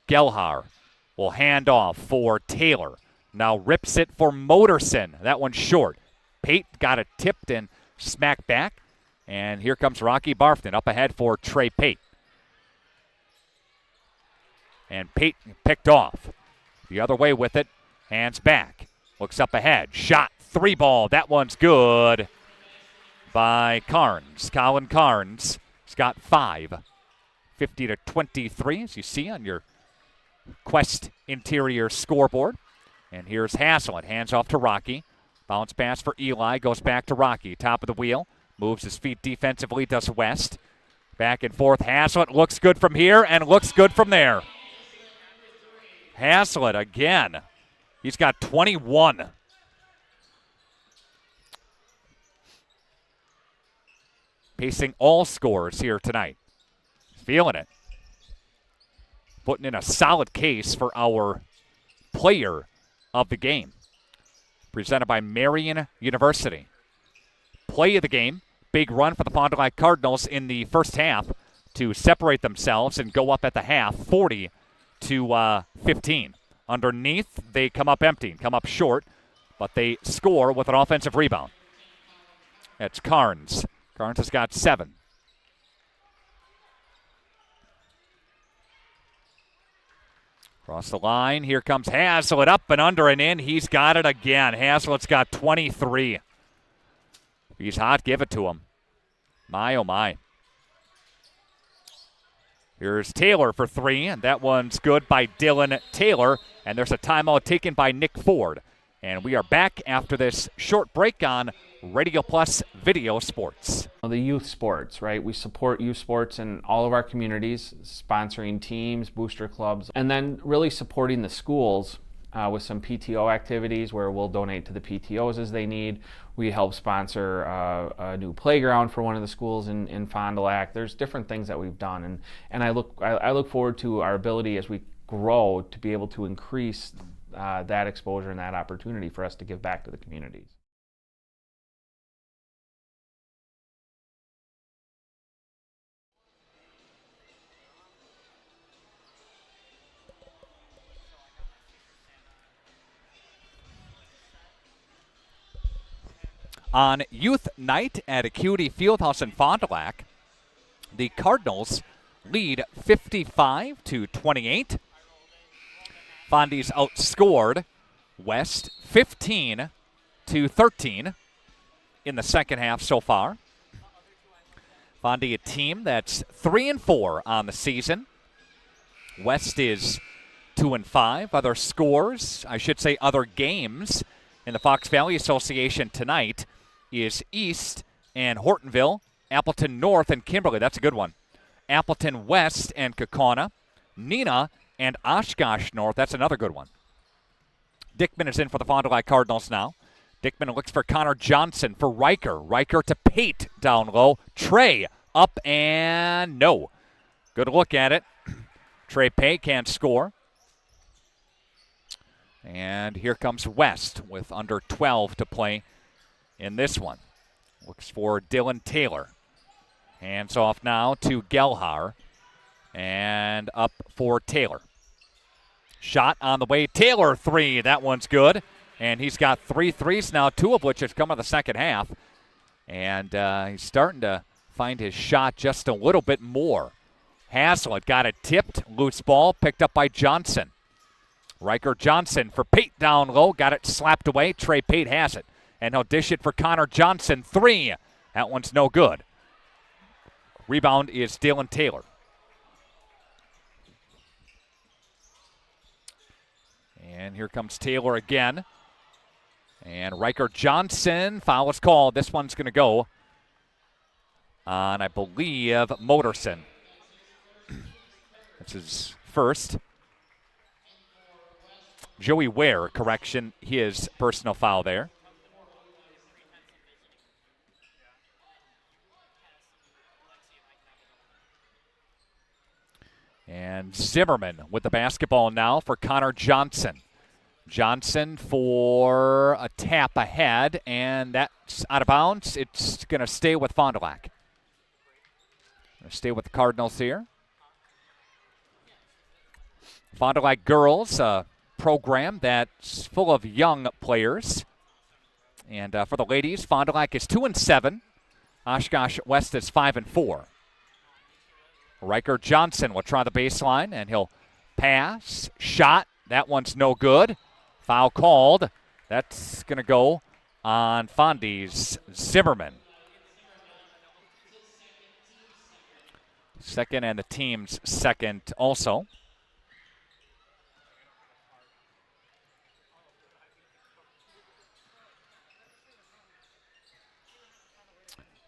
Gelhar will hand off for Taylor. Now rips it for Moderson. That one's short. Pate got it tipped and smacked back. And here comes Rocky Barfton up ahead for Trey Pate. And Pate picked off. The other way with it. Hands back. Looks up ahead. Shot. 3-ball. That one's good by Carnes. Colin Carnes. He's got 5. 50-23, as you see on your Quest interior scoreboard. And here's Haslett. Hands off to Rocky. Bounce pass for Eli. Goes back to Rocky. Top of the wheel. Moves his feet defensively. Does West. Back and forth. Haslett looks good from here and looks good from there. Haslett again. He's got 21. Pacing all scores here tonight. Feeling it. Putting in a solid case for our player of the game. Presented by Marian University. Play of the game. Big run for the Fond du Lac Cardinals in the first half to separate themselves and go up at the half 40-15. Underneath, they come up empty, come up short, but they score with an offensive rebound. That's Carnes. Carnes has got 7. Across the line, here comes Haslett, up and under and in. He's got it again. Haslett's got 23. He's hot, give it to him. My, oh my. Here's Taylor for three, and that one's good by Dylan Taylor. And there's a timeout taken by Nick Ford. And we are back after this short break on Radio Plus Video Sports.
The youth sports, right? We support youth sports in all of our communities, sponsoring teams, booster clubs, and then really supporting the schools with some PTO activities where we'll donate to the PTOs as they need. We help sponsor a new playground for one of the schools in Fond du Lac. There's different things that we've done, and I look forward to our ability as we grow to be able to increase that exposure and that opportunity for us to give back to the communities.
On youth night at Acuity Fieldhouse in Fond du Lac, the Cardinals lead 55-28. Fondy's outscored West 15-13 in the second half so far. Fondy, a team that's 3-4 on the season. West is 2-5. Other scores, I should say other games in the Fox Valley Association tonight is East and Hortonville, Appleton North and Kimberly. That's a good one. Appleton West and Kaukauna, Neenah and Oshkosh North. That's another good one. Dickman is in for the Fond du Lac Cardinals now. Dickman looks for Connor Johnson for Riker. Riker to Pate down low. Trey up and no. Good look at it. Trey Pate can't score. And here comes West with under 12 to play in this one. Looks for Dylan Taylor. Hands off now to Gelhar. And up for Taylor. Shot on the way. Taylor three. That one's good. And he's got 3 threes now, 2 of which have come in the second half. And he's starting to find his shot just a little bit more. Haslett got it tipped. Loose ball picked up by Johnson. Riker Johnson for Pate down low. Got it slapped away. Trey Pate has it. And he'll dish it for Connor Johnson. 3. That one's no good. Rebound is Dylan Taylor. And here comes Taylor again. And Riker Johnson, foul is called. This one's going to go on, I believe, Motorson. That's his first. Joey Ware, correction, his personal foul there. And Zimmerman with the basketball now for Connor Johnson. Johnson for a tap ahead, and that's out of bounds. It's going to stay with Fond du Lac. Stay with the Cardinals here. Fond du Lac girls, a program that's full of young players. And for the ladies, Fond du Lac is 2-7. Oshkosh West is 5-4. Riker Johnson will try the baseline, and he'll pass. Shot. That one's no good. Foul called. That's going to go on Fondy's Zimmerman. Second, and the team's second also.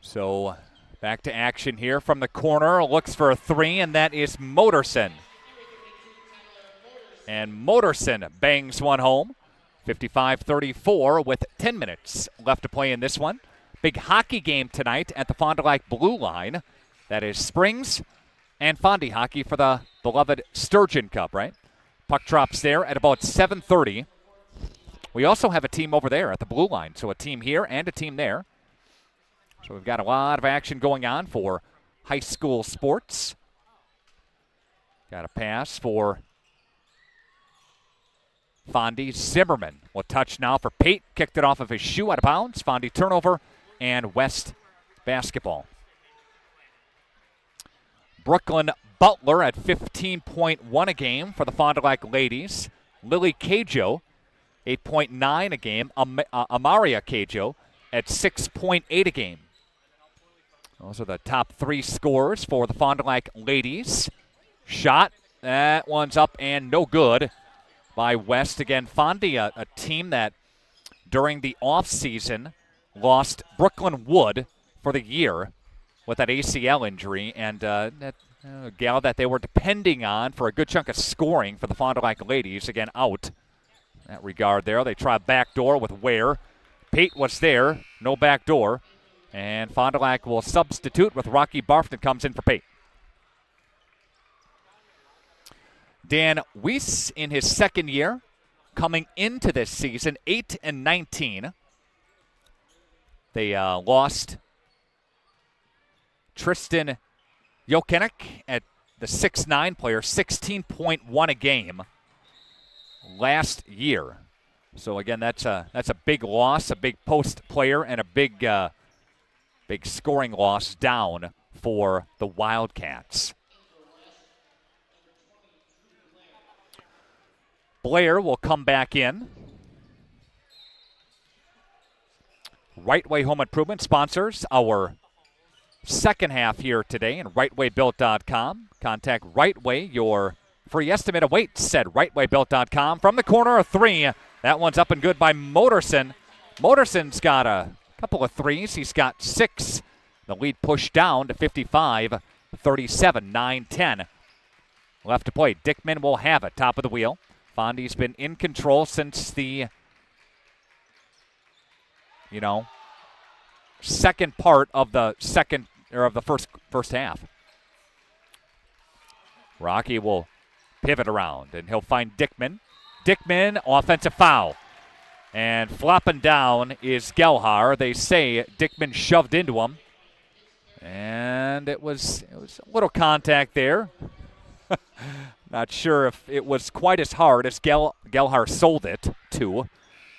So back to action here from the corner. Looks for a 3, and that is Motorson. And Motorson bangs one home. 55-34 with 10 minutes left to play in this one. Big hockey game tonight at the Fond du Lac Blue Line. That is Springs and Fondy hockey for the beloved Sturgeon Cup, right? Puck drops there at about 7:30. We also have a team over there at the Blue Line, so a team here and a team there. So we've got a lot of action going on for high school sports. Got a pass for Fondy. Zimmerman will touch now for Pate. Kicked it off of his shoe out of bounds. Fondy turnover and West basketball. Brooklyn Butler at 15.1 a game for the Fond du Lac ladies. Lily Cajo, 8.9 a game. Amaria Cajo at 6.8 a game. Those are the top 3 scores for the Fond du Lac ladies. Shot. That one's up and no good by West. Again, Fondy, a team that during the offseason lost Brooklyn Wood for the year with that ACL injury, and that gal that they were depending on for a good chunk of scoring for the Fond du Lac ladies, again, out in that regard there. They try backdoor with Ware. Pate was there, no backdoor, and Fond du Lac will substitute with Rocky Barfton comes in for Pate. Dan Weiss in his second year, coming into this season, 8-19. They lost Tristan Jokinek at the 6'9" player, 16.1 a game last year. So again, that's a big loss, a big post player, and a big scoring loss down for the Wildcats. Blair will come back in. Right Way Home Improvement sponsors our second half here today, and RightWayBuilt.com. Contact Right Way, your free estimate of weight, said RightWayBuilt.com. From the corner of three, that one's up and good by Motorson. Motorson's got a couple of threes. He's got 6. The lead pushed down to 55-37, 9-10. Left to play. Dickman will have it, top of the wheel. Fondy's been in control since the, second part of the first half. Rocky will pivot around, and he'll find Dickman. Dickman, offensive foul. And flopping down is Gelhar. They say Dickman shoved into him. And it was a little contact there. Not sure if it was quite as hard as Gelhar sold it to.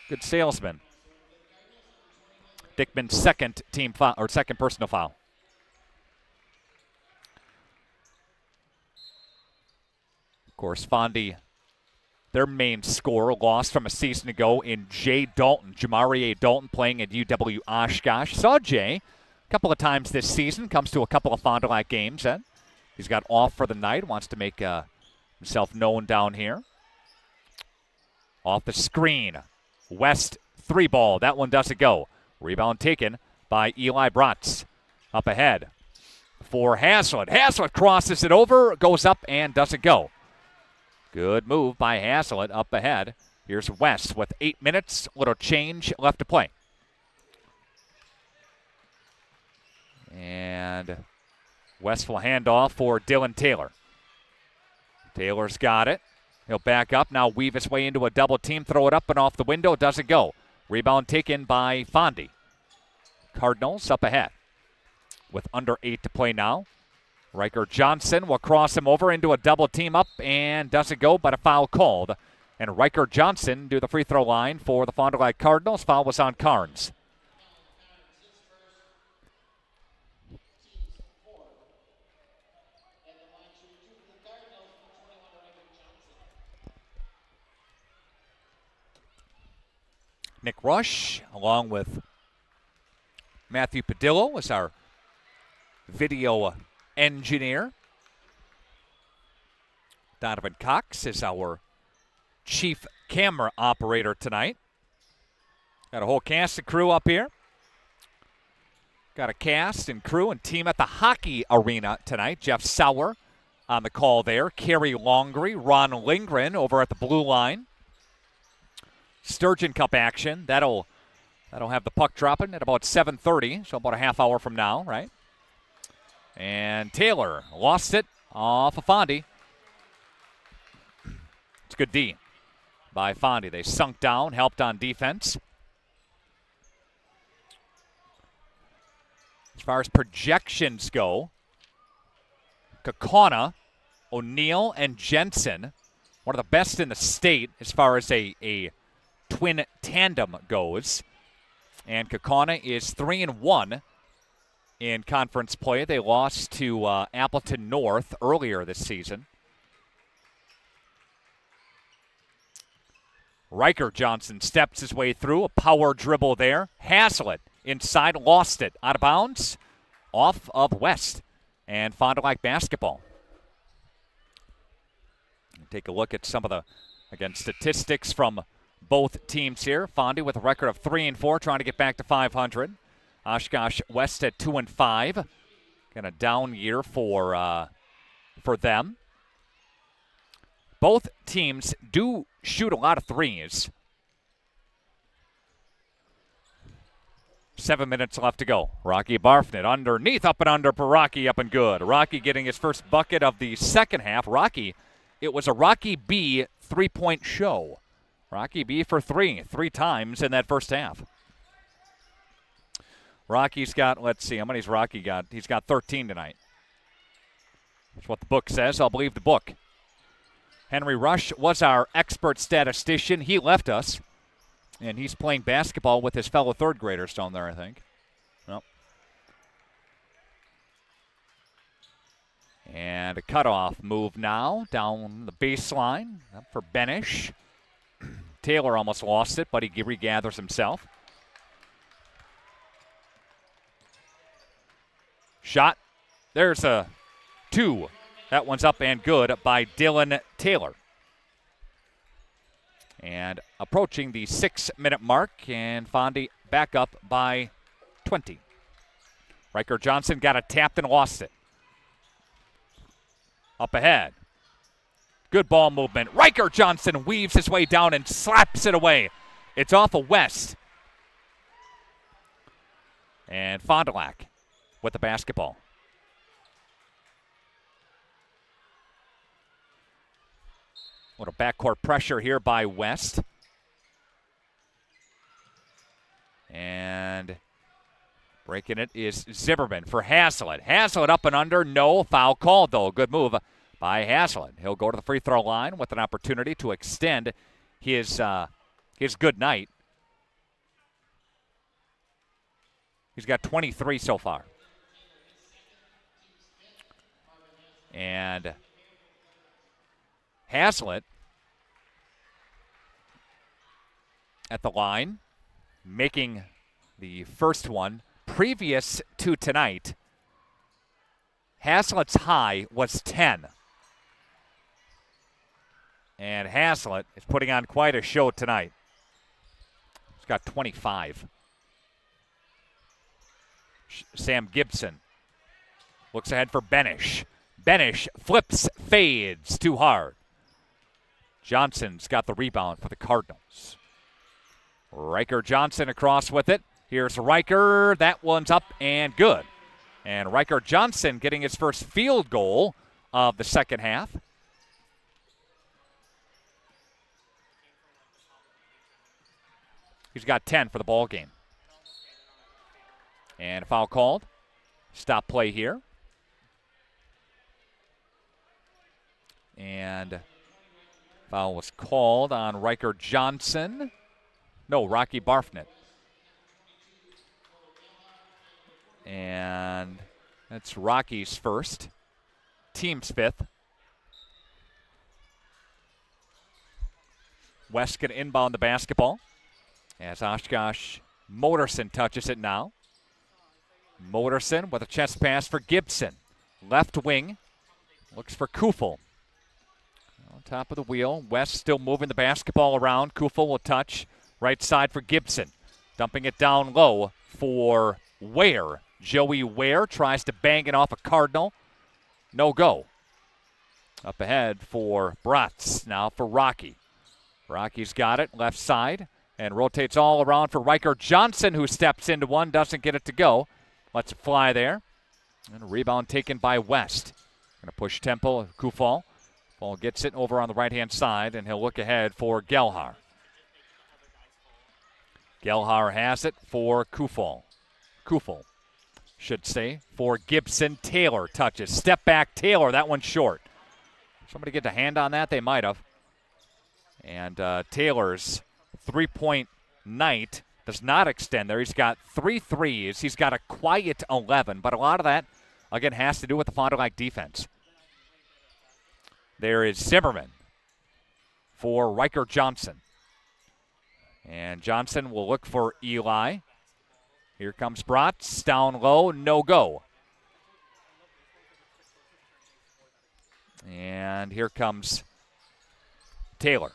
Good salesman. Dickman's second team foul, or second personal foul. Of course, Fondy, their main scorer, lost from a season ago in Jay Dalton. Jamari A. Dalton playing at UW Oshkosh. Saw Jay a couple of times this season. Comes to a couple of Fond du Lac games. And he's got off for the night. Wants to make himself known down here. Off the screen. West 3-ball. That one doesn't go. Rebound taken by Eli Bratz. Up ahead for Haslett. Haslett crosses it over, goes up and doesn't go. Good move by Haslett up ahead. Here's West with 8 minutes. Little change left to play. And West will hand off for Dylan Taylor. Taylor's got it. He'll back up, now weave his way into a double team, throw it up and off the window, doesn't go. Rebound taken by Fondy. Cardinals up ahead with under 8 to play now. Riker Johnson will cross him over into a double team up and doesn't go, but a foul called. And Riker Johnson do the free throw line for the Fond du Lac Cardinals. Foul was on Carnes. Nick Rush, along with Matthew Padillo, is our video engineer. Donovan Cox is our chief camera operator tonight. Got a whole cast and crew up here. Got a cast and crew and team at the hockey arena tonight. Jeff Sauer on the call there. Kerry Longery, Ron Lindgren over at the blue line. Sturgeon Cup action. That'll have the puck dropping at about 7:30, so about a half hour from now, right? And Taylor lost it off of Fondy. It's good D by Fondy. They sunk down, helped on defense. As far as projections go, Kakana, O'Neill, and Jensen, one of the best in the state as far as a twin tandem goes. And Kakana is 3-1 in conference play. They lost to Appleton North earlier this season. Riker Johnson steps his way through. A power dribble there. Haslett inside, lost it. Out of bounds, off of West. And Fond du Lac basketball. Take a look at some of the, again, statistics from both teams here. Fondy with a record of 3-4, trying to get back to 500. Oshkosh West at 2-5. Kind of down year for them. Both teams do shoot a lot of threes. 7 minutes left to go. Rocky Barfnet underneath, up and under for Rocky, up and good. Rocky getting his first bucket of the second half. Rocky, it was a Rocky B three-point show. Rocky B for three times in that first half. Rocky's got, let's see, how many's Rocky got? He's got 13 tonight. That's what the book says. I'll believe the book. Henry Rush was our expert statistician. He left us. And he's playing basketball with his fellow third graders down there, I think. Nope. And a cutoff move now down the baseline up for Benish. Taylor almost lost it, but he regathers himself. Shot. There's a 2. That one's up and good by Dylan Taylor. And approaching the 6-minute mark, and Fondy back up by 20. Riker Johnson got it tapped and lost it. Up ahead. Good ball movement. Riker Johnson weaves his way down and slaps it away. It's off of West. And Fond du Lac with the basketball. A little backcourt pressure here by West. And breaking it is Zimmerman for Haslett. Haslett up and under. No foul called, though. Good move by Haslett. He'll go to the free throw line with an opportunity to extend his good night. He's got 23 so far. And Haslett at the line, making the first one. Previous to tonight, Haslett's high was 10. And Haslett is putting on quite a show tonight. He's got 25. Sam Gibson looks ahead for Benish. Benish flips, fades too hard. Johnson's got the rebound for the Cardinals. Riker Johnson across with it. Here's Riker. That one's up and good. And Riker Johnson getting his first field goal of the second half. He's got 10 for the ball game. And a foul called. Stop play here. And foul was called on Riker Johnson. No, Rocky Barfnet. And that's Rocky's first. Team's fifth. West can inbound the basketball as Oshkosh Motorson touches it now. Motorson with a chest pass for Gibson. Left wing. Looks for Kufel. On top of the wheel. West still moving the basketball around. Kufel will touch. Right side for Gibson. Dumping it down low for Ware. Joey Ware tries to bang it off a Cardinal. No go. Up ahead for Bratz. Now for Rocky. Rocky's got it. Left side. And rotates all around for Riker Johnson, who steps into one. Doesn't get it to go. Lets it fly there. And a rebound taken by West. Going to push tempo. Kufal. Ball gets it over on the right-hand side, and he'll look ahead for Gelhar. Gelhar has it for Kufal. Kufal, should say, for Gibson. Taylor touches. Step back, Taylor. That one's short. Somebody get a hand on that? They might have. And Taylor's three-point night does not extend there. He's got 3 threes. He's got a quiet 11, but a lot of that, again, has to do with the Fond du Lac defense. There is Zimmerman for Riker Johnson. And Johnson will look for Eli. Here comes Bratz, down low, no go. And here comes Taylor.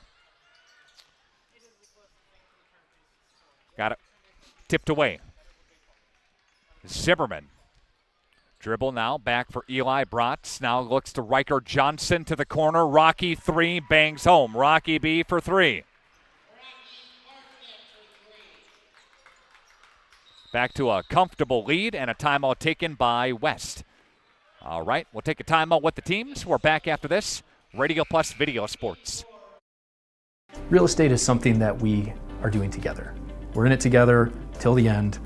Got it tipped away. Zimmerman. Dribble now, back for Eli Bratz. Now looks to Riker Johnson to the corner. Rocky 3, bangs home. Rocky B for 3. Back to a comfortable lead and a timeout taken by West. All right, we'll take a timeout with the teams. We're back after this. Radio Plus Video Sports.
Real estate is something that we are doing together. We're in it together till the end.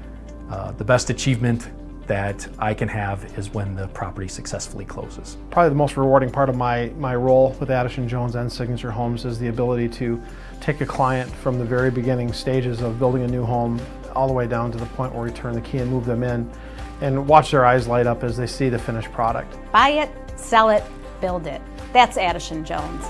The best achievement that I can have is when the property successfully closes.
Probably the most rewarding part of my role with Addison Jones and Signature Homes is the ability to take a client from the very beginning stages of building a new home all the way down to the point where we turn the key and move them in and watch their eyes light up as they see the finished product.
Buy it, sell it, build it. That's Addison Jones.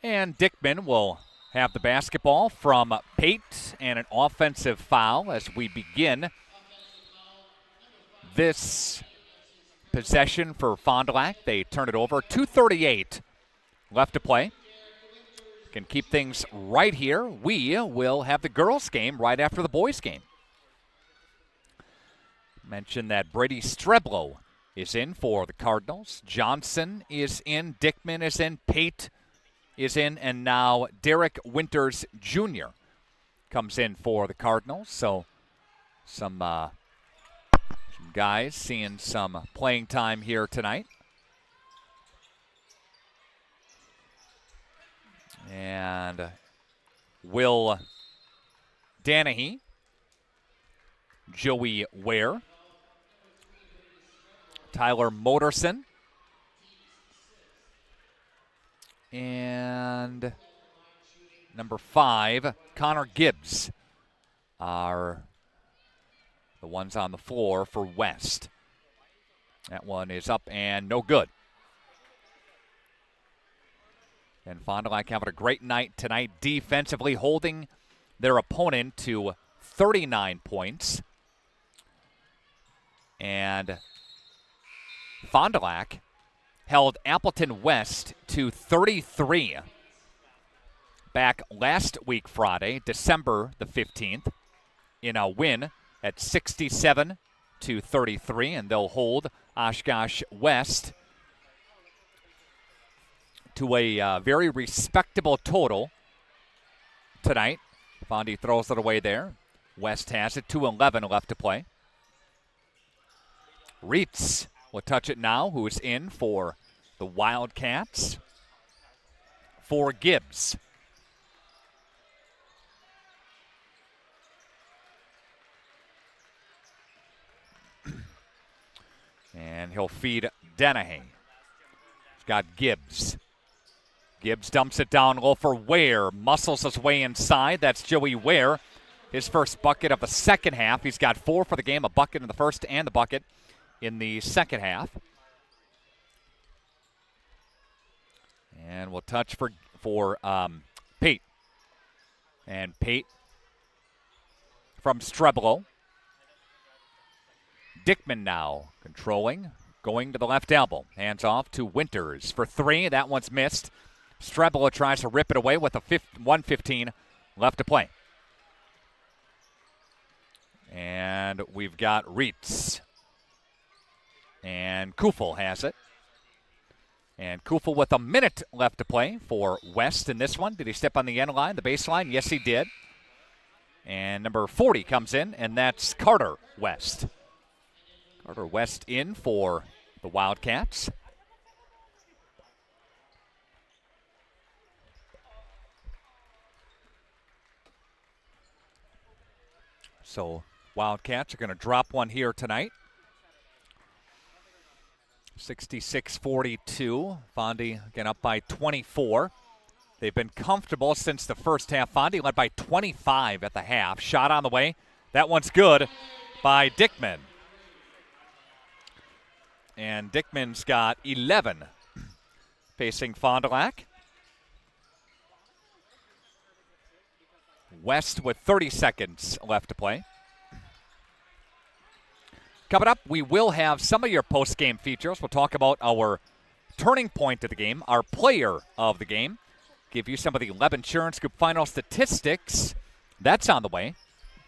And Dickman will have the basketball from Pate and an offensive foul as we begin this possession for Fond du Lac. They turn it over. 2:38 left to play. Can keep things right here. We will have the girls' game right after the boys' game. Mention that Brady Streblo is in for the Cardinals. Johnson is in. Dickman is in. Pate is in, and now Derek Winters Jr. comes in for the Cardinals. So some guys seeing some playing time here tonight. And Will Danahy, Joey Ware, Tyler Motorson, and number 5, Connor Gibbs, are the ones on the floor for West. That one is up and no good. And Fond du Lac having a great night tonight defensively, holding their opponent to 39 points. And Fond du Lac held Appleton West to 33 back last week Friday, December the 15th, in a win at 67-33, and they'll hold Oshkosh West to a very respectable total tonight. Fondy throws it away there. West has it, 2:11 left to play. Reitz will touch it now, who is in for the Wildcats. For Gibbs. And he'll feed Dennehy. He's got Gibbs. Gibbs dumps it down low for Ware. Muscles his way inside. That's Joey Ware. His first bucket of the second half. He's got 4 for the game, a bucket in the first and the bucket in the second half. And we'll touch for Pate. And Pate from Streblo. Dickman now controlling, going to the left elbow. Hands off to Winters for 3. That one's missed. Streblo tries to rip it away with a 1:15 left to play. And we've got Reitz. And Kufel has it. And Kufel with a minute left to play for West in this one. Did he step on the end line, the baseline? Yes, he did. And number 40 comes in, and that's Carter West. Carter West in for the Wildcats. So Wildcats are going to drop one here tonight. 66-42. Fondy again up by 24. They've been comfortable since the first half. Fondy led by 25 at the half. Shot on the way. That one's good by Dickman. And Dickman's got 11 facing Fond du Lac. West with 30 seconds left to play. Coming up, we will have some of your post-game features. We'll talk about our turning point of the game, our player of the game. Give you some of the Leb Insurance Group final statistics. That's on the way.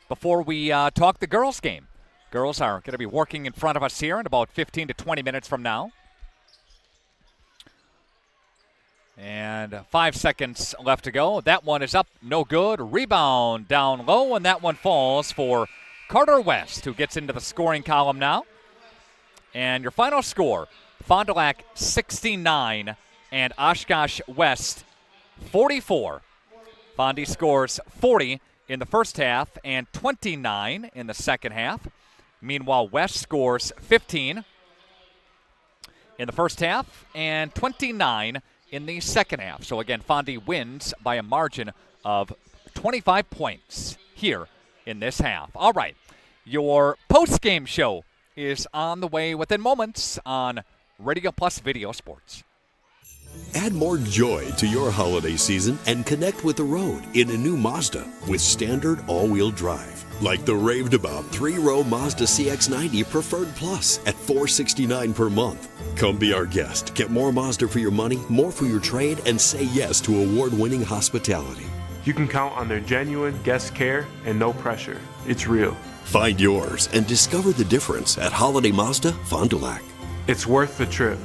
Before we talk the girls' game. Girls are going to be working in front of us here in about 15 to 20 minutes from now. And 5 seconds left to go. That one is up, no good. Rebound down low, and that one falls for Carter West, who gets into the scoring column now. And your final score, Fond du Lac 69 and Oshkosh West 44. Fondy scores 40 in the first half and 29 in the second half. Meanwhile, West scores 15 in the first half and 29 in the second half. So again, Fondy wins by a margin of 25 points here in this half. All right, your post-game show is on the way within moments on Radio Plus Video Sports.
Add more joy to your holiday season and connect with the road in a new Mazda with standard all-wheel drive. Like the raved-about 3-row Mazda CX-90 Preferred Plus at $469 per month. Come be our guest. Get more Mazda for your money, more for your trade, and say yes to award-winning hospitality.
You can count on their genuine guest care and no pressure. It's real.
Find yours and discover the difference at Holiday Mazda Fond du Lac.
It's worth the trip.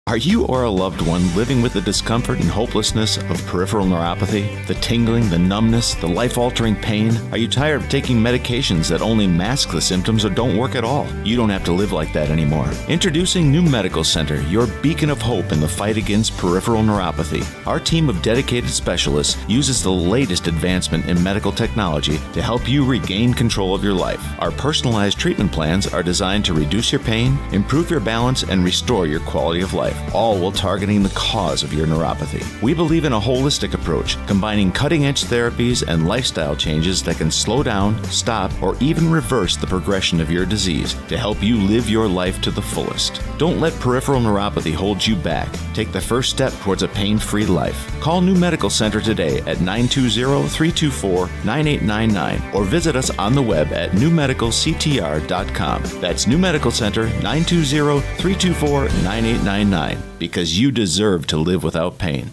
Are you or a loved one living with the discomfort and hopelessness of peripheral neuropathy? The tingling, the numbness, the life-altering pain? Are you tired of taking medications that only mask the symptoms or don't work at all? You don't have to live like that anymore. Introducing New Medical Center, your beacon of hope in the fight against peripheral neuropathy. Our team of dedicated specialists uses the latest advancement in medical technology to help you regain control of your life. Our personalized treatment plans are designed to reduce your pain, improve your balance, and restore your quality of life, all while targeting the cause of your neuropathy. We believe in a holistic approach, combining cutting-edge therapies and lifestyle changes that can slow down, stop, or even reverse the progression of your disease to help you live your life to the fullest. Don't let peripheral neuropathy hold you back. Take the first step towards a pain-free life. Call New Medical Center today at 920-324-9899 or visit us on the web at newmedicalctr.com. That's New Medical Center, 920-324-9899, because you deserve to live without pain.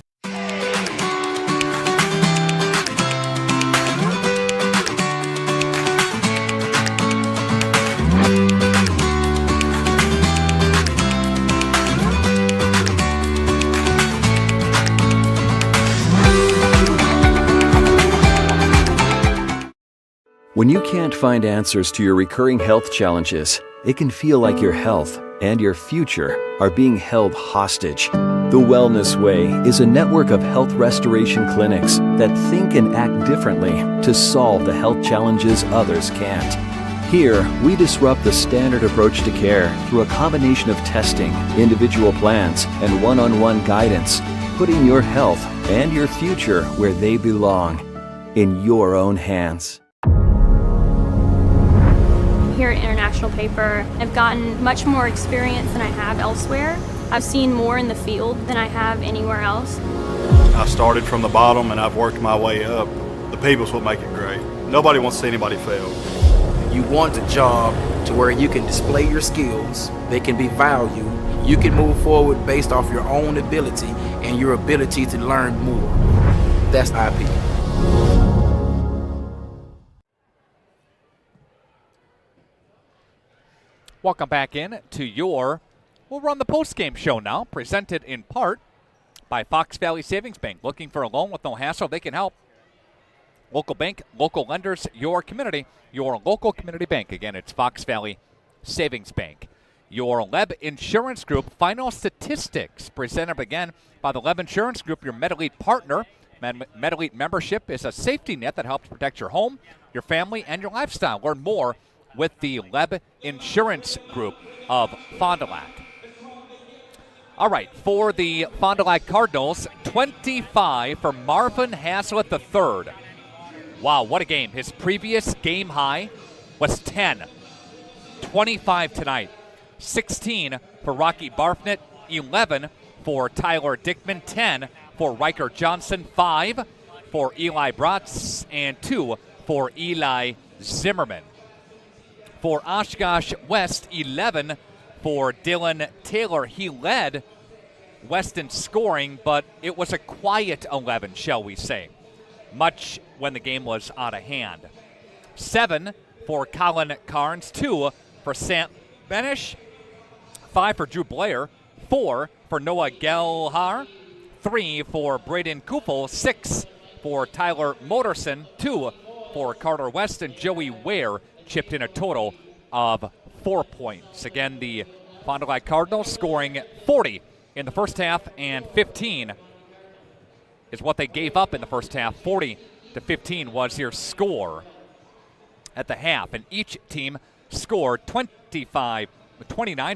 When you can't find answers to your recurring health challenges, it can feel like your health and your future are being held hostage. The Wellness Way is a network of health restoration clinics that think and act differently to solve the health challenges others can't. Here, we disrupt the standard approach to care through a combination of testing, individual plans, and one-on-one guidance, putting your health and your future where they belong, in your own hands.
Here at International Paper, I've gotten much more experience than I have elsewhere. I've seen more in the field than I have anywhere else.
I started from the bottom and I've worked my way up. The people's what make it great. Nobody wants to see anybody fail.
You want a job to where you can display your skills, they can be valued, you can move forward based off your own ability and your ability to learn more. That's IP.
Welcome back in to we'll run the post-game show now, presented in part by Fox Valley Savings Bank. Looking for a loan with no hassle, they can help. Local bank, local lenders, your community, your local community bank. Again, it's Fox Valley Savings Bank. Your Leb Insurance Group final statistics, presented again by the Leb Insurance Group, your MedElite partner. MedElite membership is a safety net that helps protect your home, your family, and your lifestyle. Learn more with the Leb Insurance Group of Fond du Lac. All right, for the Fond du Lac Cardinals, 25 for Marvin Haslett III. Wow, what a game. His previous game high was 10. 25 tonight. 16 for Rocky Barfnett, 11 for Tyler Dickman, 10 for Riker Johnson, 5 for Eli Bratz, and 2 for Eli Zimmerman. For Oshkosh West, 11 for Dylan Taylor. He led West in scoring, but it was a quiet 11, shall we say, much when the game was out of hand. 7 for Colin Carnes, 2 for Sam Benish, 5 for Drew Blair, 4 for Noah Gelhar, 3 for Braden Kupel, 6 for Tyler Motorson, 2 for Carter West, and Joey Ware chipped in a total of 4 points. Again, the Fond du Lac Cardinals scoring 40 in the first half, and 15 is what they gave up in the first half. 40-15 was their score at the half, and each team scored 29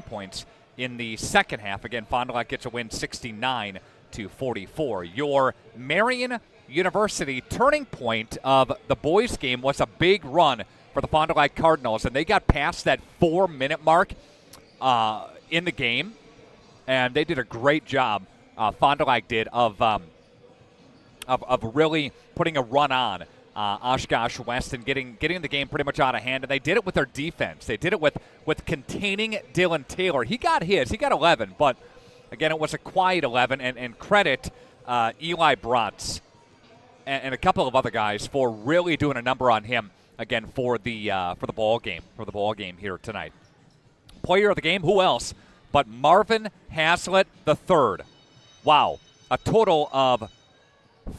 points in the second half. Again, Fond du Lac gets a win 69-44. Your Marion University turning point of the boys' game was a big run for the Fond du Lac Cardinals, and they got past that 4-minute mark in the game, and they did a great job. Fond du Lac did of really putting a run on Oshkosh West and getting the game pretty much out of hand, and they did it with their defense. They did it with containing Dylan Taylor. He got 11, but again, it was a quiet 11, and credit Eli Bratz and a couple of other guys for really doing a number on him again for the ball game here tonight. Player of the game, who else but Marvin Haslett III? Wow, a total of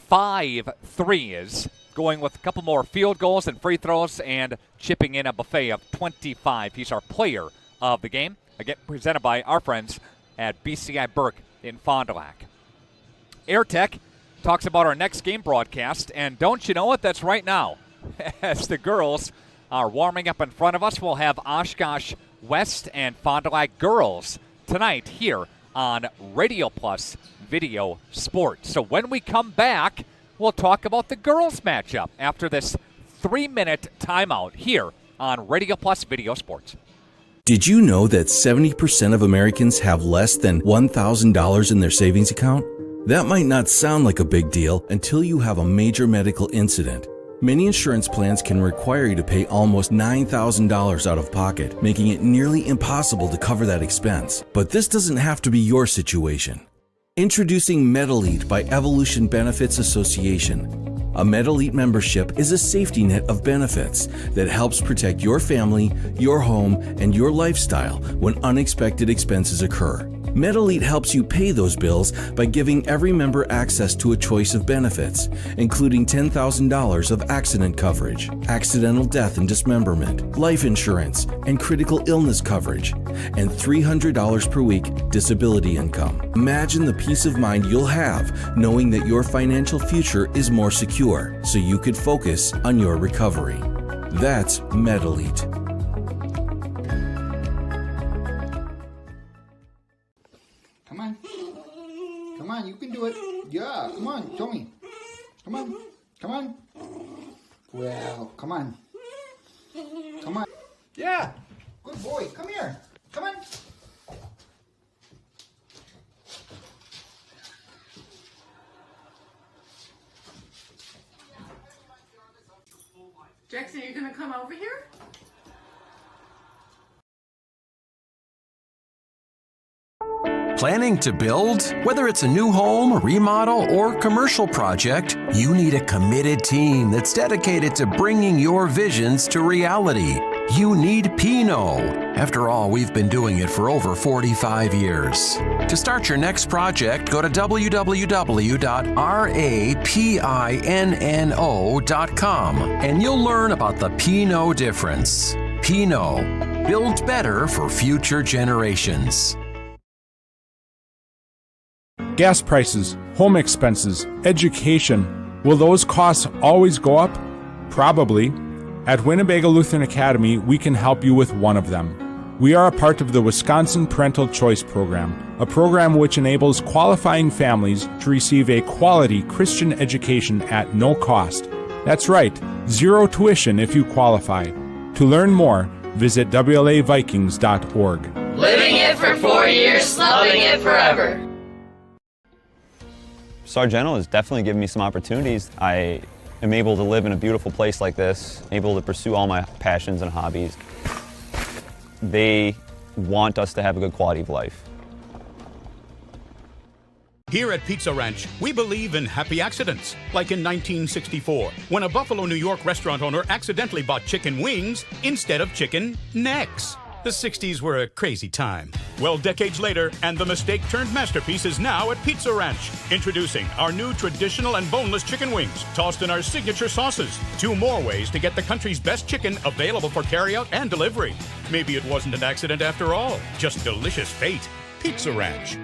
5 threes, going with a couple more field goals and free throws, and chipping in a buffet of 25. He's our player of the game, again presented by our friends at BCI Burke in Fond du Lac. AirTech talks about our next game broadcast, and don't you know it, that's right now. As the girls are warming up in front of us, we'll have Oshkosh West and Fond du Lac girls tonight here on Radio Plus Video Sports. So when we come back, we'll talk about the girls matchup after this 3-minute timeout here on Radio Plus Video Sports.
Did you know that 70% of Americans have less than $1,000 in their savings account? That might not sound like a big deal until you have a major medical incident. Many insurance plans can require you to pay almost $9,000 out of pocket, making it nearly impossible to cover that expense. But this doesn't have to be your situation. Introducing MedElite by Evolution Benefits Association. A MedElite membership is a safety net of benefits that helps protect your family, your home, and your lifestyle when unexpected expenses occur. MedElite helps you pay those bills by giving every member access to a choice of benefits, including $10,000 of accident coverage, accidental death and dismemberment, life insurance, and critical illness coverage, and $300 per week disability income. Imagine the peace of mind you'll have knowing that your financial future is more secure, so you could focus on your recovery. That's MedElite.
Come on, you can do it. Yeah, come on, show me. Come on, come on. Well, come on. Come on. Yeah, good boy. Come here. Come on.
Jackson, are you going to come over here?
Planning to build? Whether it's a new home, remodel, or commercial project, you need a committed team that's dedicated to bringing your visions to reality. You need Pinot. After all, we've been doing it for over 45 years. To start your next project, go to www.rapinno.com and you'll learn about the Pinot difference. Pinot, build better for future generations.
Gas prices, home expenses, education. Will those costs always go up? Probably. At Winnebago Lutheran Academy, we can help you with one of them. We are a part of the Wisconsin Parental Choice Program, a program which enables qualifying families to receive a quality Christian education at no cost. That's right, zero tuition if you qualify. To learn more, visit WLAVikings.org.
Living it for 4 years, loving it forever.
Sargento has definitely given me some opportunities. I am able to live in a beautiful place like this, able to pursue all my passions and hobbies. They want us to have a good quality of life.
Here at Pizza Ranch, we believe in happy accidents, like in 1964, when a Buffalo, New York restaurant owner accidentally bought chicken wings instead of chicken necks. The 60s were a crazy time. Well, decades later, and the mistake-turned masterpiece is now at Pizza Ranch. Introducing our new traditional and boneless chicken wings, tossed in our signature sauces. 2 more ways to get the country's best chicken available for carryout and delivery. Maybe it wasn't an accident after all, just delicious fate. Pizza Ranch.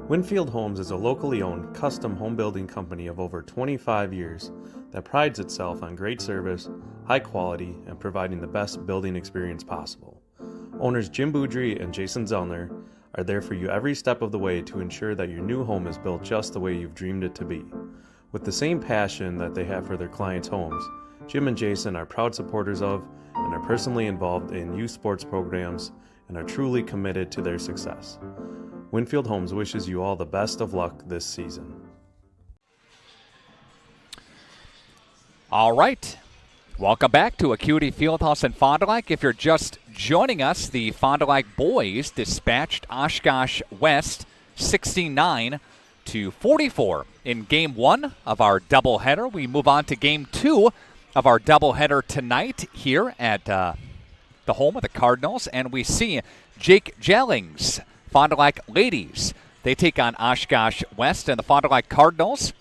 Winfield Homes is a locally owned, custom home building company of over 25 years that prides itself on great service, high quality, and providing the best building experience possible. Owners Jim Boudry and Jason Zellner are there for you every step of the way to ensure that your new home is built just the way you've dreamed it to be. With the same passion that they have for their clients' homes, Jim and Jason are proud supporters of and are personally involved in youth sports programs and are truly committed to their success. Winfield Homes wishes you all the best of luck this season.
All right. Welcome back to Acuity Fieldhouse in Fond du Lac. If you're just joining us, the Fond du Lac boys dispatched Oshkosh West 69-44 in Game 1 of our doubleheader. We move on to Game 2 of our doubleheader tonight here at the home of the Cardinals, and we see Jake Jellings, Fond du Lac ladies. They take on Oshkosh West, and the Fond du Lac Cardinals.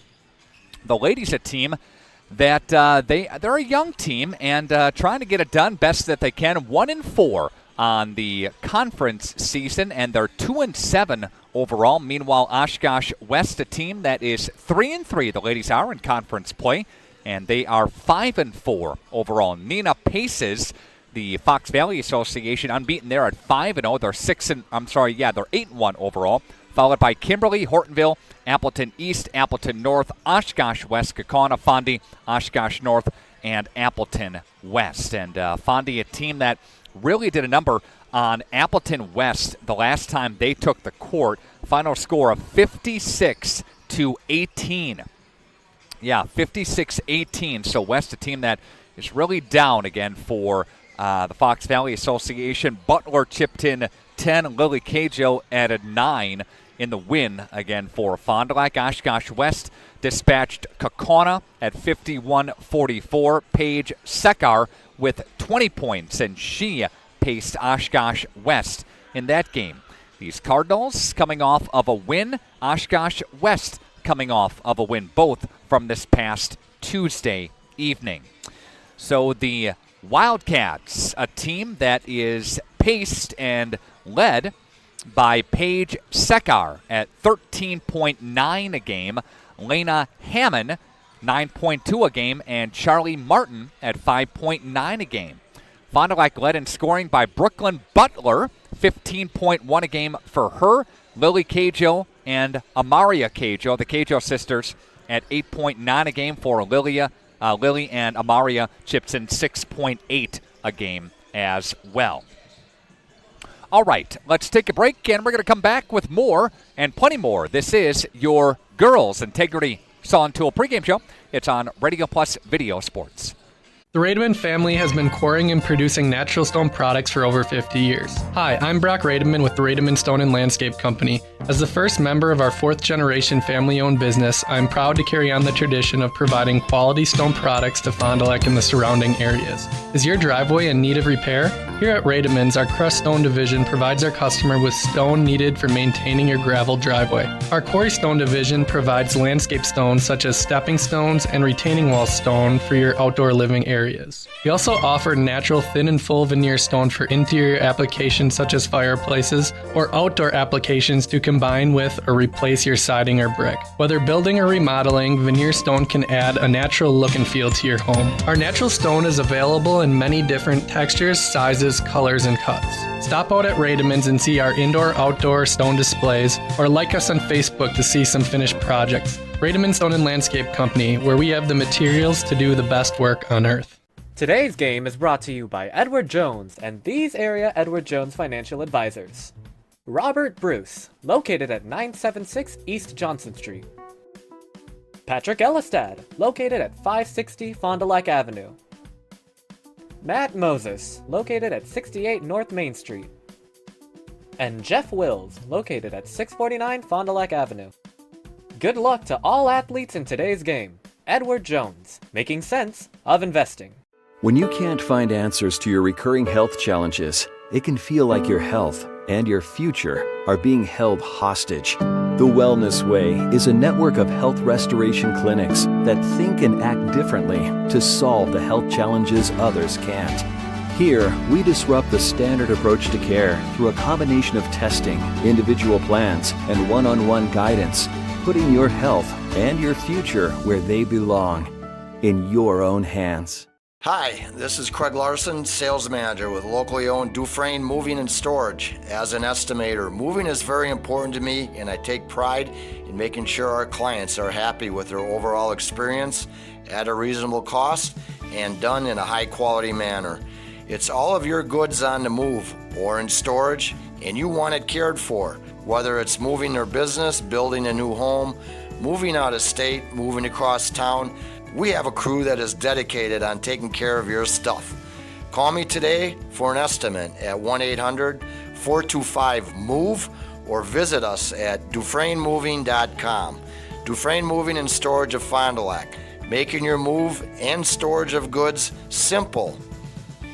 The ladies, a team that they're a young team and trying to get it done best that they can. 1-4 on the conference season, and they're 2-7 overall. Meanwhile, Oshkosh West, a team that is 3-3. The ladies are in conference play, and they are 5-4 overall. Nina Paces, the Fox Valley Association, unbeaten there at 5-0. They're 8-1 overall. Followed by Kimberly, Hortonville, Appleton East, Appleton North, Oshkosh West, Kaukauna, Fondy, Oshkosh North, and Appleton West. And Fondy, a team that really did a number on Appleton West the last time they took the court. Final score of 56-18. Yeah, 56-18. So West, a team that is really down again for the Fox Valley Association. Butler chipped in 10. Lily Cajo added 9 in the win again for Fond du Lac. Oshkosh West dispatched Kaukauna at 51-44. Paige Sekar with 20 points, and she paced Oshkosh West in that game. These Cardinals coming off of a win. Oshkosh West coming off of a win, both from this past Tuesday evening. So the Wildcats, a team that is paced and led by Paige Sekar at 13.9 a game, Lena Hammond 9.2 a game, and Charlie Martin at 5.9 a game. Fond du Lac led in scoring by Brooklyn Butler, 15.1 a game for her. Lily Cajo and Amaria Cajo, the Cajo sisters, at 8.9 a game for Lily and Amaria chips in 6.8 a game as well. All right, let's take a break, and we're going to come back with more and plenty more. This is your Girls Integrity Saw and Tool pregame show. It's on Radio Plus Video Sports.
The Rademan family has been quarrying and producing natural stone products for over 50 years. Hi, I'm Brock Rademan with the Rademan Stone and Landscape Company. As the first member of our 4th generation family-owned business, I'm proud to carry on the tradition of providing quality stone products to Fond du Lac and the surrounding areas. Is your driveway in need of repair? Here at Rademan's, our crushed stone division provides our customer with stone needed for maintaining your gravel driveway. Our quarry stone division provides landscape stones such as stepping stones and retaining wall stone for your outdoor living areas. We also offer natural thin and full veneer stone for interior applications such as fireplaces or outdoor applications to combine with or replace your siding or brick. Whether building or remodeling, veneer stone can add a natural look and feel to your home. Our natural stone is available in many different textures, sizes, colors, and cuts. Stop out at Rademann's and see our indoor-outdoor stone displays, or like us on Facebook to see some finished projects. Rademan Stone and Landscape Company, where we have the materials to do the best work on earth.
Today's game is brought to you by Edward Jones and these area Edward Jones financial advisors. Robert Bruce, located at 976 East Johnson Street. Patrick Ellistad, located at 560 Fond du Lac Avenue. Matt Moses, located at 68 North Main Street. And Jeff Wills, located at 649 Fond du Lac Avenue. Good luck to all athletes in today's game. Edward Jones, making sense of investing.
When you can't find answers to your recurring health challenges, it can feel like your health and your future are being held hostage. The Wellness Way is a network of health restoration clinics that think and act differently to solve the health challenges others can't. Here, we disrupt the standard approach to care through a combination of testing, individual plans, and one-on-one guidance, putting your health and your future where they belong, in your own hands.
Hi, this is Craig Larson, sales manager with locally owned Dufresne Moving and Storage. As an estimator, moving is very important to me, and I take pride in making sure our clients are happy with their overall experience at a reasonable cost and done in a high quality manner. It's all of your goods on the move or in storage, and you want it cared for, whether it's moving their business, building a new home, moving out of state, moving across town. We have a crew that is dedicated on taking care of your stuff. Call me today for an estimate at 1-800-425-MOVE or visit us at DufresneMoving.com. Dufresne Moving and Storage of Fond du Lac, making your move and storage of goods simple.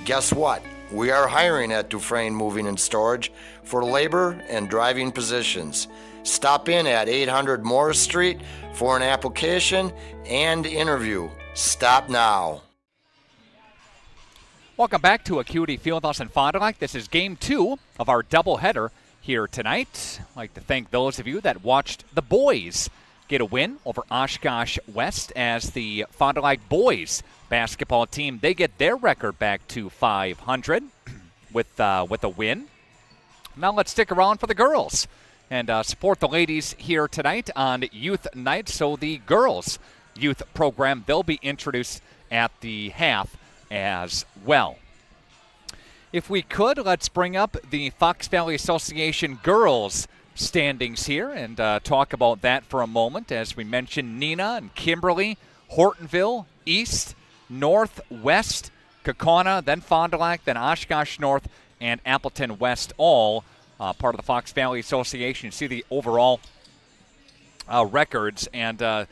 Guess what? We are hiring at Dufresne Moving and Storage for labor and driving positions. Stop in at 800 Morris Street for an application and interview. Stop now.
Welcome back to Acuity Fieldhouse in Fond du Lac. This is Game 2 of our doubleheader here tonight. I'd like to thank those of you that watched the boys get a win over Oshkosh West as the Fond du Lac boys basketball team, they get their record back to 500 with a win. Now let's stick around for the girls and support the ladies here tonight on Youth Night. So the girls' youth program, they'll be introduced at the half as well. If we could, let's bring up the Fox Valley Association girls' standings here and talk about that for a moment. As we mentioned, Neenah and Kimberly, Hortonville, East, North, West, Kaukauna, then Fond du Lac, then Oshkosh North, and Appleton West, all part of the Fox Valley Association. You see the overall records, and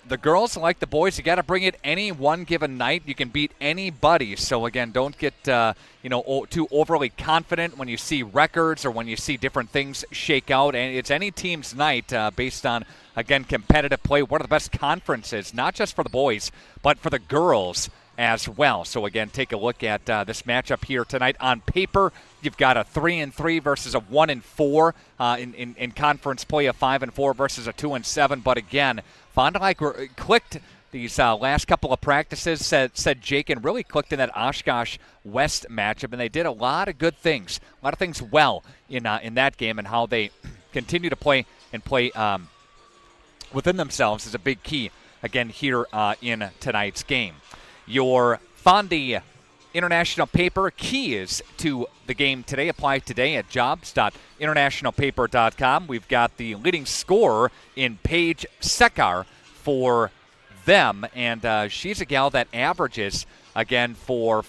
the girls, like the boys, you got to bring it any one given night. You can beat anybody. So again, don't get too overly confident when you see records or when you see different things shake out. And it's any team's night based on, again, competitive play. One of the best conferences, not just for the boys, but for the girls as well. So again, take a look at this matchup here tonight. On paper, you've got a 3-3 versus a 1-4 in conference play, a 5-4 versus a 2-7. But again, Fond du Lac clicked these last couple of practices, said Jake, and really clicked in that Oshkosh West matchup, and they did a lot of good things, a lot of things well in that game, and how they continue to play within themselves is a big key again here in tonight's game. Your Fondy International Paper keys to the game today apply today at jobs.internationalpaper.com. We've got the leading scorer in Paige Sekar for them, and she's a gal that averages again for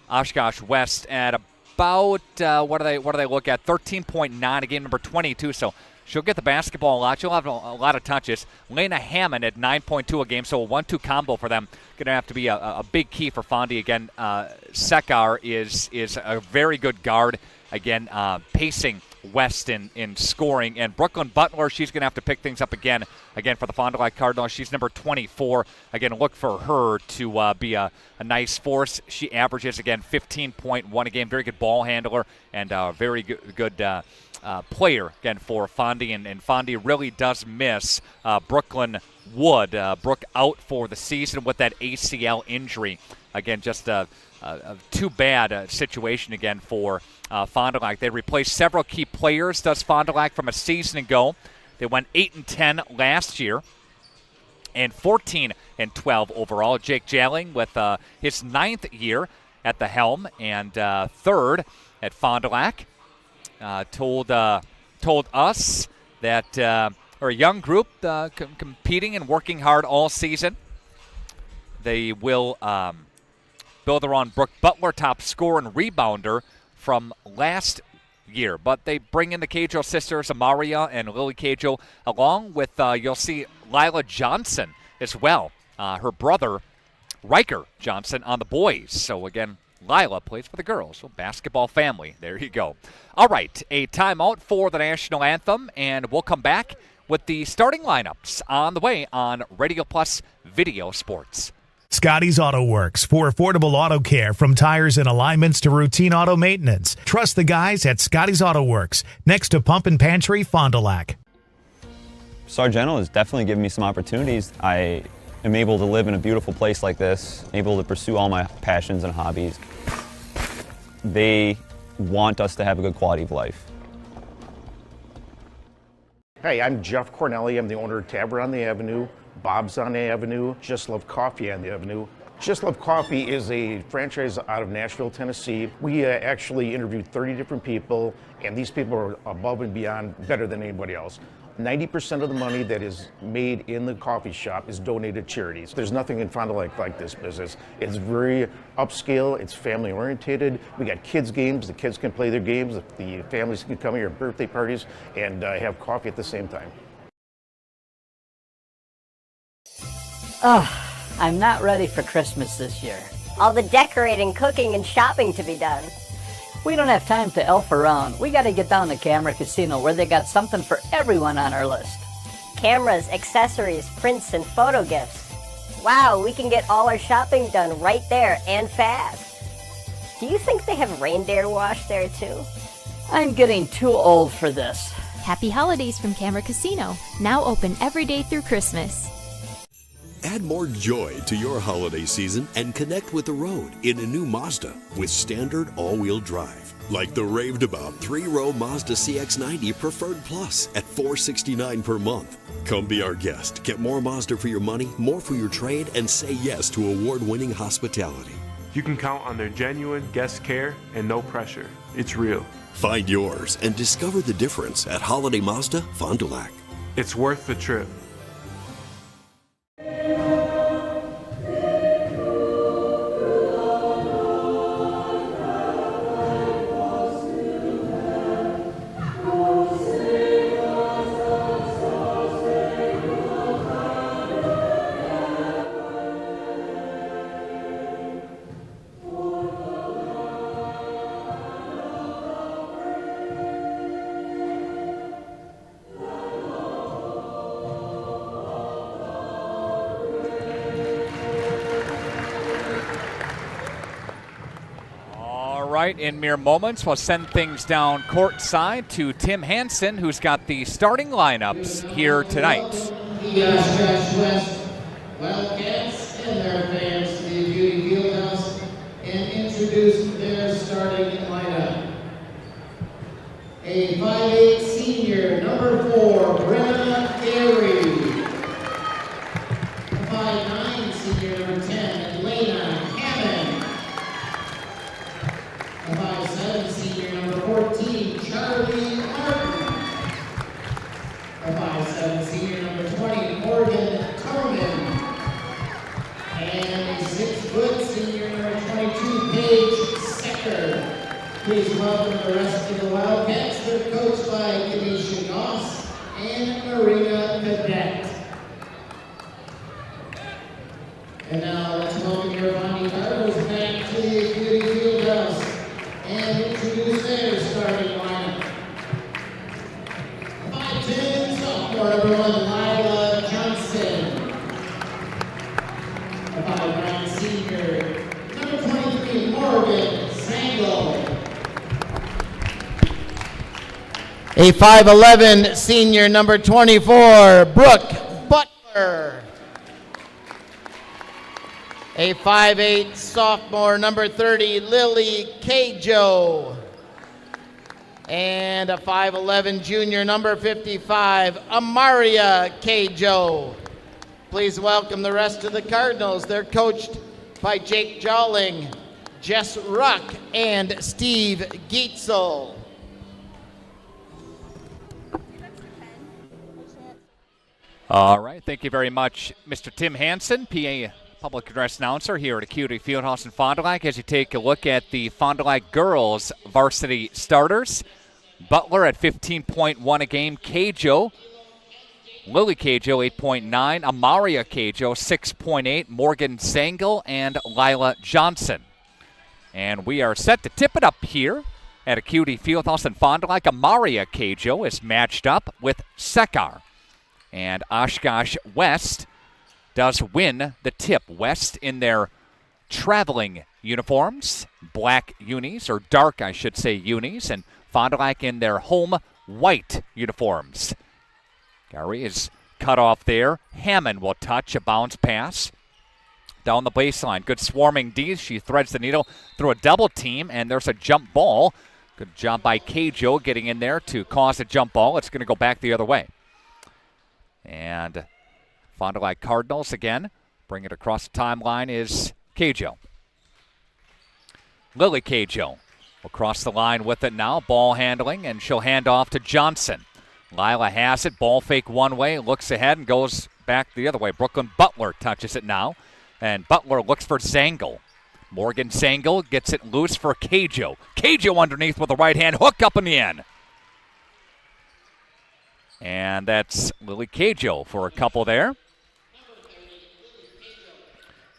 Oshkosh West at about what do they look at, 13.9 a game, number 22. So she'll get the basketball a lot. She'll have a lot of touches. Lena Hammond at 9.2 a game, so a 1-2 combo for them. Going to have to be a big key for Fondy. Again, Sekar is a very good guard. Again, pacing West in scoring. And Brooklyn Butler, she's going to have to pick things up again for the Fond du Lac Cardinals. She's number 24. Again, look for her to be a nice force. She averages, again, 15.1 a game. Very good ball handler and very good player again for Fondy, and Fondy really does miss Brooklyn Wood. Brooke out for the season with that ACL injury. Again, just a too bad situation again for Fond du Lac. They replaced several key players, does Fond du Lac, from a season ago. They went 8-10 last year and 14-12 overall. Jake Jalling with his 9th year at the helm and 3rd at Fond du Lac. Told us that are a young group competing and working hard all season. They will build around Brooke Butler, top scorer and rebounder from last year. But they bring in the Cajo sisters, Amaria and Lily Cajo, along with, you'll see, Lila Johnson as well. Her brother, Riker Johnson, on the boys. So, again, Lila plays for the girls. So, basketball family. There you go. All right, a timeout for the national anthem, and we'll come back with the starting lineups on the way on Radio Plus Video Sports.
Scotty's Auto Works for affordable auto care, from tires and alignments to routine auto maintenance. Trust the guys at Scotty's Auto Works, next to Pump and Pantry, Fond du Lac.
Sargento has definitely given me some opportunities. I am able to live in a beautiful place like this, able to pursue all my passions and hobbies. They want us to have a good quality of life.
Hey, I'm Jeff Cornelli. I'm the owner of Tavern on the Avenue, Bob's on the Avenue, Just Love Coffee on the Avenue. Just Love Coffee is a franchise out of Nashville, Tennessee. We actually interviewed 30 different people, and these people are above and beyond better than anybody else. 90% of the money that is made in the coffee shop is donated to charities. There's nothing in Fond du Lac like this business. It's very upscale, it's family oriented. We got kids games, the kids can play their games, the families can come here at birthday parties and have coffee at the same time.
Oh, I'm not ready for Christmas this year.
All the decorating, cooking, and shopping to be done.
We don't have time to elf around. We gotta get down to Camera Casino, where they got something for everyone on our list.
Cameras, accessories, prints, and photo gifts. Wow, we can get all our shopping done right there and fast. Do you think they have reindeer wash there too?
I'm getting too old for this.
Happy holidays from Camera Casino, now open every day through Christmas.
Add more joy to your holiday season and connect with the road in a new Mazda with standard all-wheel drive. Like the raved about 3-row Mazda CX-90 Preferred Plus at $469 per month. Come be our guest. Get more Mazda for your money, more for your trade, and say yes to award-winning hospitality.
You can count on their genuine guest care and no pressure. It's real.
Find yours and discover the difference at Holiday Mazda, Fond du Lac.
It's worth the trip.
In mere moments, we'll send things down courtside to Tim Hansen, who's got the starting lineups here tonight.
The Oshkosh West Wildcats and their fans to the Beauty Fieldhouse and introduce their starting lineup. A 5'8" senior, number 4, Brenna Gary. A 5'9" senior, number 10, Elena Hammond. A 5'7" senior, number 14, Charlie Martin. A 5'7" senior, number 20, Morgan Coleman. And a 6' senior, number 22, Paige Secker. Please welcome the rest of the Wildcats. They're coached by Kenesha Goss and Marina Cadet. And now let's welcome your Bonnie Cardinals back to the Beauty Fieldhouse and introduce their starting lineup. 5'10" sophomore, number 1, Lila Johnson. A 5'9" senior, number 23, Morgan Sango. A 5'11 senior number 24, Brooke Butler. A 5'8 sophomore number 30, Lily Cajo. And a 5'11 junior number 55, Amaria Cajo. Please welcome the rest of the Cardinals. They're coached by Jake Jolling, Jess Ruck, and Steve Gietzel.
All right, thank you very much, Mr. Tim Hansen, PA Public Address Announcer here at Acuity Fieldhouse in Fond du Lac, as you take a look at the Fond du Lac girls varsity starters. Butler at 15.1 a game, Cajo, Lily Cajo 8.9, Amaria Cajo 6.8, Morgan Zangel, and Lila Johnson. And we are set to tip it up here at Acuity Fieldhouse in Fond du Lac. Amaria Cajo is matched up with Sekar. And Oshkosh West does win the tip. West in their traveling uniforms, black unis, or dark, I should say, unis, and Fond du Lac in their home white uniforms. Gary is cut off there. Hammond will touch a bounce pass down the baseline. Good swarming D. She threads the needle through a double team, and there's a jump ball. Good job by Cajo getting in there to cause a jump ball. It's going to go back the other way. And Fond du Lac Cardinals again. Bring it across the timeline is Cajo. Lily Cajo will cross the line with it now. Ball handling, and she'll hand off to Johnson. Lila has it. Ball fake one way, looks ahead, and goes back the other way. Brooklyn Butler touches it now. And Butler looks for Zangel. Morgan Zangel gets it loose for Cajo. Cajo underneath with a right hand hook up in the end. And that's Lily Cajo for a couple there.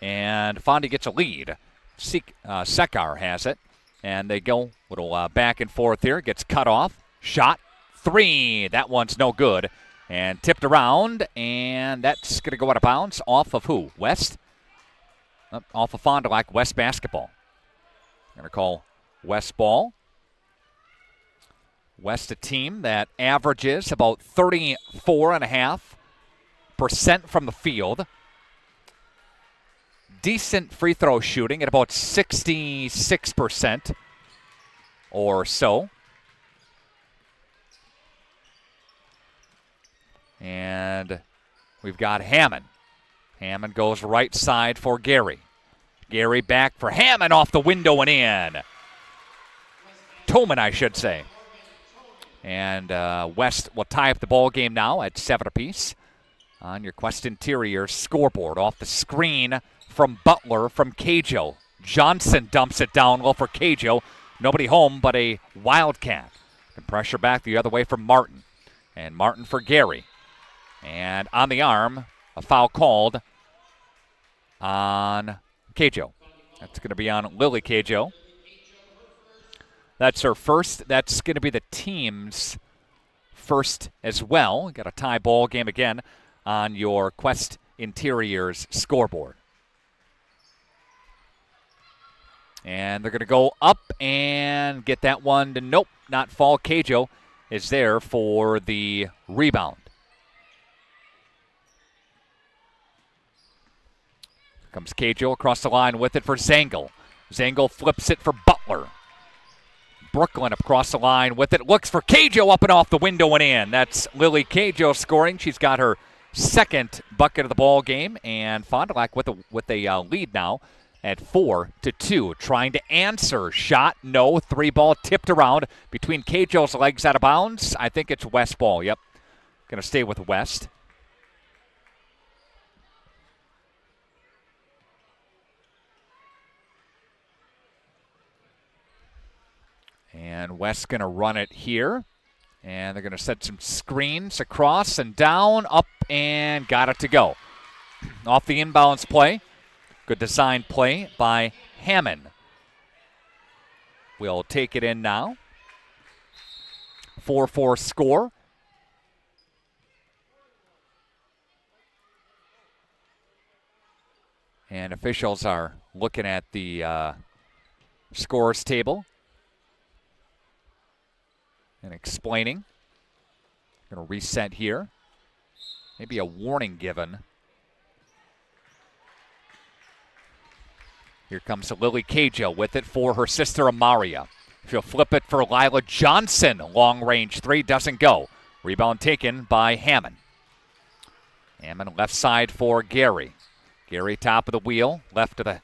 And Fondy gets a lead. Sekar has it. And they go a little back and forth here. Gets cut off. Shot. 3. That one's no good. And tipped around. And that's going to go out of bounds. Off of who? West? Off of Fond du Lac. West basketball. Going to call West ball. West, a team that averages about 34.5% from the field. Decent free throw shooting at about 66% or so. And we've got Hammond. Hammond goes right side for Gary. Gary back for Hammond off the window and in. Toman, I should say. And West will tie up the ball game now at 7 apiece on your Quest Interior scoreboard. Off the screen from Butler from Cajo. Johnson dumps it down low for Cajo. Nobody home but a Wildcat. And pressure back the other way from Martin. And Martin for Gary. And on the arm, a foul called on Cajo. That's going to be on Lily Cajo. That's her first. That's going to be the team's first as well. Got a tie ball game again on your Quest Interiors scoreboard. And they're going to go up and get that one to nope, not fall. Cajo is there for the rebound. Comes Cajo across the line with it for Zangel. Zangel flips it for Butler. Brooklyn across the line with it. Looks for Cajo up and off the window and in. That's Lily Cajo scoring. She's got her second bucket of the ball game. And Fond du Lac with a lead now at 4-2. Trying to answer. Shot, no. 3-ball tipped around between Cajo's legs out of bounds. I think it's West ball. Yep. Going to stay with West. And West's going to run it here. And they're going to set some screens across and down, up, and got it to go. Off the inbounds play. Good design play by Hammond. We'll take it in now. 4-4 score. And officials are looking at the scores table and explaining Going to reset here. Maybe a warning given. Here comes Lily Cajo with it for her sister Amaria. She'll flip it for Lila Johnson. Long range three doesn't go. Rebound taken by Hammond. Hammond left side for Gary. Gary top of the wheel. Left to the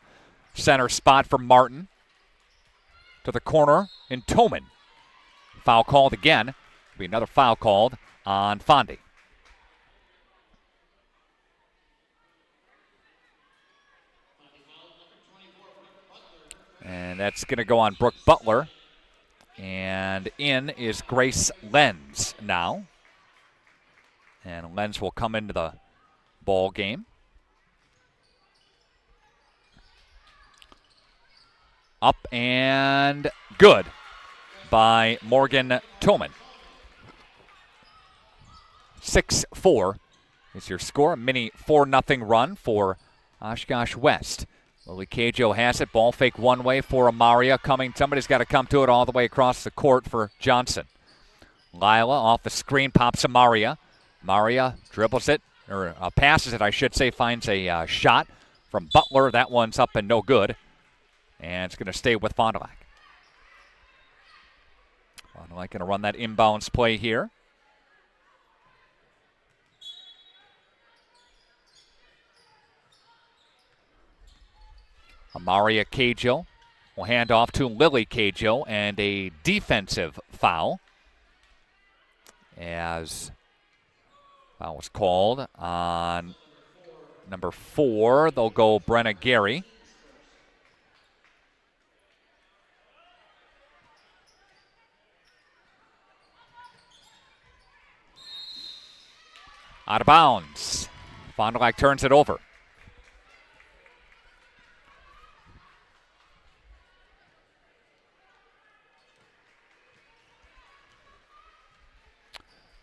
center spot for Martin. To the corner in Toman. Foul called again. There'll be another foul called on Fondy. And that's going to go on Brooke Butler. And in is Grace Lenz now. And Lenz will come into the ball game. Up and good by Morgan Toman. 6-4 is your score. A mini 4-0 run for Oshkosh West. Lily Cajo has it. Ball fake one way for Amaria. Somebody's got to come to it all the way across the court for Johnson. Lila off the screen, pops Amaria. Amaria dribbles it, or passes it, I should say, finds a shot from Butler. That one's up and no good. And it's going to stay with Fond du Lac. Fond du Lac going to run that inbounds play here. Amaria Cajo will hand off to Lily Cajo, and a defensive foul. As foul was called on number 4, they'll go Brenna Gary. Out of bounds. Fond du Lac turns it over.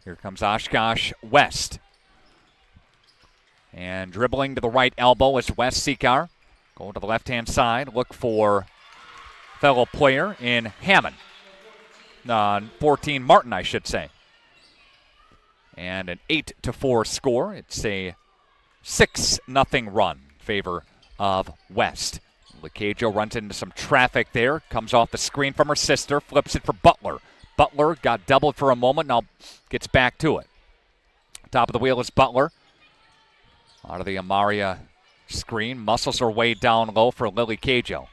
Here comes Oshkosh West. And dribbling to the right elbow is West Sekar. Going to the left-hand side. Look for fellow player in Hammond. 14 Martin, I should say. And an 8-4 score. It's a 6-0 run in favor of West. Cajo runs into some traffic there. Comes off the screen from her sister. Flips it for Butler. Butler got doubled for a moment, now gets back to it. Top of the wheel is Butler. Out of the Amaria screen. Muscles her way down low for Lily Cajo.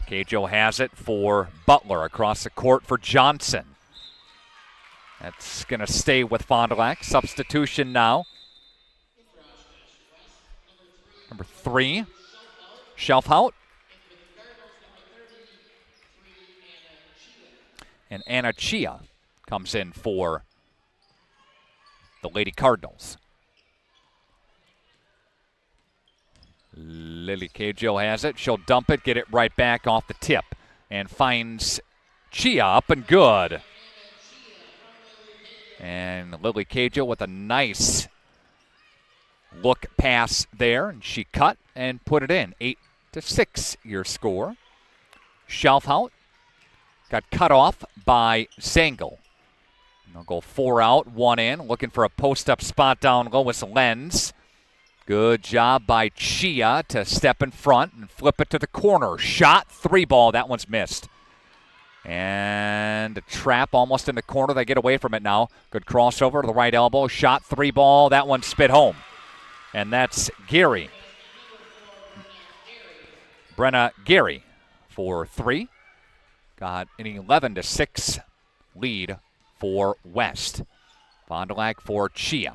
Cajo has it for Butler across the court for Johnson. That's going to stay with Fond du Lac. Substitution now. Number 3, Shelfhout. And Anna Chia comes in for the Lady Cardinals. Lily Cajo has it. She'll dump it, get it right back off the tip, and finds Chia up and good. And Lily Cajo with a nice look pass there, and she cut and put it in. 8-6 your score. Shelfhout got cut off by Zengel. They'll go 4 out, 1 in. Looking for a post-up spot down low with Lenz. Good job by Chia to step in front and flip it to the corner. Shot, 3-ball. That one's missed. And a trap almost in the corner. They get away from it now. Good crossover to the right elbow. Shot, 3-ball. That one spit home. And that's Gary. Brenna Gary for 3. Got an 11-6 lead for West. Fond du Lac for Chia.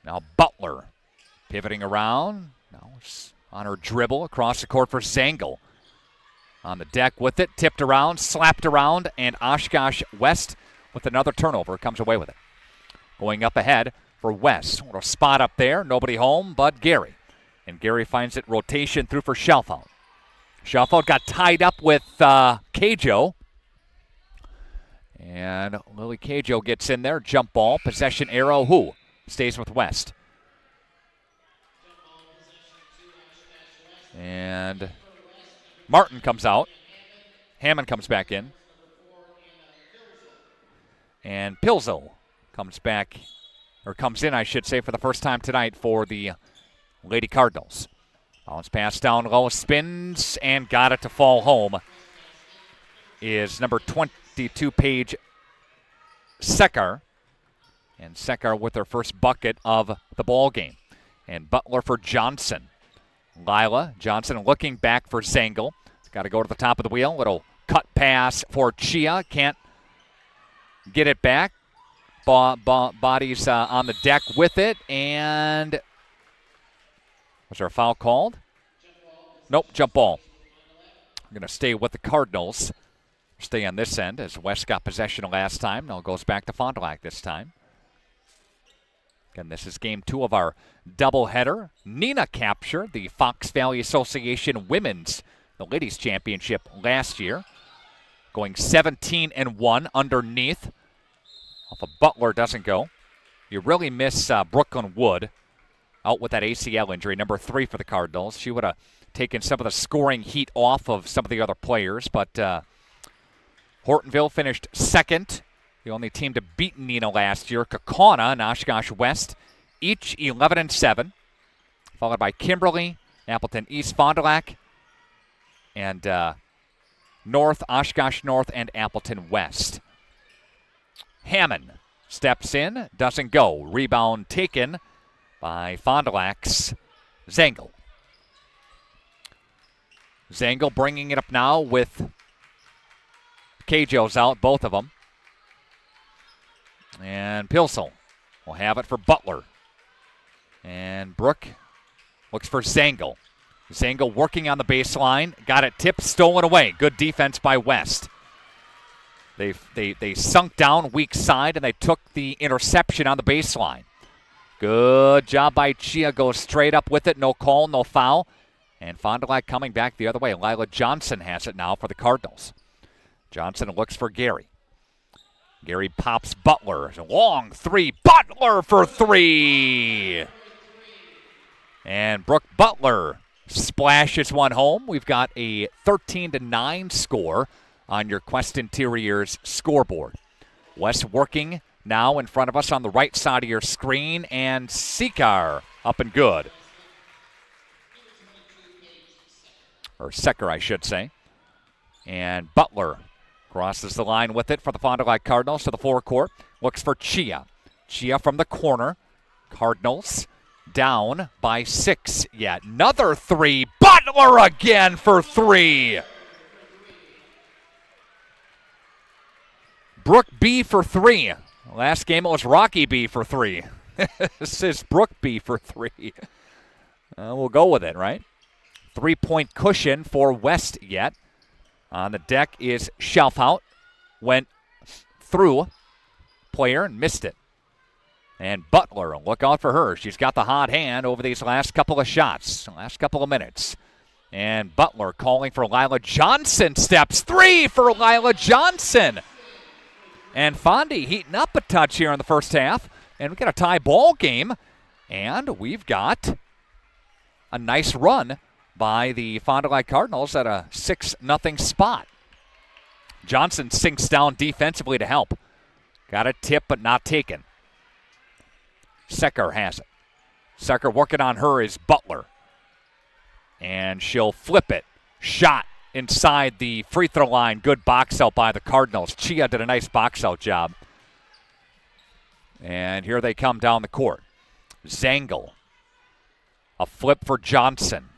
Now Butler pivoting around. Now on her dribble across the court for Zengel. On the deck with it, tipped around, slapped around, and Oshkosh West with another turnover comes away with it. Going up ahead for West. What a spot up there. Nobody home but Gary. And Gary finds it rotation through for Shelfhout. Shelfhout got tied up with Cajo. And Lily Cajo gets in there. Jump ball. Possession arrow. Who stays with West? And Martin comes out. Hammond comes back in. And Pilzo comes back, or comes in, I should say, for the first time tonight for the Lady Cardinals. Bounce pass down low, spins, and got it to fall home. Is number 22, Paige Sekar. And Sekar with her first bucket of the ball game. And Butler for Johnson. Lila Johnson looking back for Zengel. Got to go to the top of the wheel. Little cut pass for Chia. Can't get it back. Bodies on the deck with it. And was there a foul called? Nope, jump ball. We're going to stay with the Cardinals. Stay on this end as West got possession last time. Now it goes back to Fond du Lac this time. Again, this is game 2 of our doubleheader. Neenah captured the Fox Valley Association Women's, the Ladies Championship last year. Going 17-1 underneath. If a Butler doesn't go, you really miss Brooklyn Wood out with that ACL injury, number 3 for the Cardinals. She would have taken some of the scoring heat off of some of the other players, but Hortonville finished second. The only team to beat Neenah last year. Kaukauna and Oshkosh West, each 11-7. Followed by Kimberly, Appleton East, Fond du Lac, and North, Oshkosh North, and Appleton West. Hammond steps in, doesn't go. Rebound taken by Fond du Lac's Zengel. Zengel bringing it up now with Cajo's out, both of them. And Pilsel will have it for Butler. And Brooke looks for Zengel. Zengel working on the baseline. Got it tipped, stolen away. Good defense by West. They sunk down weak side, and they took the interception on the baseline. Good job by Chia. Goes straight up with it. No call, no foul. And Fond du Lac coming back the other way. Lila Johnson has it now for the Cardinals. Johnson looks for Gary. Gary pops Butler. Long 3. Butler for 3. And Brooke Butler splashes one home. We've got a 13-9 score on your Quest Interiors scoreboard. West working now in front of us on the right side of your screen. And Sekar up and good. Or Sekar, I should say. And Butler crosses the line with it for the Fond du Lac Cardinals to the forecourt. Looks for Chia. Chia from the corner. Cardinals down by 6. Yet another 3. Butler again for 3. Brooke B for 3. Last game it was Rocky B for 3. This is Brooke B for 3. We'll go with it, right? 3-point cushion for West yet. On the deck is Shelfhout. Went through player and missed it. And Butler, look out for her. She's got the hot hand over these last couple of shots, last couple of minutes. And Butler calling for Lila Johnson. Steps 3 for Lila Johnson. And Fondy heating up a touch here in the first half. And we got a tie ball game. And we've got a nice run by the Fond du Lac Cardinals at a 6-0 spot. Johnson sinks down defensively to help. Got a tip, but not taken. Sekar has it. Sekar working on her is Butler. And she'll flip it. Shot inside the free throw line. Good box out by the Cardinals. Chia did a nice box out job. And here they come down the court. Zengel. A flip for Johnson.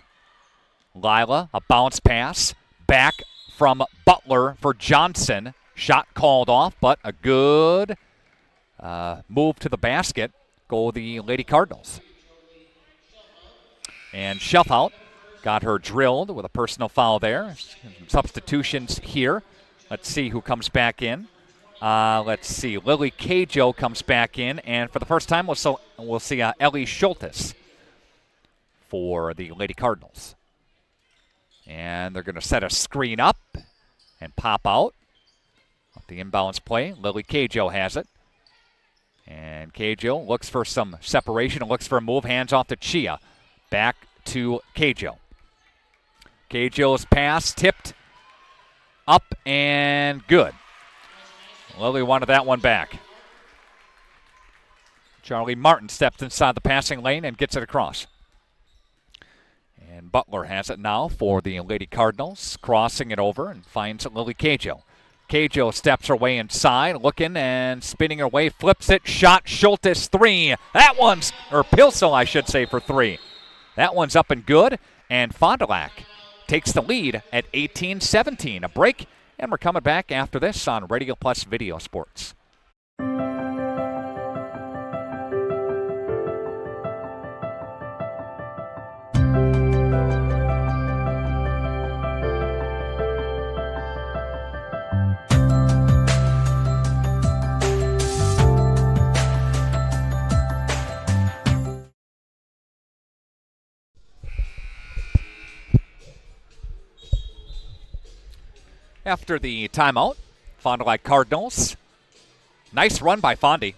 Lila, a bounce pass. Back from Butler for Johnson. Shot called off, but a good move to the basket. Go the Lady Cardinals. And Shelfhout got her drilled with a personal foul there. Some substitutions here. Let's see who comes back in. Let's see. Lily Cajo comes back in. And for the first time, we'll see Ellie Schultes for the Lady Cardinals. And they're going to set a screen up and pop out. The inbounds play. Lily Cajo has it. And Cajo looks for some separation and looks for a move. Hands off to Chia. Back to Cajo. Cajo's pass tipped up and good. Lily wanted that one back. Charlie Martin steps inside the passing lane and gets it across. And Butler has it now for the Lady Cardinals, crossing it over and finds Lily Cajo. Cajo steps her way inside, looking and spinning her way, flips it, shot, Schultes, 3. That one's, or Pilsel, I should say, for 3. That one's up and good, and Fond du Lac takes the lead at 18-17. A break, and we're coming back after this on Radio Plus Video Sports. After the timeout, Fond du Lac Cardinals. Nice run by Fondy.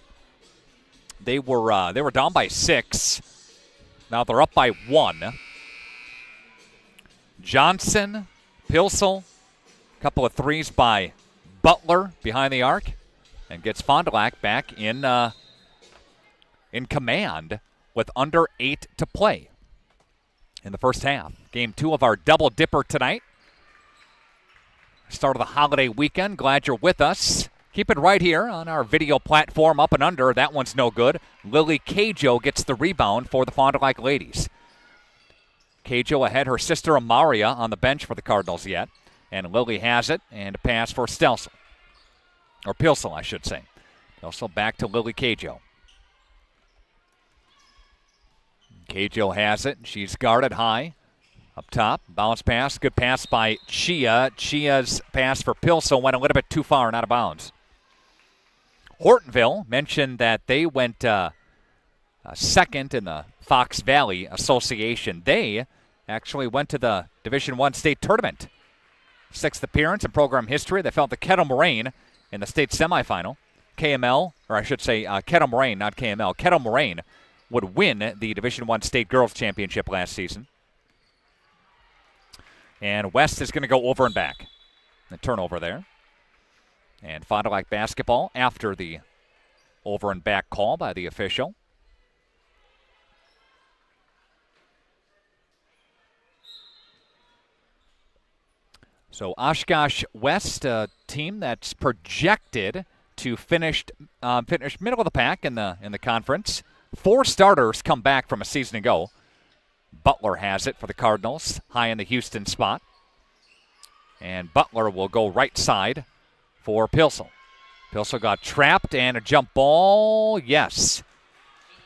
They were down by 6. Now they're up by 1. Johnson, Pilsel, a couple of threes by Butler behind the arc, and gets Fond du Lac back in command with under 8 to play in the first half. Game 2 of our double dipper tonight. Start of the holiday weekend. Glad you're with us. Keep it right here on our video platform, up and under. That one's no good. Lily Cajo gets the rebound for the Fond du Lac ladies. Cajo ahead, her sister Amaria on the bench for the Cardinals yet. And Lily has it, and a pass for Stelsel. Or Pilsel, I should say. Pilsel back to Lily Cajo. Cajo has it. She's guarded high. Up top, bounce pass, good pass by Chia. Chia's pass for Pilsel went a little bit too far and out of bounds. Hortonville mentioned that they went second in the Fox Valley Association. They actually went to the Division I state tournament. 6th appearance in program history. They fell to Kettle Moraine in the state semifinal. KML, or I should say Kettle Moraine, not KML. Kettle Moraine would win the Division I state girls championship last season. And West is going to go over and back. The turnover there. And Fond du Lac basketball after the over and back call by the official. So Oshkosh West, a team that's projected to finish middle of the pack in the conference. 4 starters come back from a season ago. Butler has it for the Cardinals, high in the Houston spot. And Butler will go right side for Pilsel. Pilsel got trapped, and a jump ball, yes.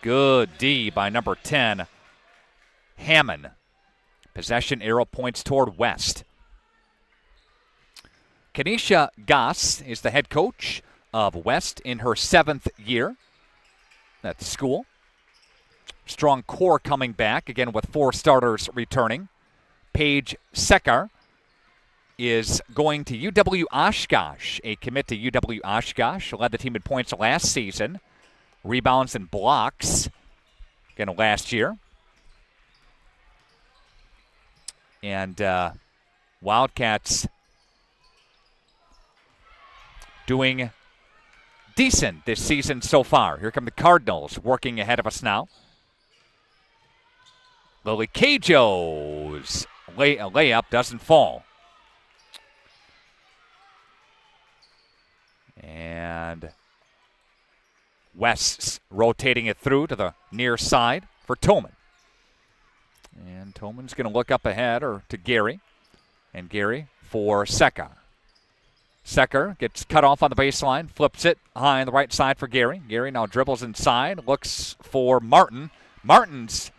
Good D by number 10, Hammond. Possession arrow points toward West. Kenesha Goss is the head coach of West in her 7th year at the school. Strong core coming back, again with 4 starters returning. Paige Sekar is going to UW Oshkosh, a commit to UW Oshkosh. Led the team in points last season. Rebounds and blocks, again last year. And Wildcats doing decent this season so far. Here come the Cardinals working ahead of us now. Lily Cajo's layup doesn't fall. And West's rotating it through to the near side for Toman. And Toman's going to look up ahead or to Gary. And Gary for Sekar. Sekar gets cut off on the baseline, flips it high on the right side for Gary. Gary now dribbles inside, looks for Martin. Martin's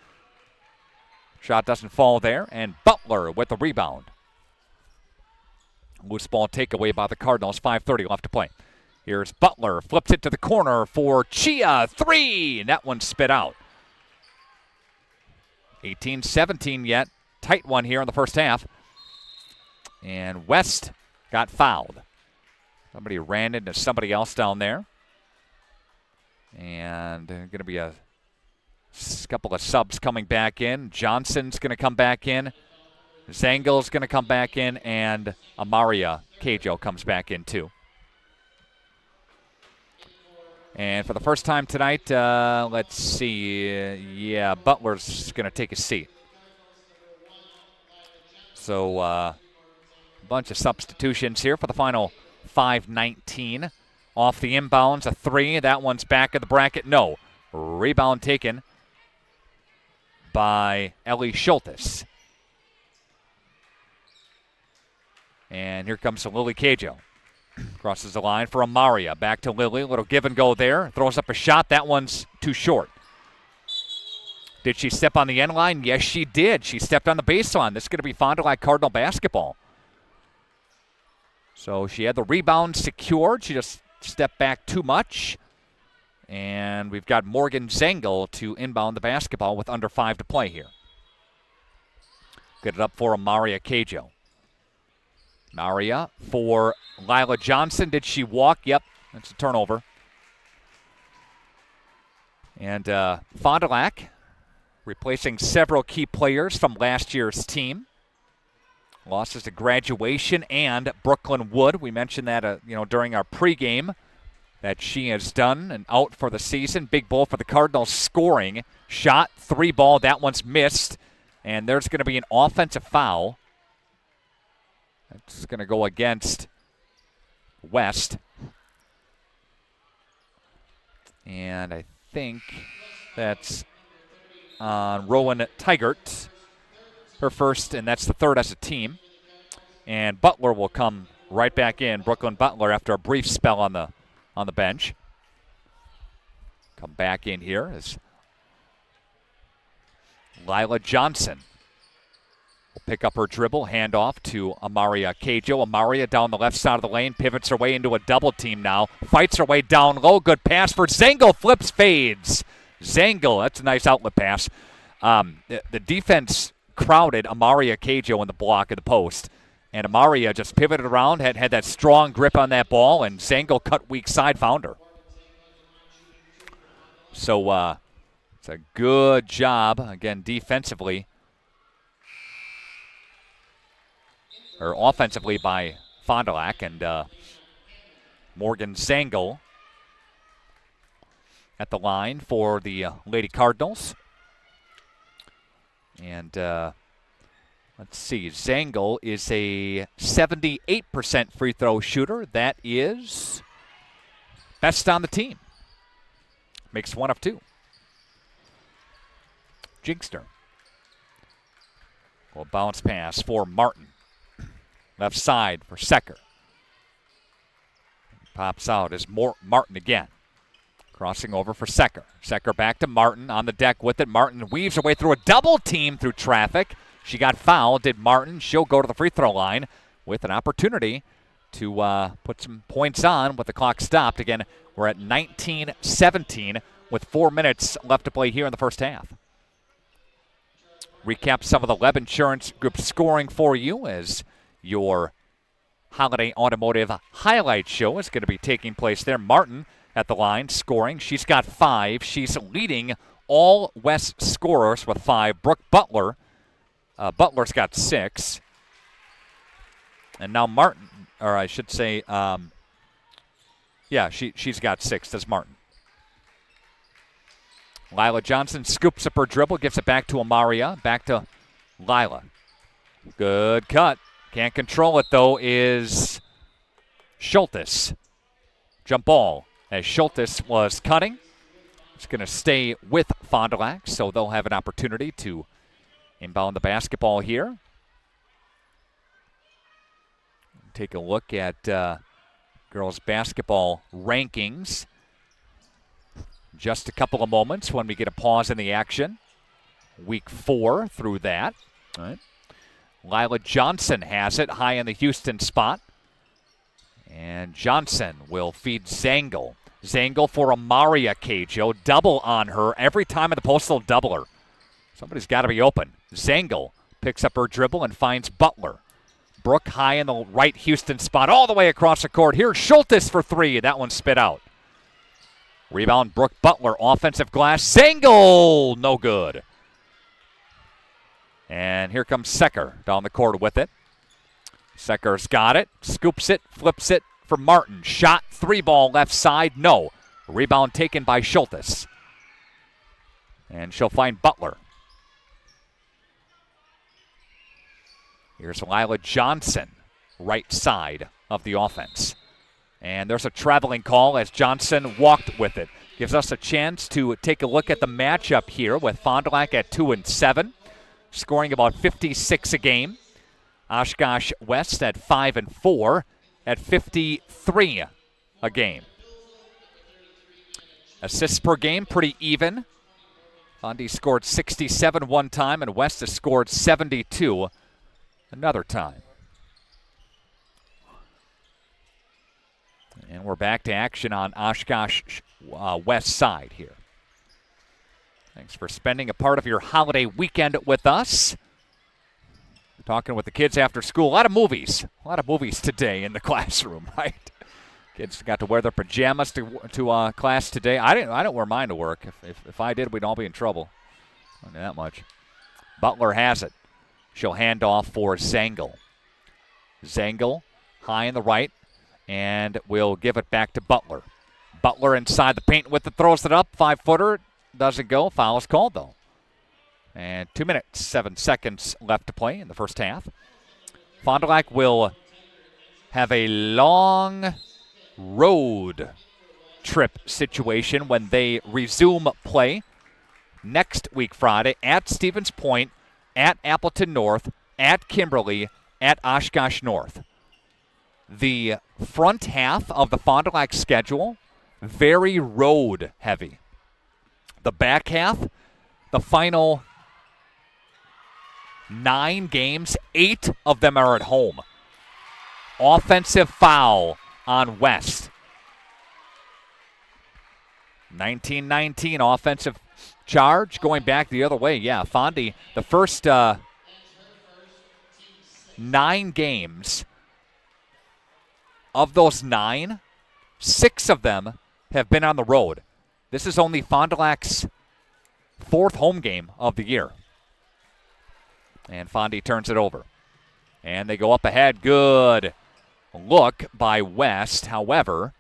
shot doesn't fall there, and Butler with the rebound. Loose ball takeaway by the Cardinals, 5:30 left to play. Here's Butler, flips it to the corner for Chia, 3, and that one spit out. 18-17 yet, tight one here in the first half. And West got fouled. Somebody ran into somebody else down there. And going to be a couple of subs coming back in. Johnson's going to come back in. Zangel's going to come back in. And Amaria Cajo comes back in too. And for the first time tonight, let's see. Butler's going to take a seat. So a bunch of substitutions here for the final 5:19. Off the inbounds, a 3. That one's back of the bracket. No. Rebound taken by Ellie Schultes. And here comes Lily Cajo. Crosses the line for Amaria. Back to Lily. Little give and go there. Throws up a shot. That one's too short. Did she step on the end line? Yes, she did. She stepped on the baseline. This is going to be Fond du Lac Cardinal basketball. So she had the rebound secured. She just stepped back too much. And we've got Morgan Zengel to inbound the basketball with under 5 to play here. Get it up for Amaria Cajo. Maria for Lila Johnson. Did she walk? Yep, that's a turnover. And Fond du Lac replacing several key players from last year's team. Losses to Graduation and Brooklyn Wood. We mentioned that during our pregame that she has done and out for the season. Big ball for the Cardinals scoring. Shot, 3 ball. That one's missed. And there's going to be an offensive foul. That's going to go against West. And I think that's on Rowan Tigert. Her first, and that's the third as a team. And Butler will come right back in. Brooklyn Butler after a brief spell on the bench. Come back in here as Lila Johnson will pick up her dribble, hand off to Amaria Cajo. Amaria down the left side of the lane, pivots her way into a double team now. Fights her way down low. Good pass for Zengel. Flips, fades. Zengel, that's a nice outlet pass. The defense crowded Amaria Cajo in the block of the post. And Amaria just pivoted around, had that strong grip on that ball, and Zengel cut weak side, found her. So it's a good job, again, defensively, or offensively by Fond du Lac, and Morgan Zengel at the line for the Lady Cardinals. And let's see, Zengel is a 78% free throw shooter. That is best on the team. Makes 1 of 2. Jinkster. Will bounce pass for Martin. Left side for Secker. Pops out as Martin again. Crossing over for Secker. Secker back to Martin on the deck with it. Martin weaves her way through a double team through traffic. She got fouled, did Martin. She'll go to the free throw line with an opportunity to put some points on with the clock stopped. Again, we're at 19-17 with 4 minutes left to play here in the first half. Recap some of the Leb Insurance Group scoring for you as your Holiday Automotive highlight show is going to be taking place there. Martin at the line scoring. She's got 5. She's leading all West scorers with 5. Brooke Butler. Butler's got 6. And now Martin, or I should say, she's got 6. That's Martin. Lila Johnson scoops up her dribble, gives it back to Amaria. Back to Lila. Good cut. Can't control it, though, is Schultes. Jump ball as Schultes was cutting. It's going to stay with Fond du Lac, so they'll have an opportunity to inbound the basketball here. Take a look at girls basketball rankings. Just a couple of moments when we get a pause in the action. Week 4 through that. All right. Lila Johnson has it high in the Houston spot. And Johnson will feed Zengel. Zengel for Amaria Cajo. Double on her. Every time in the postal doubler. Somebody's got to be open. Zengel picks up her dribble and finds Butler. Brooke high in the right Houston spot all the way across the court. Here's Schultes for 3. That one spit out. Rebound, Brooke Butler. Offensive glass. Zengel! No good. And here comes Secker down the court with it. Secker's got it. Scoops it. Flips it for Martin. Shot. 3 ball left side. No. Rebound taken by Schultes. And she'll find Butler. Here's Lila Johnson, right side of the offense. And there's a traveling call as Johnson walked with it. Gives us a chance to take a look at the matchup here with Fond du Lac at 2-7, scoring about 56 a game. Oshkosh West at 5-4 at 53 a game. Assists per game, pretty even. Fondy scored 67 one time, and West has scored 72 another time. And we're back to action on Oshkosh West side here. Thanks for spending a part of your holiday weekend with us. We're talking with the kids after school. A lot of movies today in the classroom, right? Kids got to wear their pajamas to class today. I didn't wear mine to work. If I did, we'd all be in trouble. Not that much. Butler has it. She'll hand off for Zangel. Zangel high in the right, and we'll give it back to Butler. Butler inside the paint with it, throws it up. 5-footer, doesn't go. Foul is called, though. And 2 minutes, 7 seconds left to play in the first half. Fond du Lac will have a long road trip situation when they resume play next week Friday at Stevens Point, at Appleton North, at Kimberly, at Oshkosh North. The front half of the Fond du Lac schedule, very road heavy. The back half, the final 9 games, 8 of them are at home. Offensive foul on West. 19-19 offensive charge going back the other way. Yeah, Fondy, the first 9 games, of those 9, 6 of them have been on the road. This is only Fond du Lac's 4th home game of the year. And Fondy turns it over. And they go up ahead. Good look by West. However,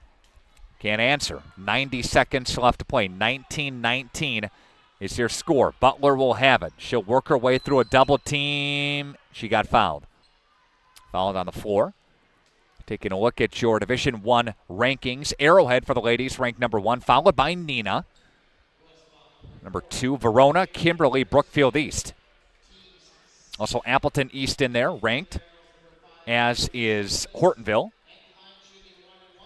can't answer. 90 seconds left to play. 19-19 is your score. Butler will have it. She'll work her way through a double team. She got fouled. Fouled on the floor. Taking a look at your Division I rankings. Arrowhead for the ladies ranked number 1, followed by Neenah. Number 2, Verona, Kimberly, Brookfield East. Also Appleton East in there, ranked, as is Hortonville,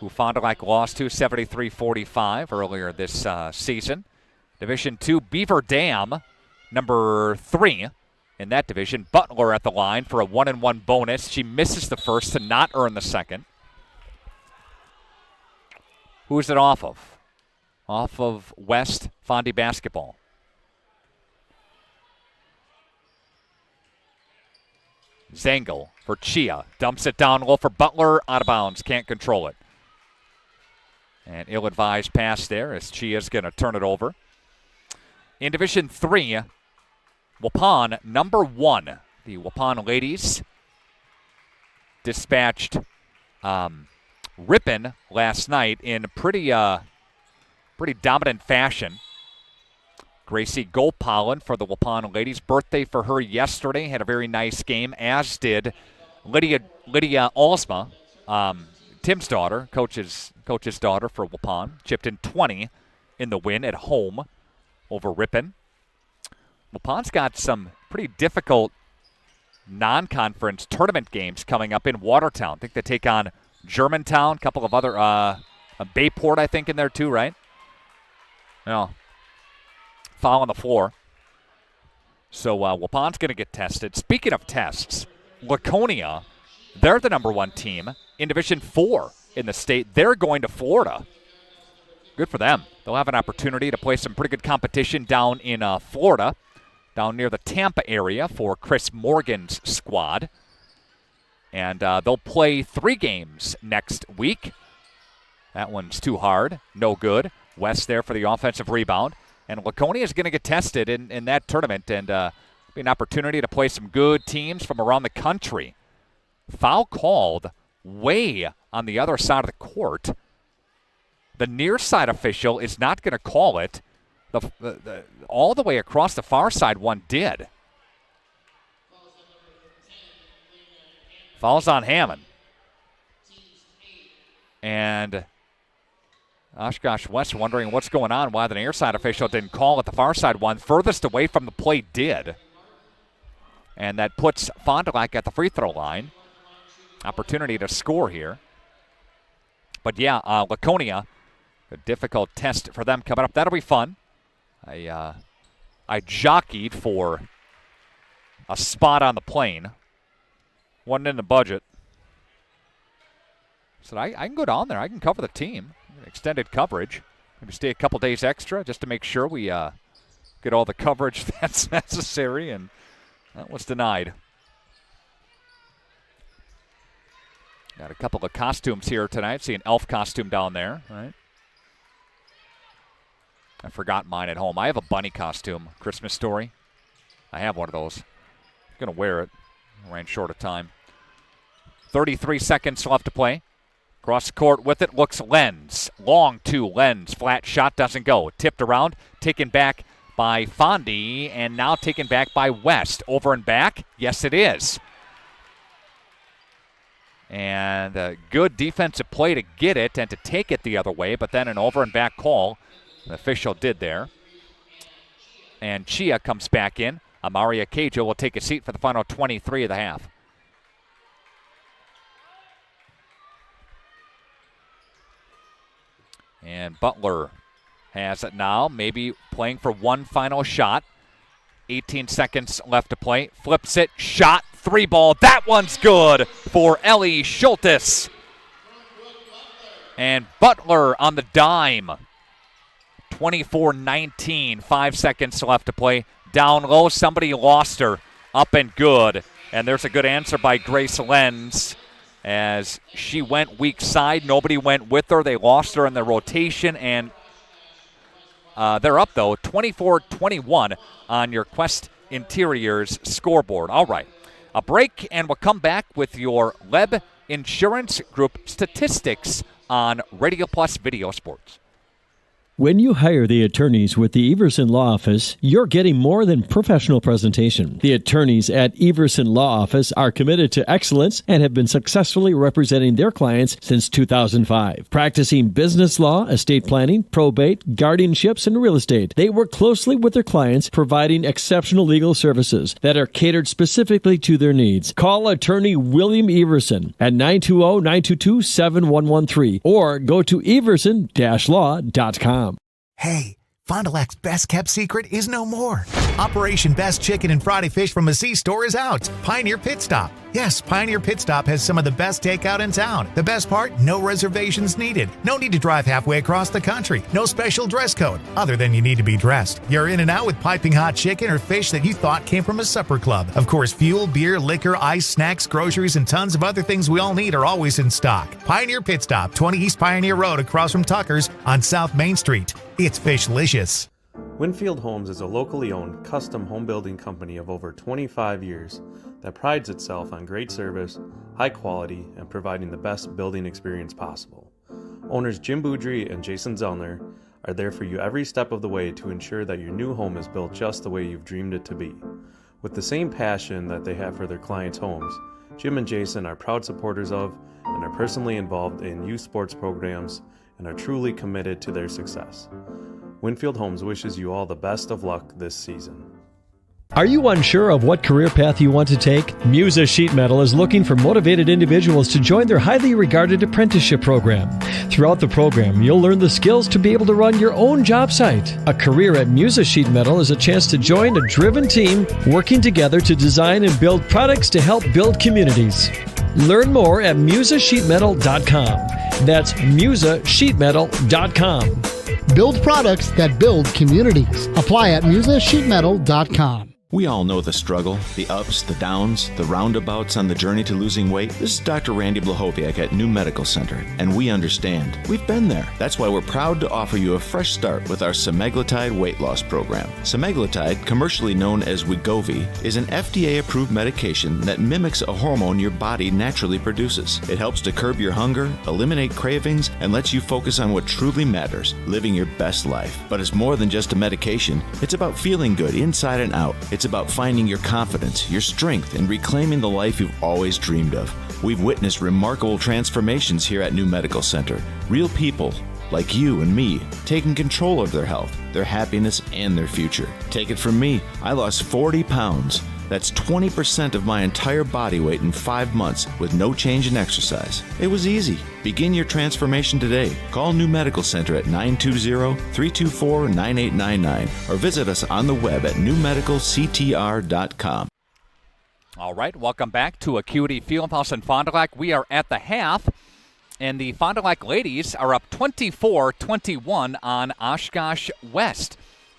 who Fond du Lac lost to 73-45 earlier this season. Division II, Beaver Dam, number 3 in that division. Butler at the line for a 1-and-1 bonus. She misses the first to not earn the second. Who is it off of? Off of West Fondy basketball. Zangel for Chia. Dumps it down low for Butler. Out of bounds. Can't control it. And ill-advised pass there as Chia's going to turn it over. In Division III, Waupun, number 1. The Waupun ladies dispatched Ripon last night in pretty dominant fashion. Gracie Gopalin for the Waupun ladies. Birthday for her yesterday. Had a very nice game, as did Lydia Alsma, Tim's daughter, coach's daughter for Waupun. Chipped in 20 in the win at home over Ripon. Waupun's got some pretty difficult non-conference tournament games coming up in Watertown. I think they take on Germantown, a couple of other, Bayport I think in there too, right? No. Foul on the floor. So Waupun's going to get tested. Speaking of tests, Laconia, they're the number 1 team in Division 4 in the state. They're going to Florida. Good for them. They'll have an opportunity to play some pretty good competition down in Florida, down near the Tampa area for Chris Morgan's squad. And they'll play 3 games next week. That one's too hard. No good. West there for the offensive rebound. And Laconia is going to get tested in that tournament and be an opportunity to play some good teams from around the country. Foul called way on the other side of the court. The near side official is not going to call it. All the way across the far side one did. Falls on Hammond. And Oshkosh West wondering what's going on, why the near side official didn't call it. The far side one furthest away from the plate did. And that puts Fond du Lac at the free throw line. Opportunity to score here. But yeah, Laconia, a difficult test for them coming up. That'll be fun. I jockeyed for a spot on the plane. Wasn't in the budget. Said I can go down there. I can cover the team. Extended coverage. Maybe stay a couple days extra just to make sure we get all the coverage that's necessary, and that was denied. Got a couple of costumes here tonight. See an elf costume down there, right? I forgot mine at home. I have a bunny costume, Christmas Story. I have one of those. I'm going to wear it. I ran short of time. 33 seconds left to play. Cross the court with it, looks Lenz. Long two, Lenz. Flat shot doesn't go. Tipped around, taken back by Fondy, and now taken back by West. Over and back? Yes, it is. And a good defensive play to get it and to take it the other way, but then an over and back call. The official did there. And Chia comes back in. Amari Akejo will take a seat for the final 23 of the half. And Butler has it now, maybe playing for one final shot. 18 seconds left to play. Flips it, shot, three ball. That one's good for Ellie Schultes. And Butler on the dime. 24-19, 5 seconds left to play. Down low, somebody lost her. Up and good. And there's a good answer by Grace Lenz as she went weak side. Nobody went with her. They lost her in the rotation, and they're up, though, 24-21 on your Quest Interiors scoreboard. All right, a break, and we'll come back with your Leb Insurance Group statistics on Radio Plus Video Sports.
When you hire the attorneys with the Everson Law Office, you're getting more than professional presentation. The attorneys at Everson Law Office are committed to excellence and have been successfully representing their clients since 2005. Practicing business law, estate planning, probate, guardianships, and real estate, they work closely with their clients, providing exceptional legal services that are catered specifically to their needs. Call attorney William Everson at 920-922-7113 or go to everson-law.com.
Hey, Fond du Lac's best-kept secret is no more. Operation Best Chicken and Friday Fish from a C-Store is out. Pioneer Pit Stop. Yes, Pioneer Pit Stop has some of the best takeout in town. The best part? No reservations needed. No need to drive halfway across the country. No special dress code, other than you need to be dressed. You're in and out with piping hot chicken or fish that you thought came from a supper club. Of course, fuel, beer, liquor, ice, snacks, groceries, and tons of other things we all need are always in stock. Pioneer Pit Stop, 20 East Pioneer Road across from Tucker's on South Main Street. It's Fishlicious.
Winfield Homes is a locally owned custom home building company of over 25 years that prides itself on great service, high quality, and providing the best building experience possible. Owners Jim Boudry and Jason Zellner are there for you every step of the way to ensure that your new home is built just the way you've dreamed it to be. With the same passion that they have for their clients' homes, Jim and Jason are proud supporters of and are personally involved in youth sports programs and are truly committed to their success. Winfield Homes wishes you all the best of luck this season.
Are you unsure of what career path you want to take? Musa Sheet Metal is looking for motivated individuals to join their highly regarded apprenticeship program. Throughout the program, you'll learn the skills to be able to run your own job site. A career at Musa Sheet Metal is a chance to join a driven team working together to design and build products to help build communities. Learn more at musasheetmetal.com. That's musasheetmetal.com.
Build products that build communities. Apply at musasheetmetal.com.
We all know the struggle, the ups, the downs, the roundabouts on the journey to losing weight. This is Dr. Randy Blahoviak at New Medical Center, and we understand. We've been there. That's why we're proud to offer you a fresh start with our semaglutide weight loss program. Semaglutide, commercially known as Wegovy, is an FDA-approved medication that mimics a hormone your body naturally produces. It helps to curb your hunger, eliminate cravings, and lets you focus on what truly matters, living your best life. But it's more than just a medication. It's about feeling good inside and out. It's about finding your confidence, your strength, and reclaiming the life you've always dreamed of. We've witnessed remarkable transformations here at New Medical Center. Real people, like you and me, taking control of their health, their happiness, and their future. Take it from me, I lost 40 pounds. That's 20% of my entire body weight in 5 months with no change in exercise. It was easy. Begin your transformation today. Call New Medical Center at 920-324-9899 or visit us on the web at newmedicalctr.com.
All right, welcome back to Acuity Fieldhouse in Fond du Lac. We are at the half, and the Fond du Lac ladies are up 24-21 on Oshkosh West.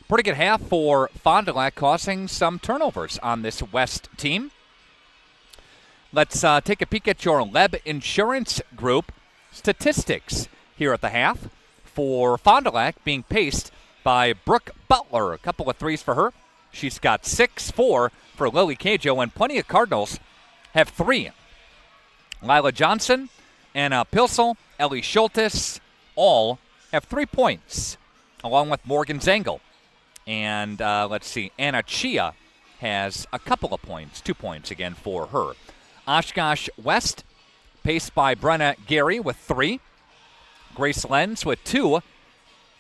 Pretty good half for Fond du Lac, causing some turnovers on this West team. Let's take a peek at your Leb Insurance Group statistics here at the half. For Fond du Lac, being paced by Brooke Butler. A couple of threes for her. She's got 6-4 for Lily Cajo, and plenty of Cardinals have 3. Lila Johnson, Anna Pilsel, Ellie Schultes, all have 3 points, along with Morgan Zengel. And let's see, Anna Chia has a couple of points, 2 points again for her. Oshkosh West, paced by Brenna Gary with 3. Grace Lenz with 2.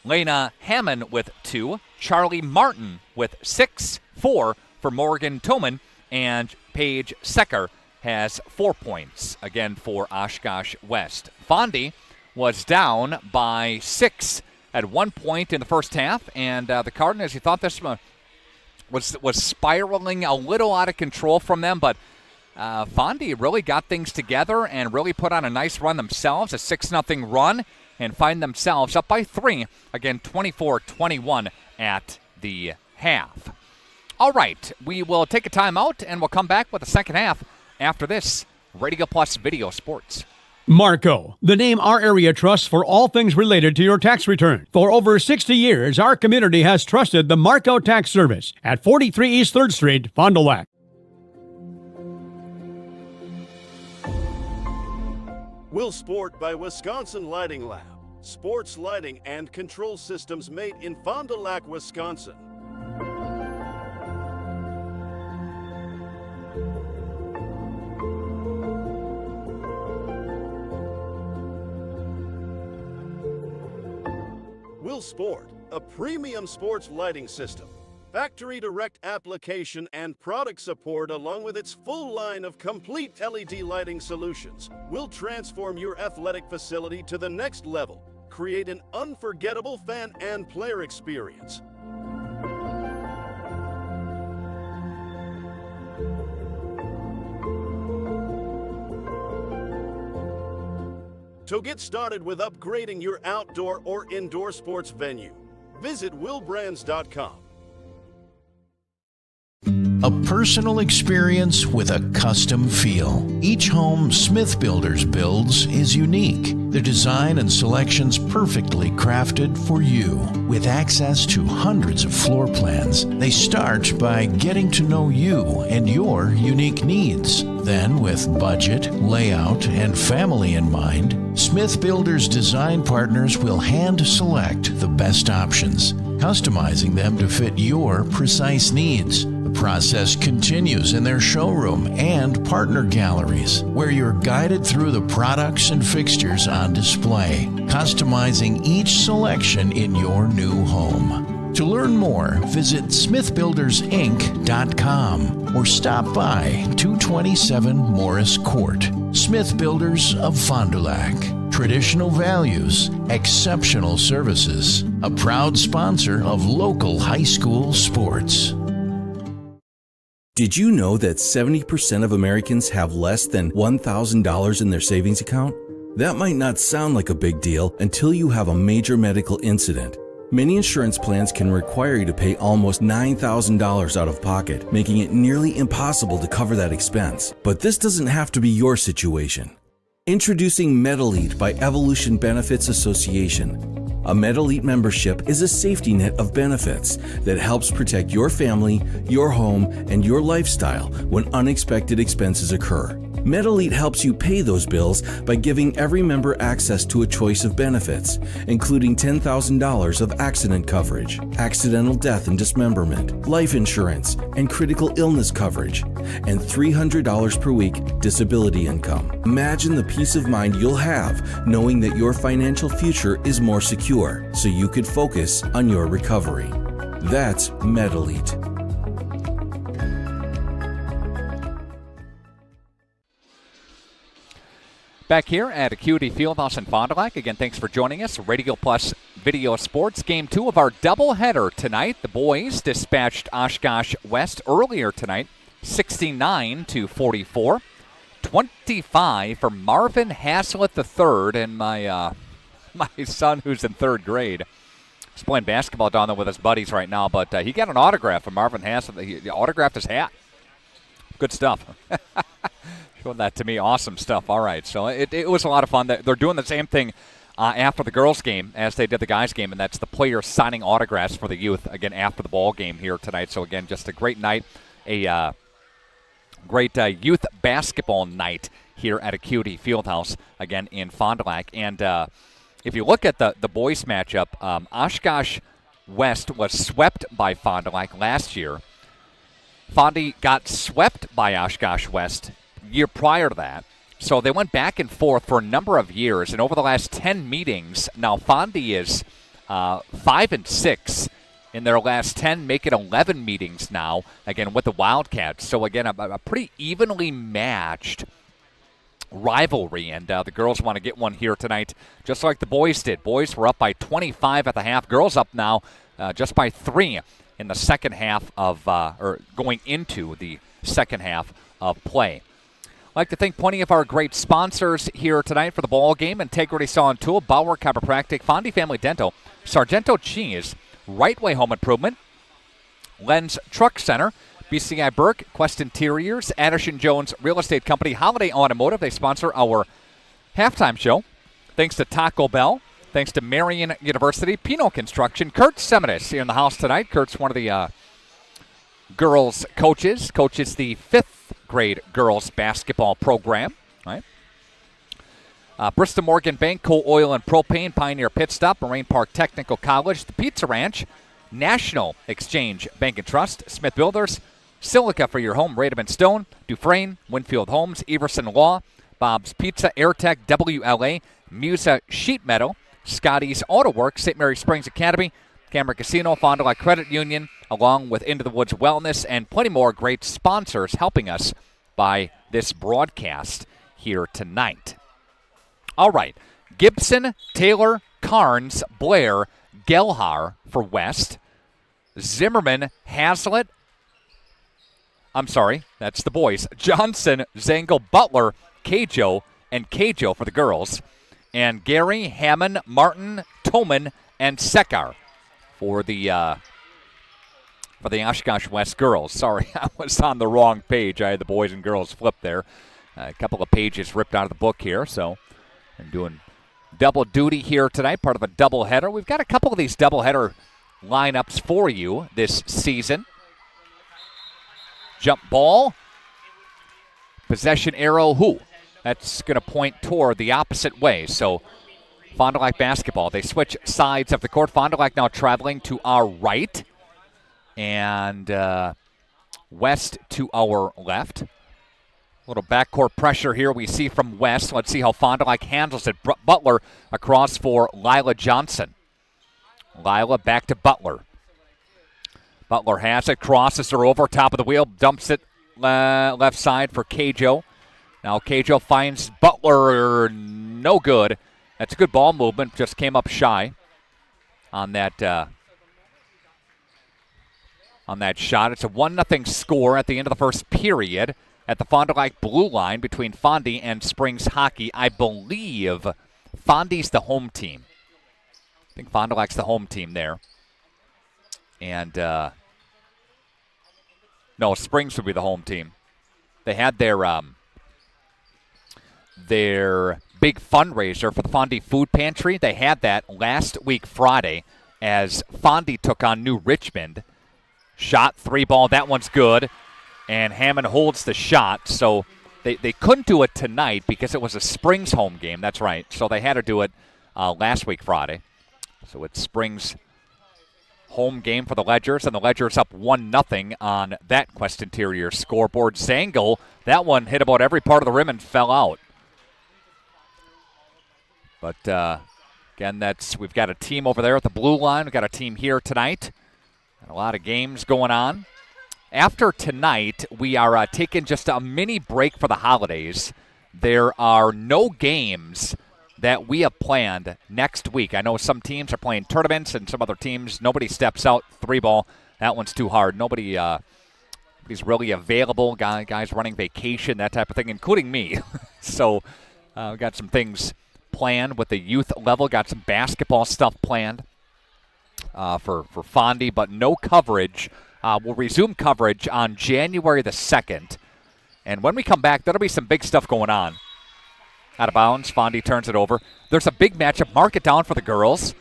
Lena Hammond with 2. Charlie Martin with 6-4 for Morgan Toman. And Paige Secker has 4 points, again for Oshkosh West. Fondy was down by 6 at 1 point in the first half, and the Cardinals, you thought this was spiraling a little out of control from them, but Fondy really got things together and really put on a nice run themselves, a 6-0 run, and find themselves up by 3, again 24-21 at the half. All right, we will take a timeout, and we'll come back with the second half after this Radio Plus Video Sports.
Marco, the name our area trusts for all things related to your tax return. For over 60 years, our community has trusted the Marco Tax Service at 43 East 3rd Street, Fond du Lac.
Will Sport by Wisconsin Lighting Lab. Sports lighting and control systems made in Fond du Lac, Wisconsin. Will Sport, a premium sports lighting system. Factory direct application and product support, along with its full line of complete LED lighting solutions, will transform your athletic facility to the next level. Create an unforgettable fan and player experience. So get started with upgrading your outdoor or indoor sports venue. Visit willbrands.com.
A personal experience with a custom feel. Each home Smith Builders builds is unique. Their design and selections perfectly crafted for you. With access to hundreds of floor plans, they start by getting to know you and your unique needs. Then, with budget, layout, and family in mind, Smith Builders design partners will hand select the best options, customizing them to fit your precise needs. The process continues in their showroom and partner galleries, where you're guided through the products and fixtures on display, customizing each selection in your new home. To learn more, visit smithbuildersinc.com or stop by 227 Morris Court. Smith Builders of Fond du Lac. Traditional values, exceptional services. A proud sponsor of local high school sports.
Did you know that 70% of Americans have less than $1,000 in their savings account? That might not sound like a big deal until you have a major medical incident. Many insurance plans can require you to pay almost $9,000 out of pocket, making it nearly impossible to cover that expense. But this doesn't have to be your situation. Introducing MedElite by Evolution Benefits Association. A MedElite membership is a safety net of benefits that helps protect your family, your home, and your lifestyle when unexpected expenses occur. MedElite helps you pay those bills by giving every member access to a choice of benefits, including $10,000 of accident coverage, accidental death and dismemberment, life insurance, and critical illness coverage, and $300 per week disability income. Imagine the peace of mind you'll have knowing that your financial future is more secure, so you could focus on your recovery. That's MedElite.
Back here at Acuity Fieldhouse in Fond du Lac. Again, thanks for joining us. Radio Plus Video Sports. Game 2 of our doubleheader tonight. The boys dispatched Oshkosh West earlier tonight, 69-44. 25 for Marvin Haslett III, and my son who's in 3rd grade. He's playing basketball down there with his buddies right now, but he got an autograph from Marvin Haslett. He autographed his hat. Good stuff. Showed that to me. Awesome stuff. All right. So it was a lot of fun. They're doing the same thing after the girls' game as they did the guys' game, and that's the players signing autographs for the youth, again, after the ball game here tonight. So, again, just a great night, a great youth basketball night here at Acuity Fieldhouse, again, in Fond du Lac. And if you look at the boys' matchup, Oshkosh West was swept by Fond du Lac last year. Fondy got swept by Oshkosh West year prior to that. So they went back and forth for a number of years, and over the last 10 meetings, now Fondy is 5-6 in their last 10, making 11 meetings now, again, with the Wildcats. So, again, a pretty evenly matched rivalry, and the girls want to get one here tonight, just like the boys did. Boys were up by 25 at the half. Girls up now just by 3 in the second half of, or going into the second half of play. I'd like to thank plenty of our great sponsors here tonight for the ball game. Integrity Saw and Tool, Bauer Chiropractic, Fondy Family Dental, Sargento Cheese, Right Way Home Improvement, Lens Truck Center, BCI Burke, Quest Interiors, Addison Jones Real Estate Company, Holiday Automotive. They sponsor our halftime show. Thanks to Taco Bell. Thanks to Marion University, Pino Construction, Kurt Seminis in the house tonight. Kurt's one of the girls' coaches the 5th grade girls basketball program, right? Bristol Morgan Bank, Coal Oil and Propane, Pioneer Pit Stop, Moraine Park Technical College, the Pizza Ranch, National Exchange Bank and Trust, Smith Builders, Silica for your home, Radom & Stone, Dufresne, Winfield Homes, Everson Law, Bob's Pizza, AirTech, WLA, Musa Sheet Metal, Scotty's Auto Works, St. Mary Springs Academy, Camera Casino, Fond du Lac Credit Union, along with Into the Woods Wellness, and plenty more great sponsors helping us by this broadcast here tonight. All right, Gibson, Taylor, Carnes, Blair, Gelhar for West, Zimmerman, Haslett, I'm sorry, that's the boys, Johnson, Zangel, Butler, Cajo, and Cajo for the girls, and Gary, Hammond, Martin, Toman, and Sekar for the Oshkosh West girls. Sorry, I was on the wrong page. I had the boys and girls flipped there. A couple of pages ripped out of the book here, so I'm doing double duty here tonight, part of a doubleheader. We've got a couple of these doubleheader lineups for you this season. Jump ball. Possession arrow, who? That's going to point toward the opposite way. So Fond du Lac basketball. They switch sides of the court. Fond du Lac now traveling to our right. And West to our left. A little backcourt pressure here we see from West. Let's see how Fond du Lac handles it. Butler across for Lila Johnson. Lila back to Butler. Butler has it, crosses her over, top of the wheel, dumps it left side for Cajo. Now Cajo finds Butler, no good. That's a good ball movement, just came up shy on that shot. It's a 1-0 score at the end of the first period at the Fond du Lac blue line between Fondy and Springs Hockey. I believe Fondy's the home team. I think Fond du Lac's the home team there. And, no, Springs would be the home team. They had their big fundraiser for the Fondy Food Pantry. They had that last week Friday as Fondy took on New Richmond. Shot, 3-ball, that one's good. And Hammond holds the shot. So they couldn't do it tonight because it was a Springs home game. That's right. So they had to do it last week Friday. So it's Springs home game for the Ledgers, and the Ledgers up 1-0 on that Quest Interior scoreboard. Zangle, that one hit about every part of the rim and fell out. But, again, we've got a team over there at the blue line. We've got a team here tonight. A lot of games going on. After tonight, we are taking just a mini break for the holidays. There are no games that we have planned next week. I know some teams are playing tournaments and some other teams, nobody steps out 3-ball. That one's too hard. Nobody's really available. Guys running vacation, that type of thing, including me. So we got some things planned with the youth level. Got some basketball stuff planned for Fondy, but no coverage. We'll resume coverage on January the 2nd. And when we come back, there'll be some big stuff going on. Out of bounds, Fondy turns it over. There's a big matchup. Mark it down for the girls.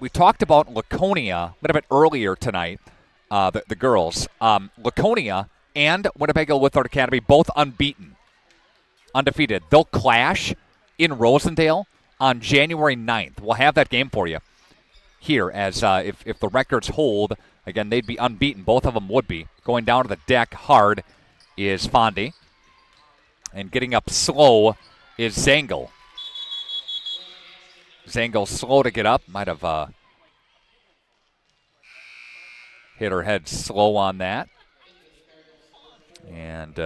We talked about Laconia a little bit earlier tonight, the girls. Laconia and Winnebago Lithard Academy both unbeaten, undefeated. They'll clash in Rosendale on January 9th. We'll have that game for you here as if the records hold, again, they'd be unbeaten. Both of them would be. Going down to the deck hard is Fondy. And getting up slow is Zangle. Zangle slow to get up. Might have hit her head slow on that. And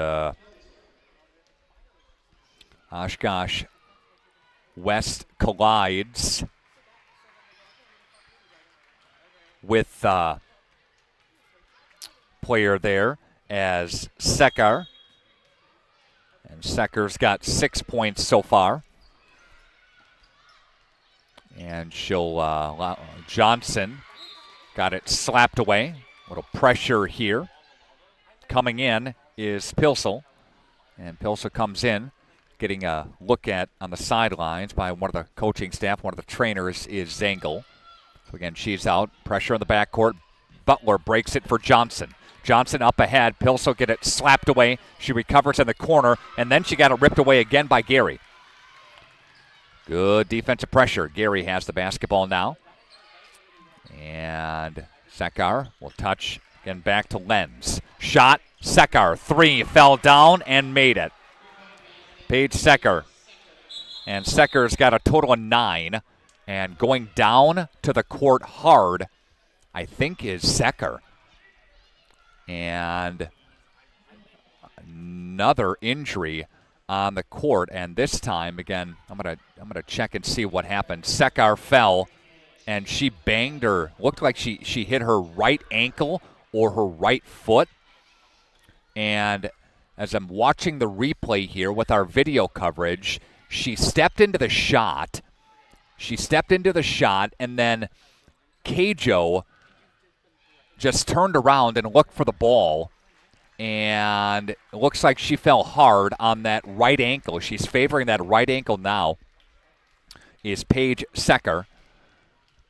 Oshkosh West collides with player there as Sekar. And Sekar's got 6 points so far. And Johnson got it slapped away. A little pressure here. Coming in is Pilsel. And Pilsel comes in, getting a look at on the sidelines by one of the coaching staff. One of the trainers is Zangle. So again, she's out. Pressure in the backcourt. Butler breaks it for Johnson. Johnson up ahead. Pilsel get it slapped away. She recovers in the corner, and then she got it ripped away again by Gary. Good defensive pressure. Gary has the basketball now. And Sekar will touch again back to Lenz. Shot. Sekar. 3. Fell down and made it. Paige Sekar. And Sekar's got a total of 9. And going down to the court hard, I think, is Sekar. And another injury on the court, and this time again I'm gonna check and see what happened. Sekar fell and she banged her, looked like she hit her right ankle or her right foot. And as I'm watching the replay here with our video coverage, she stepped into the shot and then Keijo just turned around and looked for the ball, and it looks like she fell hard on that right ankle. She's favoring that right ankle now, is Paige Sekar,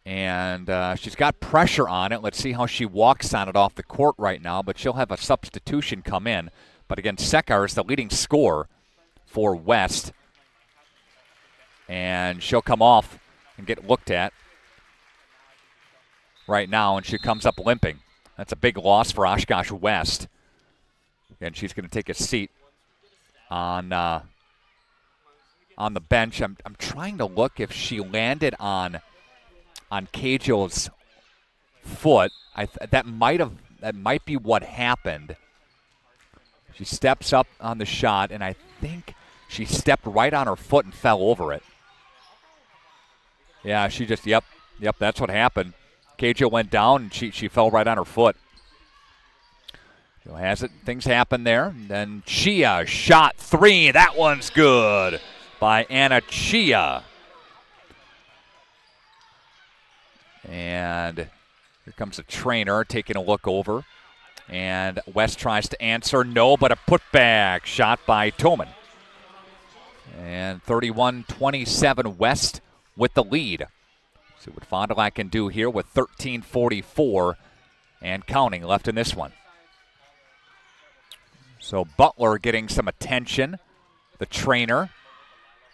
and she's got pressure on it. Let's see how she walks on it off the court right now, but she'll have a substitution come in. But again, Sekar is the leading scorer for West, and she'll come off and get looked at right now, and she comes up limping. That's a big loss for Oshkosh West. And she's going to take a seat on the bench. I'm trying to look if she landed on Keijo's foot. That might be what happened. She steps up on the shot, and I think she stepped right on her foot and fell over it. Yeah, she just, yep, that's what happened. Keijo went down, and she fell right on her foot. So things happen there. And then Chia shot 3. That one's good by Anna Chia. And here comes the trainer taking a look over. And West tries to answer. No, but a putback shot by Toman. And 31-27 West with the lead. See what Fond du Lac can do here with 13:44 and counting left in this one. So Butler getting some attention, the trainer.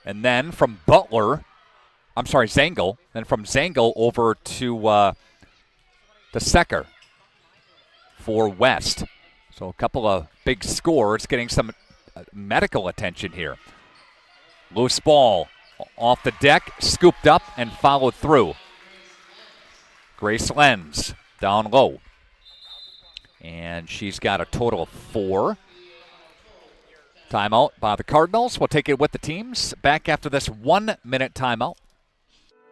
And then from Zengel. Then from Zengel over to Secker for West. So a couple of big scores getting some medical attention here. Loose ball off the deck, scooped up and followed through. Grace Lenz down low. And she's got a total of 4. Timeout by the Cardinals. We'll take it with the teams. Back after this 1-minute timeout.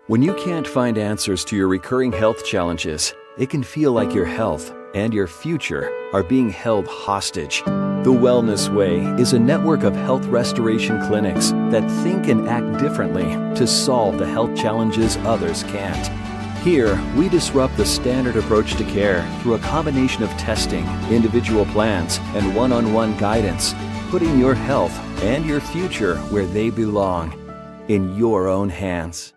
When you can't find answers to your recurring health challenges, it can feel like your health and your future are being held hostage. The Wellness Way is a network of health restoration clinics that think and act differently to solve the health challenges others can't. Here, we disrupt the standard approach to care through a combination of testing, individual plans, and one-on-one guidance, putting your health and your future where they belong, in your own hands.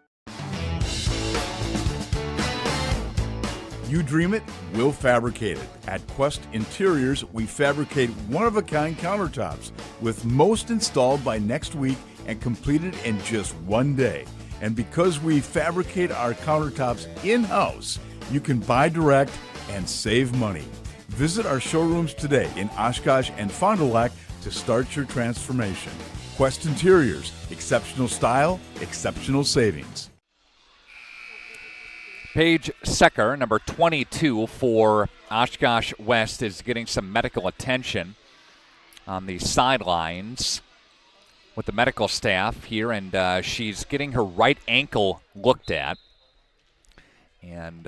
You dream it, we'll fabricate it. At Quest Interiors, we fabricate one-of-a-kind countertops, with most installed by next week and completed in just 1 day. And because we fabricate our countertops in-house, you can buy direct and save money. Visit our showrooms today in Oshkosh and Fond du Lac to start your transformation. Quest Interiors, exceptional style, exceptional savings.
Paige Secker, number 22 for Oshkosh West, is getting some medical attention on the sidelines with the medical staff here, and she's getting her right ankle looked at. And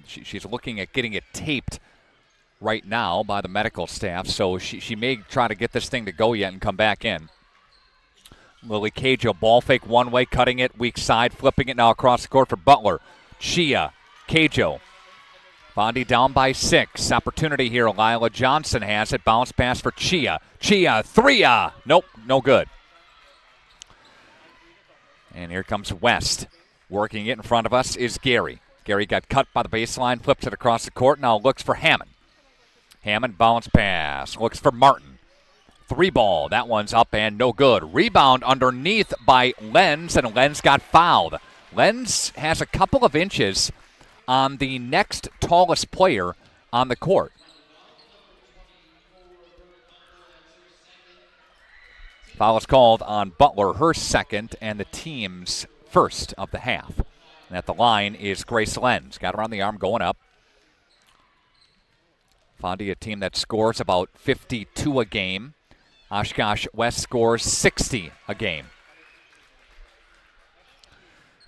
she's looking at getting it taped right now by the medical staff, so she may try to get this thing to go yet and come back in. Lily Cajo, ball fake one way, cutting it, weak side, flipping it now across the court for Butler. Chia, Cajo. Bondi down by 6. Opportunity here. Lila Johnson has it. Bounce pass for Chia. Chia, 3. Nope, no good. And here comes West. Working it in front of us is Gary. Gary got cut by the baseline, flips it across the court, now looks for Hammond. Hammond bounce pass, looks for Martin. 3 ball, that one's up and no good. Rebound underneath by Lenz, and Lenz got fouled. Lenz has a couple of inches on the next tallest player on the court. Foul is called on Butler, her second, and the team's first of the half. And at the line is Grace Lenz. Got her on the arm going up. Fondy, a team that scores about 52 a game. Oshkosh West scores 60 a game.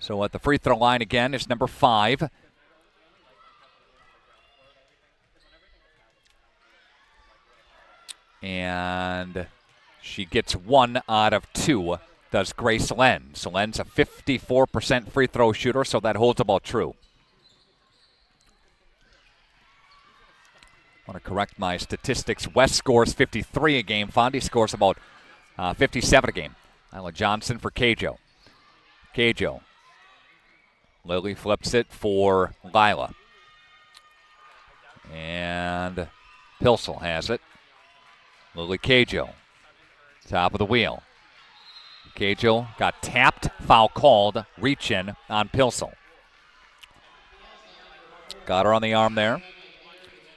So at the free throw line again is number 5. And she gets 1 out of 2, does Grace Lenz. So Lenz a 54% free throw shooter, so that holds about true. I want to correct my statistics. West scores 53 a game. Fondy scores about 57 a game. Isla Johnson for Cajo. Cajo. Lily flips it for Lila. And Pilsel has it. Lily Cajo. Top of the wheel. Cajo got tapped. Foul called. Reach in on Pilsel. Got her on the arm there.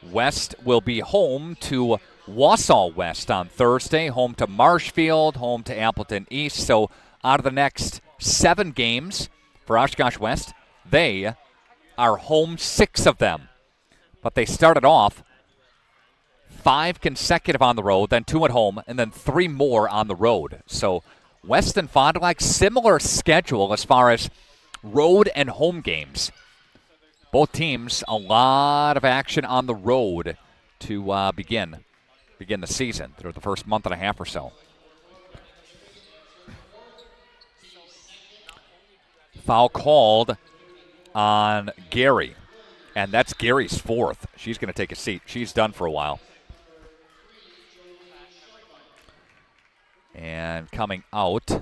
West will be home to Wausau West on Thursday, home to Marshfield, home to Appleton East. So out of the next 7 games for Oshkosh West, they are home 6 of them. But they started off 5 consecutive on the road, then 2 at home, and then 3 more on the road. So West and Fond du Lac, similar schedule as far as road and home games. Both teams, a lot of action on the road to begin the season through the first month and a half or so. Foul called on Gary. And that's Gary's fourth. She's going to take a seat. She's done for a while. And coming out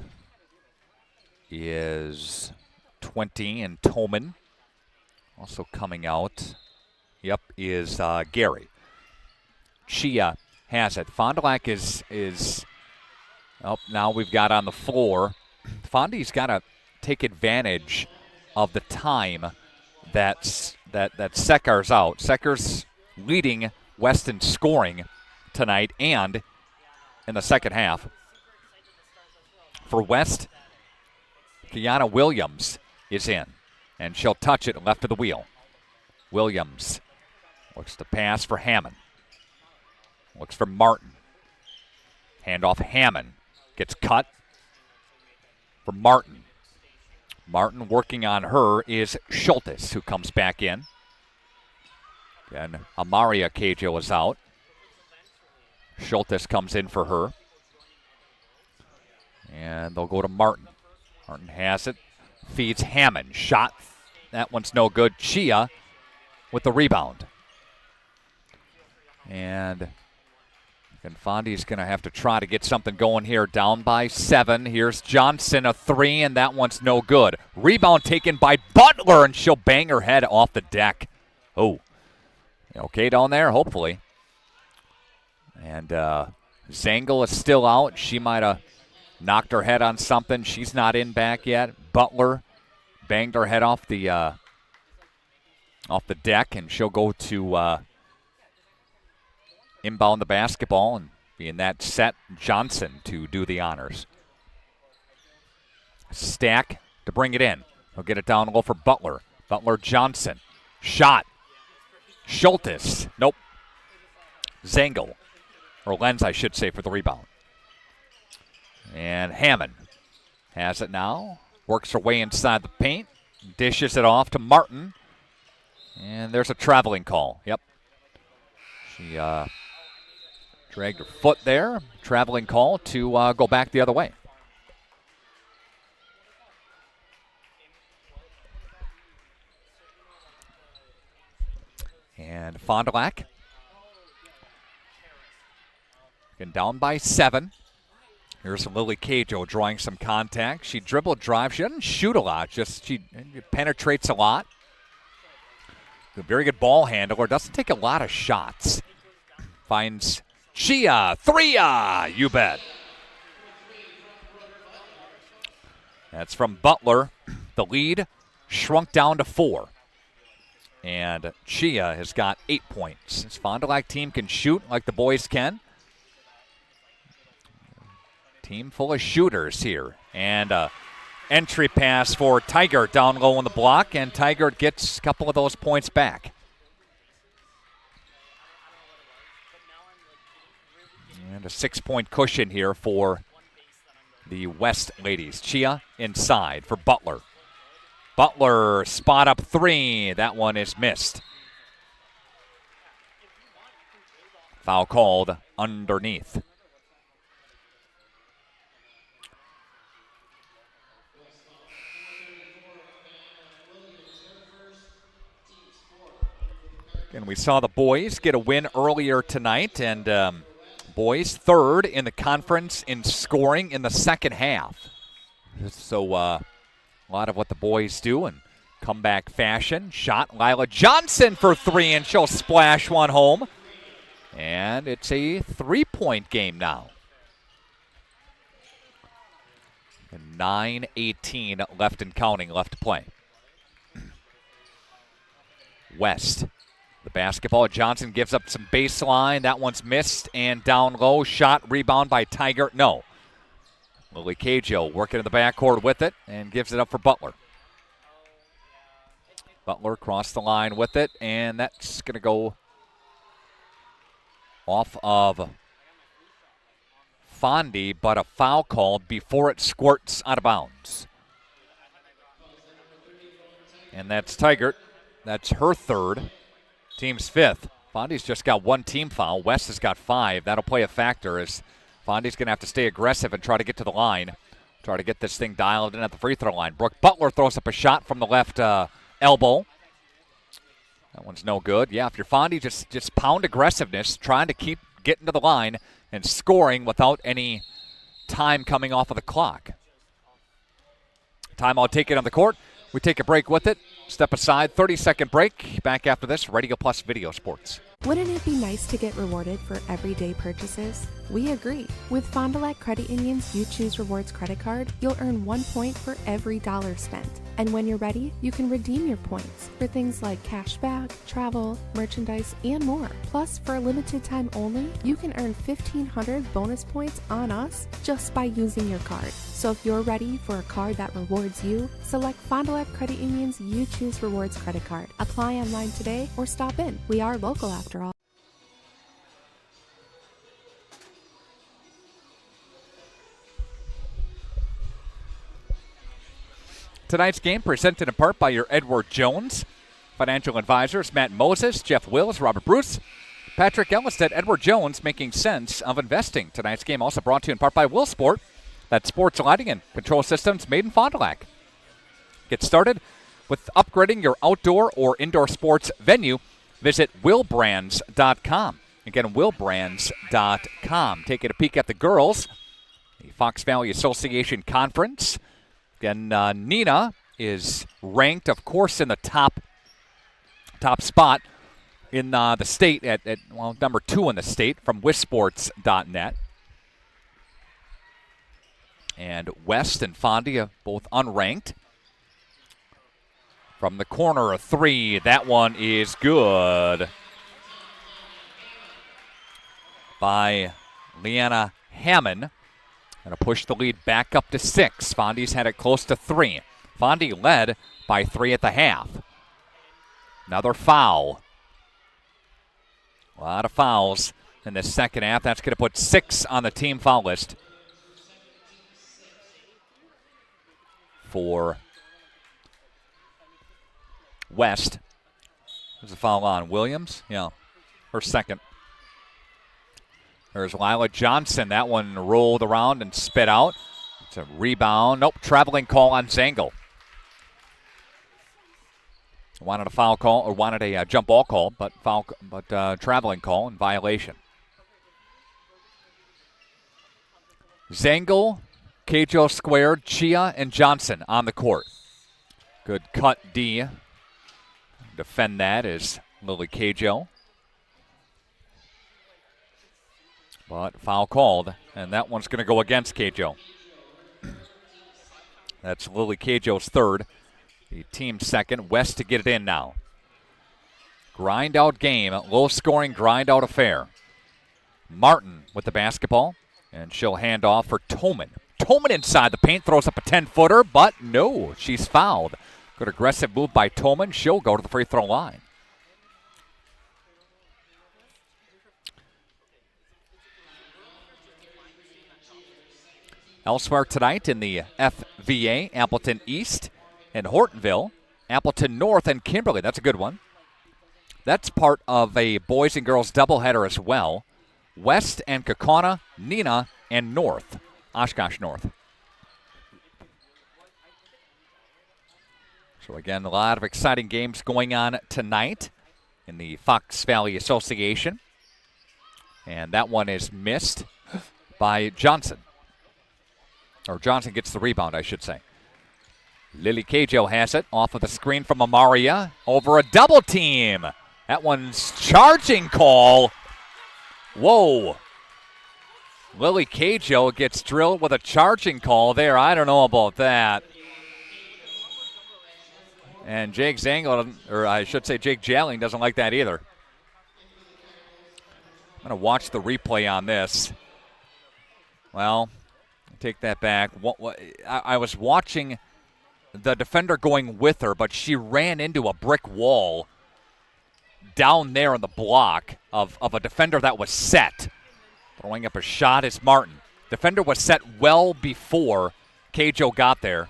is 20 and Toman. Also coming out, is Gary. Chia has it. Fond du Lac is now we've got on the floor. Fondy's got to take advantage of the time that Sekar's out. Sekar's leading Weston scoring tonight and in the second half. For West, Kiana Williams is in, and she'll touch it left of the wheel. Williams looks to pass for Hammond. Looks for Martin. Handoff Hammond. Gets cut for Martin. Martin working on her is Schultes, who comes back in. And Amaria Cajo is out. Schultes comes in for her. And they'll go to Martin. Martin has it. Feeds Hammond. Shot. That one's no good. Chia with the rebound. And Fondy's going to have to try to get something going here. Down by 7. Here's Johnson, a 3, and that one's no good. Rebound taken by Butler, and she'll bang her head off the deck. Oh. Okay down there? Hopefully. And Zangel is still out. She might have knocked her head on something. She's not in back yet. Butler banged her head off the deck, and she'll go to inbound the basketball and be in that set. Johnson to do the honors. Stack to bring it in. He'll get it down low for Butler. Butler Johnson. Shot. Schultes. Nope. Zangel. Or Lenz, I should say, for the rebound. And Hammond has it now. Works her way inside the paint. Dishes it off to Martin. And there's a traveling call. Yep. She dragged her foot there. Traveling call to go back the other way. And Fond du Lac getting down by 7. Here's Lily Cajo drawing some contact. She dribbled drive. She doesn't shoot a lot. Just she penetrates a lot. A very good ball handler. Doesn't take a lot of shots. Finds Chia. 3. You bet. That's from Butler. The lead shrunk down to 4. And Chia has got 8 points. This Fond du Lac team can shoot like the boys can. Team full of shooters here. And entry pass for Tiger down low on the block, and Tiger gets a couple of those points back. And a 6-point cushion here for the West ladies. Chia inside for Butler. Butler spot up 3. That one is missed. Foul called underneath. And we saw the boys get a win earlier tonight, and boys third in the conference in scoring in the second half. So a lot of what the boys do in comeback fashion. Shot Lila Johnson for 3, and she'll splash one home. And it's a 3-point game now. And 9:18 left and counting, left to play. West. The basketball, Johnson gives up some baseline. That one's missed and down low. Shot, rebound by Tiger. No. Lily Cajo working in the backcourt with it and gives it up for Butler. Butler crossed the line with it, and that's going to go off of Fondy, but a foul called before it squirts out of bounds. And that's Tiger. That's her third. Team's 5th. Fondy's just got 1 team foul. West has got 5. That'll play a factor as Fondy's going to have to stay aggressive and try to get to the line. Try to get this thing dialed in at the free throw line. Brooke Butler throws up a shot from the left elbow. That one's no good. Yeah, if you're Fondy, just pound aggressiveness, trying to keep getting to the line and scoring without any time coming off of the clock. Timeout taken on the court. We take a break with it. Step aside, 30-second break. Back after this, Radio Plus Video Sports.
Wouldn't it be nice to get rewarded for everyday purchases? We agree. With Fond du Lac Credit Union's You Choose Rewards credit card, you'll earn 1 point for every dollar spent. And when you're ready, you can redeem your points for things like cash back, travel, merchandise, and more. Plus, for a limited time only, you can earn 1,500 bonus points on us just by using your card. So if you're ready for a card that rewards you, select Fond du Lac Credit Union's You Choose Rewards credit card. Apply online today or stop in. We are local after all.
Tonight's game presented in part by your Edward Jones. Financial advisors Matt Moses, Jeff Wills, Robert Bruce, Patrick Ellisted, Edward Jones, making sense of investing. Tonight's game also brought to you in part by Will Sport. That's sports lighting and control systems made in Fond du Lac. Get started with upgrading your outdoor or indoor sports venue. Visit willbrands.com. Again, willbrands.com. Taking a peek at the girls. The Fox Valley Association Conference. Again, Nina is ranked, of course, in the top spot in the state at number 2 in the state from wisports.net. And West and Fondy both unranked. From the corner, a 3. That one is good by Leanna Hammond. Going to push the lead back up to 6. Fondy's had it close to 3. Fondy led by 3 at the half. Another foul. A lot of fouls in the second half. That's going to put 6 on the team foul list for West. There's a foul on Williams. Yeah, her second. There's Lila Johnson. That one rolled around and spit out. It's a rebound. Nope, traveling call on Zangle. Wanted a foul call, or wanted a jump ball call, but traveling call in violation. Zangle, Cajo squared, Chia, and Johnson on the court. Good cut D. Defend that is Lily Cajo. But foul called, and that one's going to go against Cajo. That's Lily Cajo's third. The team second. West to get it in now. Grind out game, low scoring grind out affair. Martin with the basketball, and she'll hand off for Toman. Toman inside the paint, throws up a 10-footer, but no, she's fouled. Good aggressive move by Toman. She'll go to the free throw line. Elsewhere tonight in the FVA, Appleton East and Hortonville, Appleton North and Kimberly. That's a good one. That's part of a boys and girls doubleheader as well. West and Kaukauna, Neenah, and North, Oshkosh North. So again, a lot of exciting games going on tonight in the Fox Valley Association. And that one is missed by Johnson. Or Johnson gets the rebound, I should say. Lily Cajo has it off of the screen from Amaria over a double team. That one's charging call. Whoa. Lily Cajo gets drilled with a charging call there. I don't know about that. And Jake Zangle, or I should say Jake Jalling, doesn't like that either. I'm going to watch the replay on this. Well, take that back. I was watching the defender going with her, but she ran into a brick wall down there on the block of a defender that was set. Throwing up a shot is Martin. Defender was set well before Cajo got there.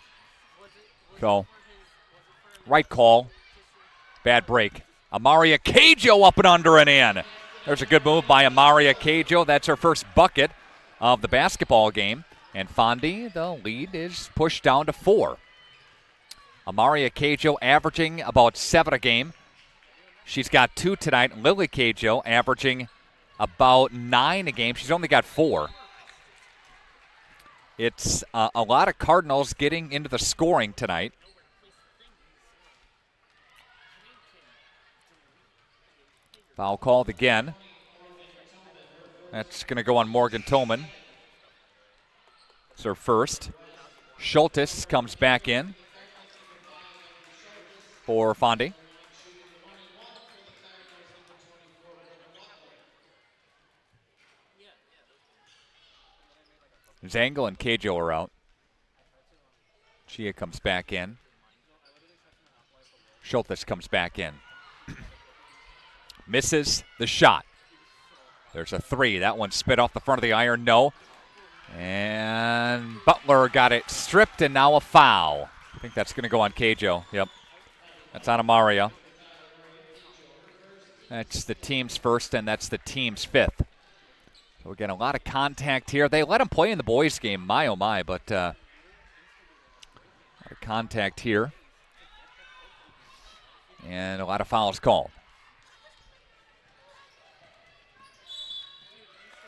So, right call. Bad break. Amaria Cajo up and under and in. There's a good move by Amaria Cajo. That's her first bucket of the basketball game. And Fondy, the lead is pushed down to 4. Amaria Cajo averaging about 7 a game. She's got 2 tonight. Lily Cajo averaging about 9 a game. She's only got 4. It's a lot of Cardinals getting into the scoring tonight. Foul called again. That's going to go on Morgan Tillman. It's her first. Schultes comes back in for Fondy. Zangle and Cajo are out. Chia comes back in. Schultes comes back in. Misses the shot. There's a 3. That one spit off the front of the iron. No. And Butler got it stripped, and now a foul. I think that's going to go on Cajo. Yep. That's on Amaria. That's the team's first, and that's the team's 5th. So again, a lot of contact here. They let him play in the boys' game, my oh my, but a lot of contact here. And a lot of fouls called.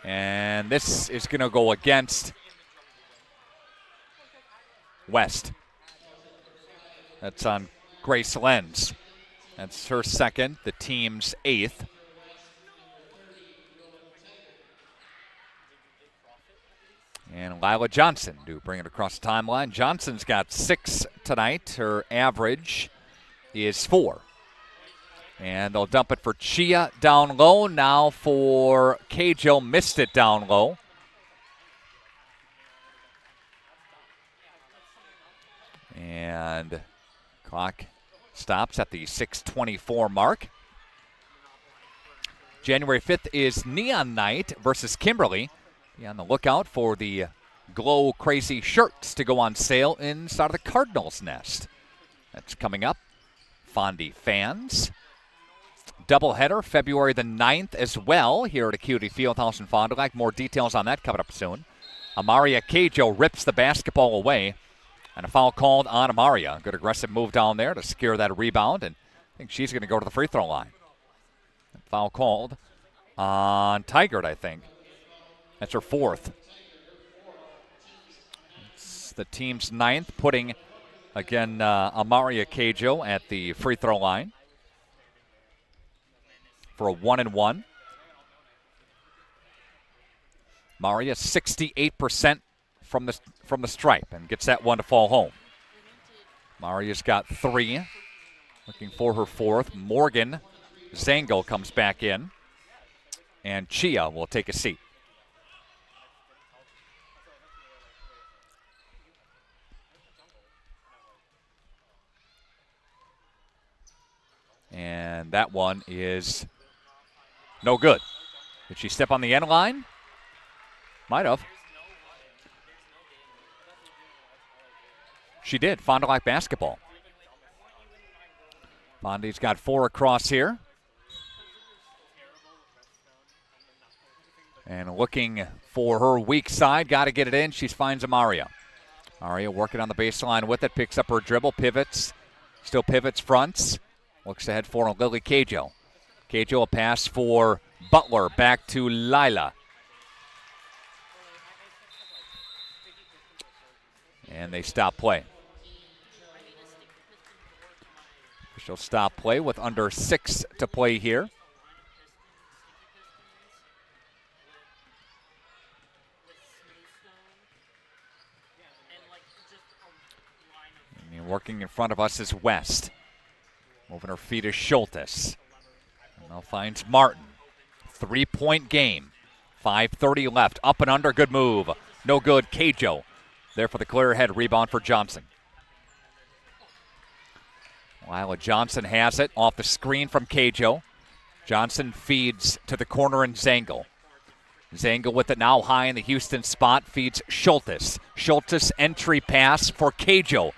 And this is going to go against West. That's on Grace Lenz. That's her second, the team's 8th. And Lila Johnson to bring it across the timeline. Johnson's got 6 tonight. Her average is 4. And they'll dump it for Chia down low. Now for Cajo, missed it down low. And clock stops at the 6:24 mark. January 5th is Neon Night versus Kimberly. Be on the lookout for the Glow Crazy shirts to go on sale inside of the Cardinals' nest. That's coming up. Fondy fans. Doubleheader February the 9th as well here at Acuity Fieldhouse in Fond du Lac. More details on that coming up soon. Amaria Cajo rips the basketball away. And a foul called on Amaria. Good aggressive move down there to secure that rebound. And I think she's going to go to the free throw line. Foul called on Tigert, I think. That's her 4th. It's the team's 9th, putting, again, Amaria Cajo at the free throw line for a 1-and-1. Maria 68% from the stripe and gets that one to fall home. Maria's got 3. Looking for her 4th. Morgan Zangle comes back in. And Chia will take a seat. And that one is no good. Did she step on the end line? Might have. She did. Fond du Lac basketball. Fondy's got 4 across here. And looking for her weak side. Got to get it in. She finds Amaria. Amaria working on the baseline with it. Picks up her dribble. Pivots. Still pivots fronts. Looks ahead for Lily Cajo. Cajo a pass for Butler. Back to Lila. And they stop play. She'll stop play with under 6 to play here. And working in front of us is West. Moving her feet is Schultes. And now finds Martin. 3-point game. 5:30 left. Up and under. Good move. No good. Cajo there for the clear head. Rebound for Johnson. Lila Johnson has it off the screen from Cajo. Johnson feeds to the corner and Zangle. Zangle with it now high in the Houston spot. Feeds Schultes. Schultes entry pass for Cajo.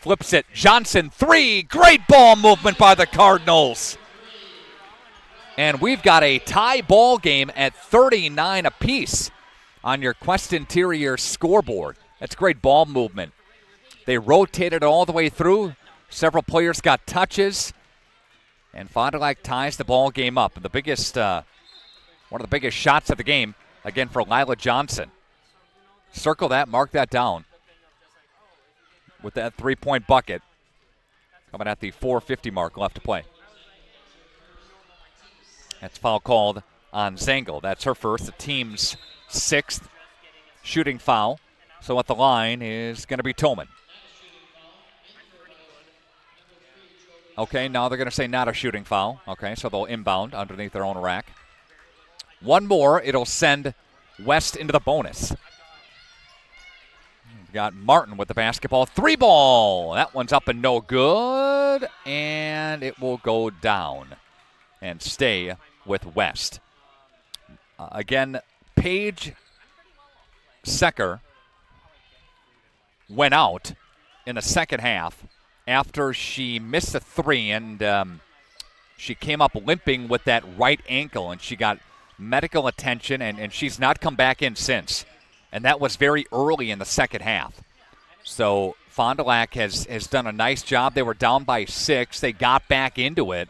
Flips it. Johnson 3. Great ball movement by the Cardinals. And we've got a tie ball game at 39 apiece on your Quest Interior scoreboard. That's great ball movement. They rotated all the way through. Several players got touches, and Fond du Lac ties the ball game up. And the biggest, one of the biggest shots of the game, again for Lila Johnson. Circle that, mark that down. With that 3-point bucket, coming at the 4:50 mark left to play. That's foul called on Zengel. That's her first, the team's 6th shooting foul. So at the line is going to be Tolman. Okay, now they're going to say not a shooting foul. Okay, so they'll inbound underneath their own rack. One more, it'll send West into the bonus. We've got Martin with the basketball. 3-ball. That one's up and no good. And it will go down and stay with West. Again, Paige Secker went out in the second half after she missed a 3, and she came up limping with that right ankle, and she got medical attention, and she's not come back in since. And that was very early in the second half. So Fond du Lac has done a nice job. They were down by 6. They got back into it.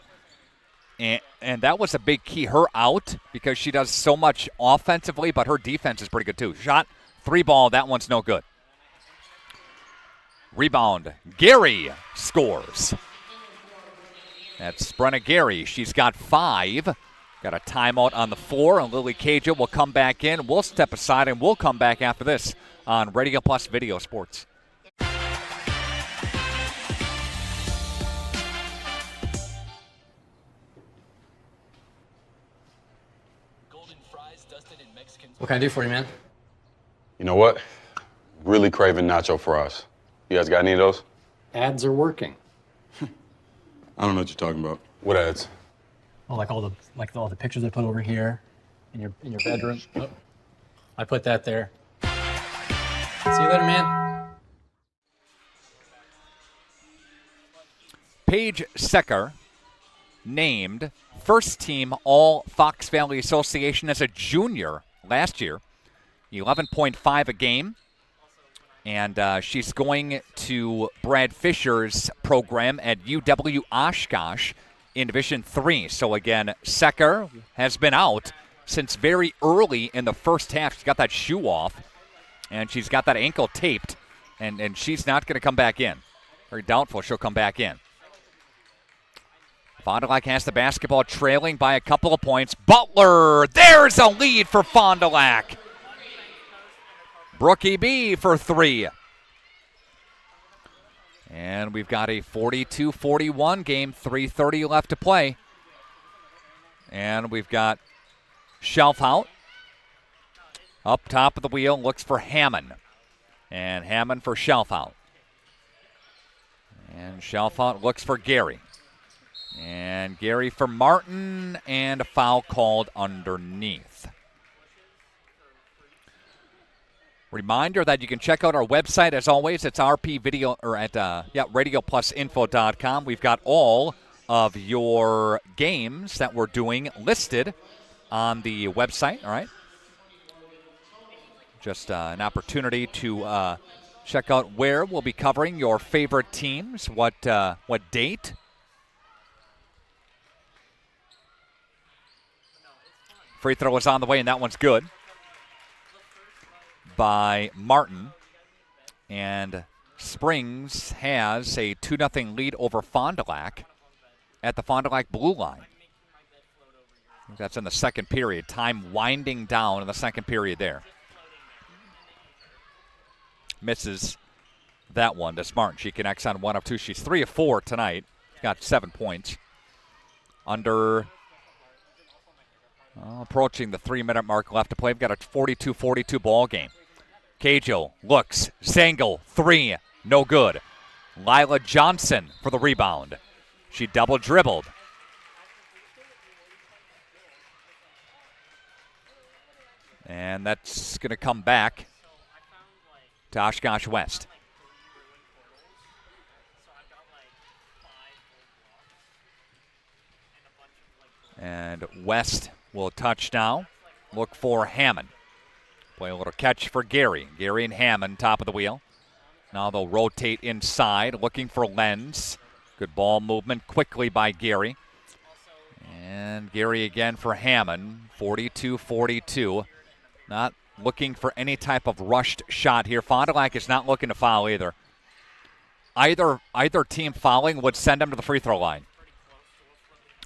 And that was a big key. Her out, because she does so much offensively, but her defense is pretty good too. Shot, 3-ball, that one's no good. Rebound, Gary scores. That's Brenna Gary. She's got 5. Got a timeout on the floor, and Lily Caja will come back in. We'll step aside, and we'll come back after this on Radio Plus Video Sports.
What can I do for you, man?
You know what? Really craving nacho fries. You guys got any of those?
Ads are working.
I don't know what you're talking about. What ads?
Oh, like all the pictures I put over here in your bedroom. Oh, I put that there. See you later, man.
Paige Secker named first team All Fox Valley Association as a junior last year. 11.5 a game. And she's going to Brad Fisher's program at UW Oshkosh in Division III. So again, Secker has been out since very early in the first half. She's got that shoe off, and she's got that ankle taped, and she's not going to come back in. Very doubtful she'll come back in. Fond du Lac has the basketball, trailing by a couple of points. Butler, there's a lead for Fond du Lac. Brookie B for 3. And we've got a 42-41 game, 3:30 left to play. And we've got Shelfhout up top of the wheel, looks for Hammond. And Hammond for Shelfhout. And Shelfhout looks for Gary. And Gary for Martin, and a foul called underneath. Reminder that you can check out our website as always. It's RP Video or at RadioPlusInfo.com. We've got all of your games that we're doing listed on the website. All right, just an opportunity to check out where we'll be covering your favorite teams, what date. Free throw is on the way, and that one's good by Martin. And Springs has a 2-0 lead over Fond du Lac at the Fond du Lac blue line. I think that's in the second period. Time winding down in the second period there. Misses that one to Martin. She connects on 1 of 2. She's 3 of 4 tonight. Got 7 points. Approaching the 3-minute mark left to play. We've got a 42-42 ball game. Cajo looks. Zengel, 3, no good. Lila Johnson for the rebound. She double dribbled. And that's going to come back to Oshkosh West. And West will touch now. Look for Hammond. Play a little catch for Gary. Gary and Hammond top of the wheel. Now they'll rotate inside, looking for Lenz. Good ball movement quickly by Gary. And Gary again for Hammond, 42-42. Not looking for any type of rushed shot here. Fond du Lac is not looking to foul either. Either team fouling would send them to the free throw line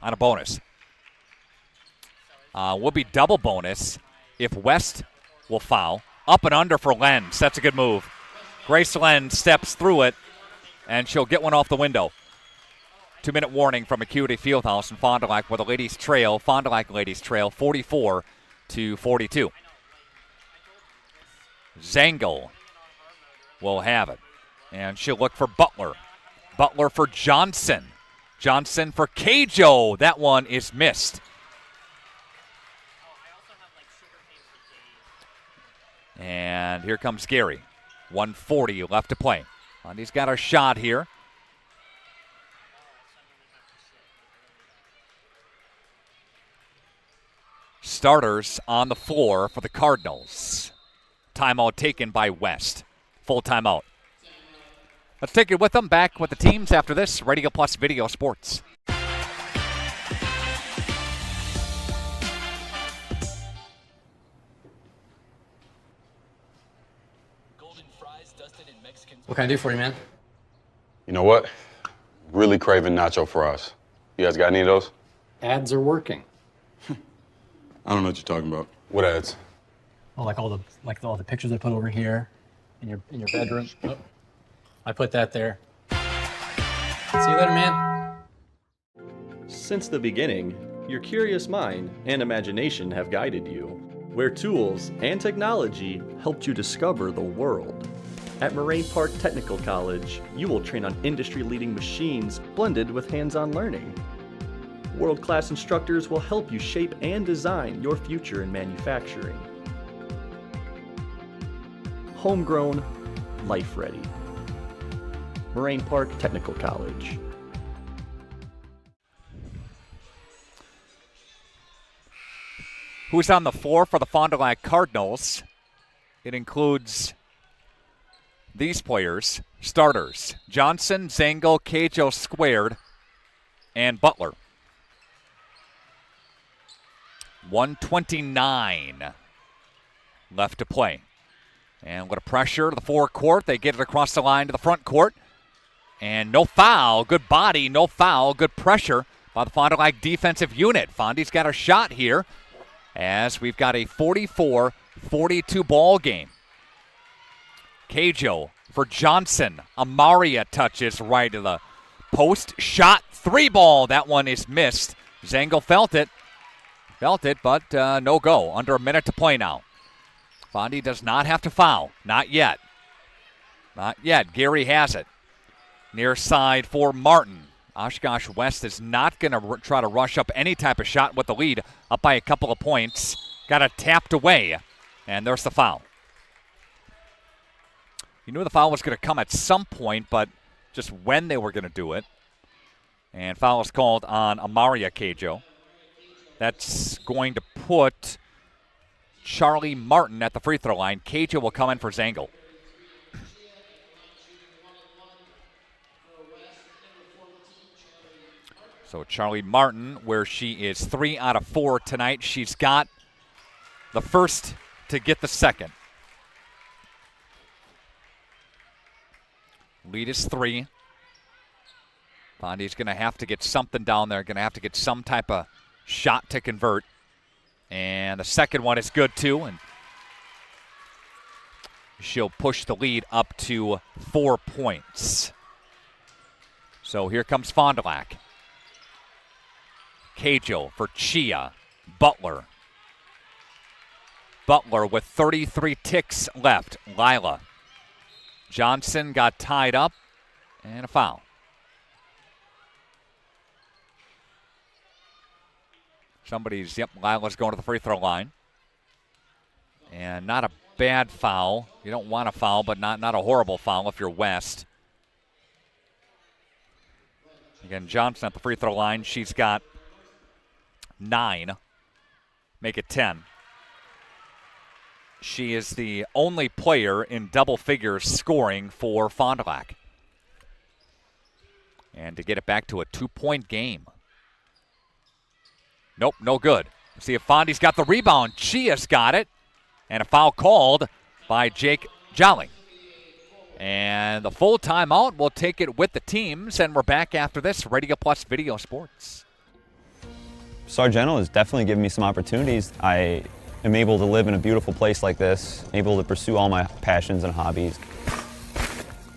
on a bonus. Will be double bonus if West will foul. Up and under for Lenz. That's a good move. Grace Lenz steps through it, and she'll get one off the window. 2-minute warning from Acuity Fieldhouse in Fond du Lac, where the ladies trail. Fond du Lac ladies trail 44-42. Zangel will have it, and she'll look for Butler. Butler for Johnson. Johnson for Cajo. That one is missed. And here comes Gary. 1:40 left to play. He's got a shot here. Starters on the floor for the Cardinals. Timeout taken by West. Full timeout. Let's take it with them. Back with the teams after this. Radio Plus Video Sports.
What can I do for you, man?
You know what? Really craving nacho fries. You guys got any of those?
Ads are working.
I don't know what you're talking about. What ads?
Oh, like all the pictures I put over here in your bedroom. Oh, I put that there. See you later, man.
Since the beginning, your curious mind and imagination have guided you, where tools and technology helped you discover the world. At Moraine Park Technical College, you will train on industry-leading machines blended with hands-on learning. World-class instructors will help you shape and design your future in manufacturing. Homegrown, life-ready. Moraine Park Technical College.
Who's on the floor for the Fond du Lac Cardinals? It includes these players, starters: Johnson, Zangel, Cajo squared, and Butler. 1:29 left to play. And what a pressure to the forecourt. They get it across the line to the front court. And no foul. Good body, no foul. Good pressure by the Fond du Lac defensive unit. Fondy's got a shot here as we've got a 44-42 ball game. Cajo for Johnson. Amaria touches right to the post. Shot, 3 ball. That one is missed. Zangel felt it, but no go. Under a minute to play now. Fondy does not have to foul. Not yet. Not yet. Gary has it. Near side for Martin. Oshkosh West is not going to try to rush up any type of shot with the lead. Up by a couple of points. Got it tapped away. And there's the foul. You knew the foul was going to come at some point, but just when they were going to do it. And foul is called on Amaria Cajo. That's going to put Charlie Martin at the free throw line. Cajo will come in for Zangel. So Charlie Martin, where she is 3 out of 4 tonight. She's got the first to get the second. Lead is 3. Fondy's going to have to get something down there. Going to have to get some type of shot to convert. And the second one is good too. And she'll push the lead up to 4 points. So here comes Fond du Lac. Cajo for Chia. Butler. Butler with 33 ticks left. Lila. Johnson got tied up. And a foul. Lila's going to the free throw line. And not a bad foul. You don't want a foul, but not a horrible foul if you're West. Again, Johnson at the free throw line. She's got 9. Make it 10. She is the only player in double figures scoring for Fond du Lac. and to get it back to a 2-point game. Nope, no good. See if Fondy's got the rebound. Chia's got it. And a foul called by Jake Jolly. And the full timeout, we'll take it with the teams, and we're back after this. Radio Plus Video Sports.
Sargento has definitely given me some opportunities. I am able to live in a beautiful place like this, able to pursue all my passions and hobbies.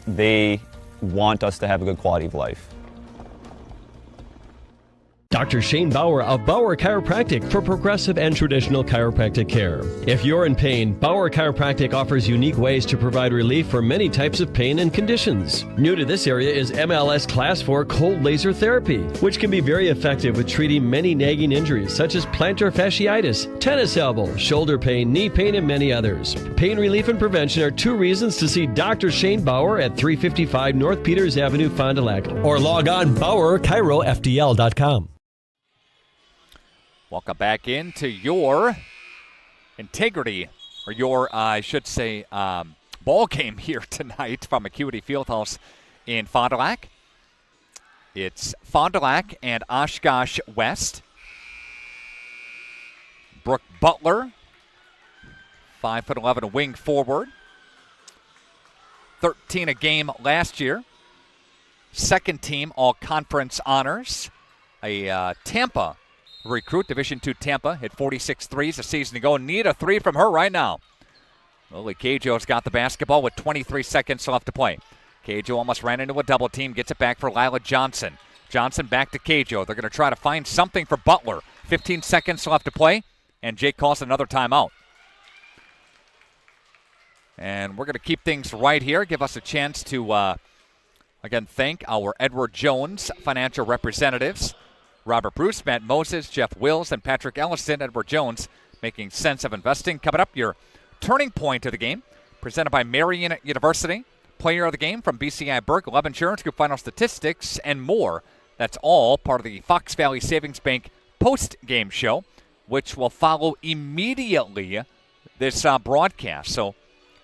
They want us to have a good quality of life.
Dr. Shane Bauer of Bauer Chiropractic for progressive and traditional chiropractic care. If you're in pain, Bauer Chiropractic offers unique ways to provide relief for many types of pain and conditions. New to this area is MLS Class 4 cold laser therapy, which can be very effective with treating many nagging injuries such as plantar fasciitis, tennis elbow, shoulder pain, knee pain, and many others. Pain relief and prevention are 2 reasons to see Dr. Shane Bauer at 355 North Peters Avenue, Fond du Lac, or log on BauerChiroFDL.com.
Welcome back into your integrity, or your, ball game here tonight from Acuity Fieldhouse in Fond du Lac. It's Fond du Lac and Oshkosh West. Brooke Butler, 5'11" wing forward. 13 a game last year. Second team all-conference honors. A Tampa recruit, Division II Tampa, hit 46 threes a season ago. Need a 3 from her right now. Lily Cajo's got the basketball with 23 seconds left to play. Cajo almost ran into a double team, gets it back for Lila Johnson. Johnson back to Cajo. They're going to try to find something for Butler. 15 seconds left to play, and Jake calls another timeout. And we're going to keep things right here, give us a chance to, again, thank our Edward Jones financial representatives. Robert Bruce, Matt Moses, Jeff Wills, and Patrick Ellison. Edward Jones making sense of investing. Coming up, your turning point of the game, presented by Marian University. Player of the game from BCI Burke, Love Insurance Group, final statistics, and more. That's all part of the Fox Valley Savings Bank post-game show, which will follow immediately this broadcast. So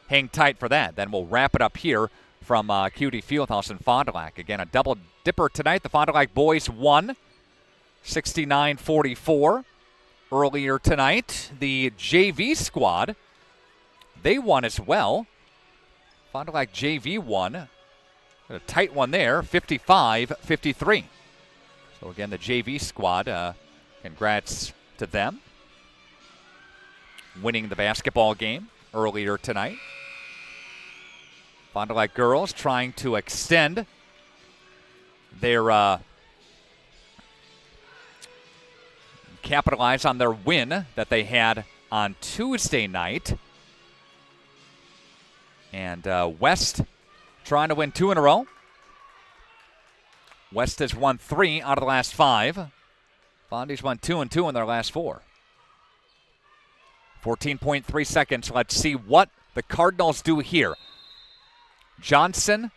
hang tight for that. Then we'll wrap it up here from Acuity Fieldhouse in Fond du Lac. Again, a double dipper tonight. The Fond du Lac boys won 69-44. Earlier tonight, the JV squad, they won as well. Fond du Lac JV won. A tight one there, 55-53. So again, the JV squad, congrats to them. Winning the basketball game earlier tonight. Fond du Lac girls trying to extend their capitalize on their win that they had on Tuesday night. And West trying to win 2 in a row. West has won 3 out of the last 5. Fondy's won 2 and 2 in their last 4. 14.3 seconds. Let's see what the Cardinals do here. Johnson,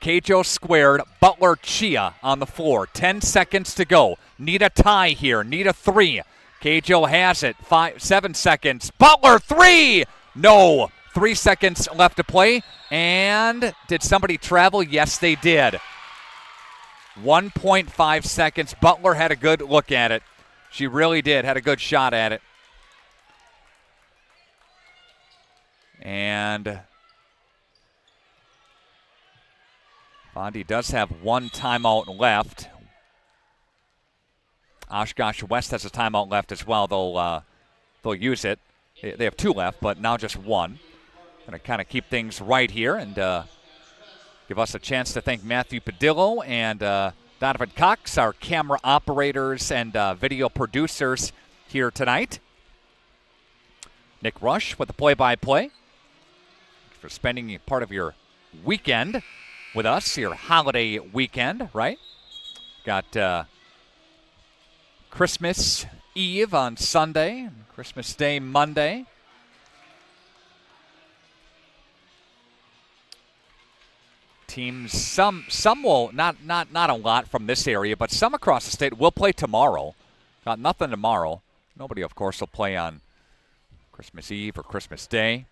Cajo squared, Butler, Chia on the floor. 10 seconds to go. Need a tie here. Need a 3. Cajo has it. 7 seconds. Butler, 3! No. 3 seconds left to play. And did somebody travel? Yes, they did. 1.5 seconds. Butler had a good look at it. She really did. Had a good shot at it. And Fondy does have 1 timeout left. Oshkosh West has a timeout left as well. They'll use it. They have 2 left, but now just 1. Going to kind of keep things right here and give us a chance to thank Matthew Padillo and Donovan Cox, our camera operators and video producers here tonight. Nick Rush with the play-by-play. Thanks for spending part of your weekend with us, your holiday weekend, right? Got Christmas Eve on Sunday, Christmas Day Monday. Teams, some will, not a lot from this area, but some across the state will play tomorrow. Got nothing tomorrow. Nobody, of course, will play on Christmas Eve or Christmas Day.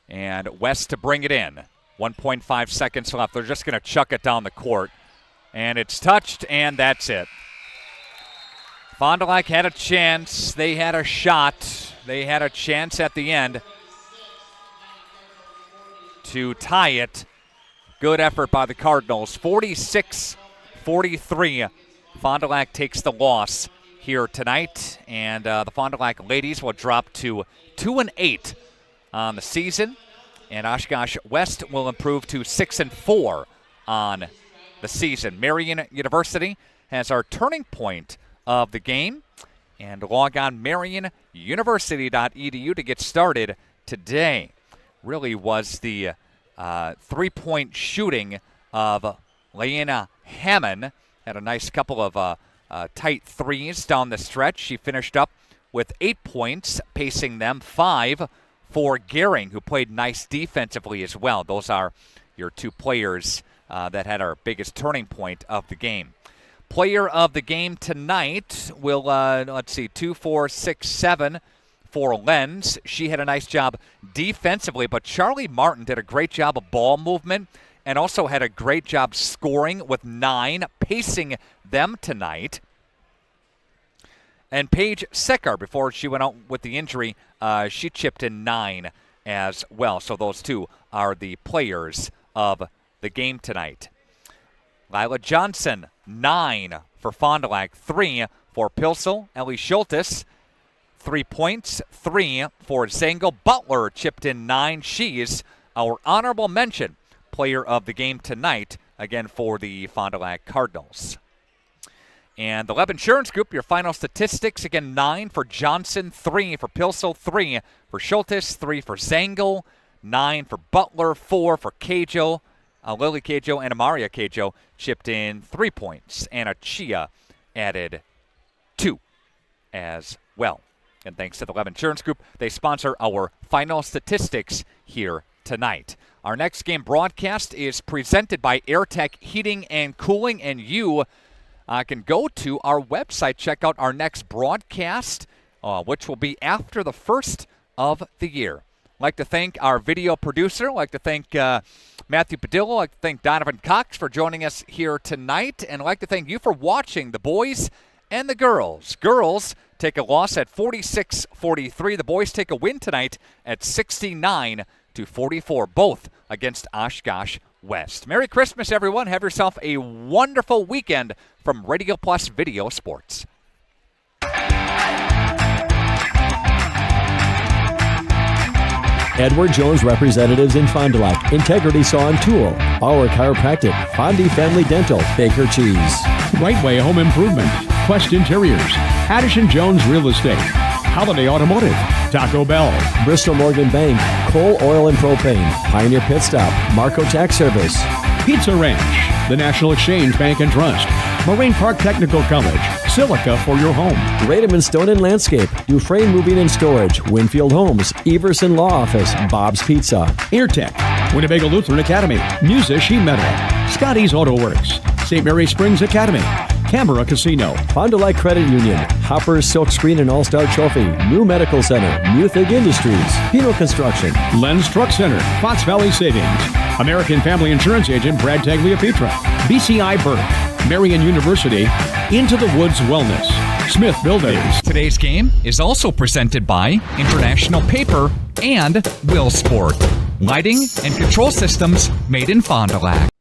And West to bring it in. 1.5 seconds left. They're just going to chuck it down the court. And it's touched, and that's it. Fond du Lac had a chance. They had a shot. They had a chance at the end to tie it. Good effort by the Cardinals. 46-43. Fond du Lac takes the loss here tonight. And the Fond du Lac ladies will drop to 2-8 on the season. And Oshkosh West will improve to 6-4 on the season. Marian University has our turning point of the game. And log on marianuniversity.edu to get started today. Really was the three-point shooting of Leanna Hammond. Had a nice couple of tight threes down the stretch. She finished up with 8 points, pacing them 5 for Gehring, who played nice defensively as well. Those are your two players that had our biggest turning point of the game. Player of the game tonight will, 2, 4, 6, 7 for Lenz. She had a nice job defensively, but Charlie Martin did a great job of ball movement and also had a great job scoring with 9, pacing them tonight. And Paige Secker, before she went out with the injury, she chipped in 9 as well. So those two are the players of the game tonight. Lila Johnson, 9 for Fond du Lac, 3 for Pilsel. Ellie Schultes, 3 points, 3 for Zengel. Butler chipped in 9. She's our honorable mention player of the game tonight, again for the Fond du Lac Cardinals. And the Leb Insurance Group, your final statistics, again 9 for Johnson, 3 for Pilsel, 3 for Schultes, 3 for Zengel, 9 for Butler, 4 for Cajo. Lily Cajo and Amaria Cajo chipped in 3 points. Anna Chia added 2 as well. And thanks to the Leb Insurance Group, they sponsor our final statistics here tonight. Our next game broadcast is presented by AirTech Heating and Cooling, and you can go to our website, check out our next broadcast, which will be after the first of the year. I'd like to thank our video producer. I'd like to thank Matthew Padillo. I'd like to thank Donovan Cox for joining us here tonight. And I'd like to thank you for watching the boys and the girls. Girls take a loss at 46-43. The boys take a win tonight at 69-44, both against Oshkosh West. Merry Christmas, everyone. Have yourself a wonderful weekend from Radio Plus Video Sports.
Edward Jones Representatives in Fond du Lac, Integrity Saw and Tool, Our Chiropractic, Fondi Family Dental, Baker Cheese.
Right Way Home Improvement, Quest Interiors, Addison Jones Real Estate, Holiday Automotive, Taco Bell,
Bristol Morgan Bank, Coal, Oil and Propane, Pioneer Pit Stop, Marco Tax Service,
Pizza Ranch, the National Exchange Bank and Trust, Marine Park Technical College, Silica for your home,
Rademan Stone and Landscape, Dufresne Moving and Storage, Winfield Homes, Everson Law Office, Bob's Pizza,
Airtech, Winnebago Lutheran Academy, Musa Sheet Metal, Scotty's Auto Works, St. Mary Springs Academy, Canberra Casino,
Fond du Lac Credit Union, Hopper's Silk Screen and All-Star Trophy, New Medical Center, Muthig Industries, Pino Construction,
Lenz Truck Center, Fox Valley Savings, American Family Insurance Agent Brad Tagliapietra, BCI Burke, Marian University, Into the Woods Wellness, Smith Builders.
Today's game is also presented by International Paper and Will Sport. Lighting and control systems made in Fond du Lac.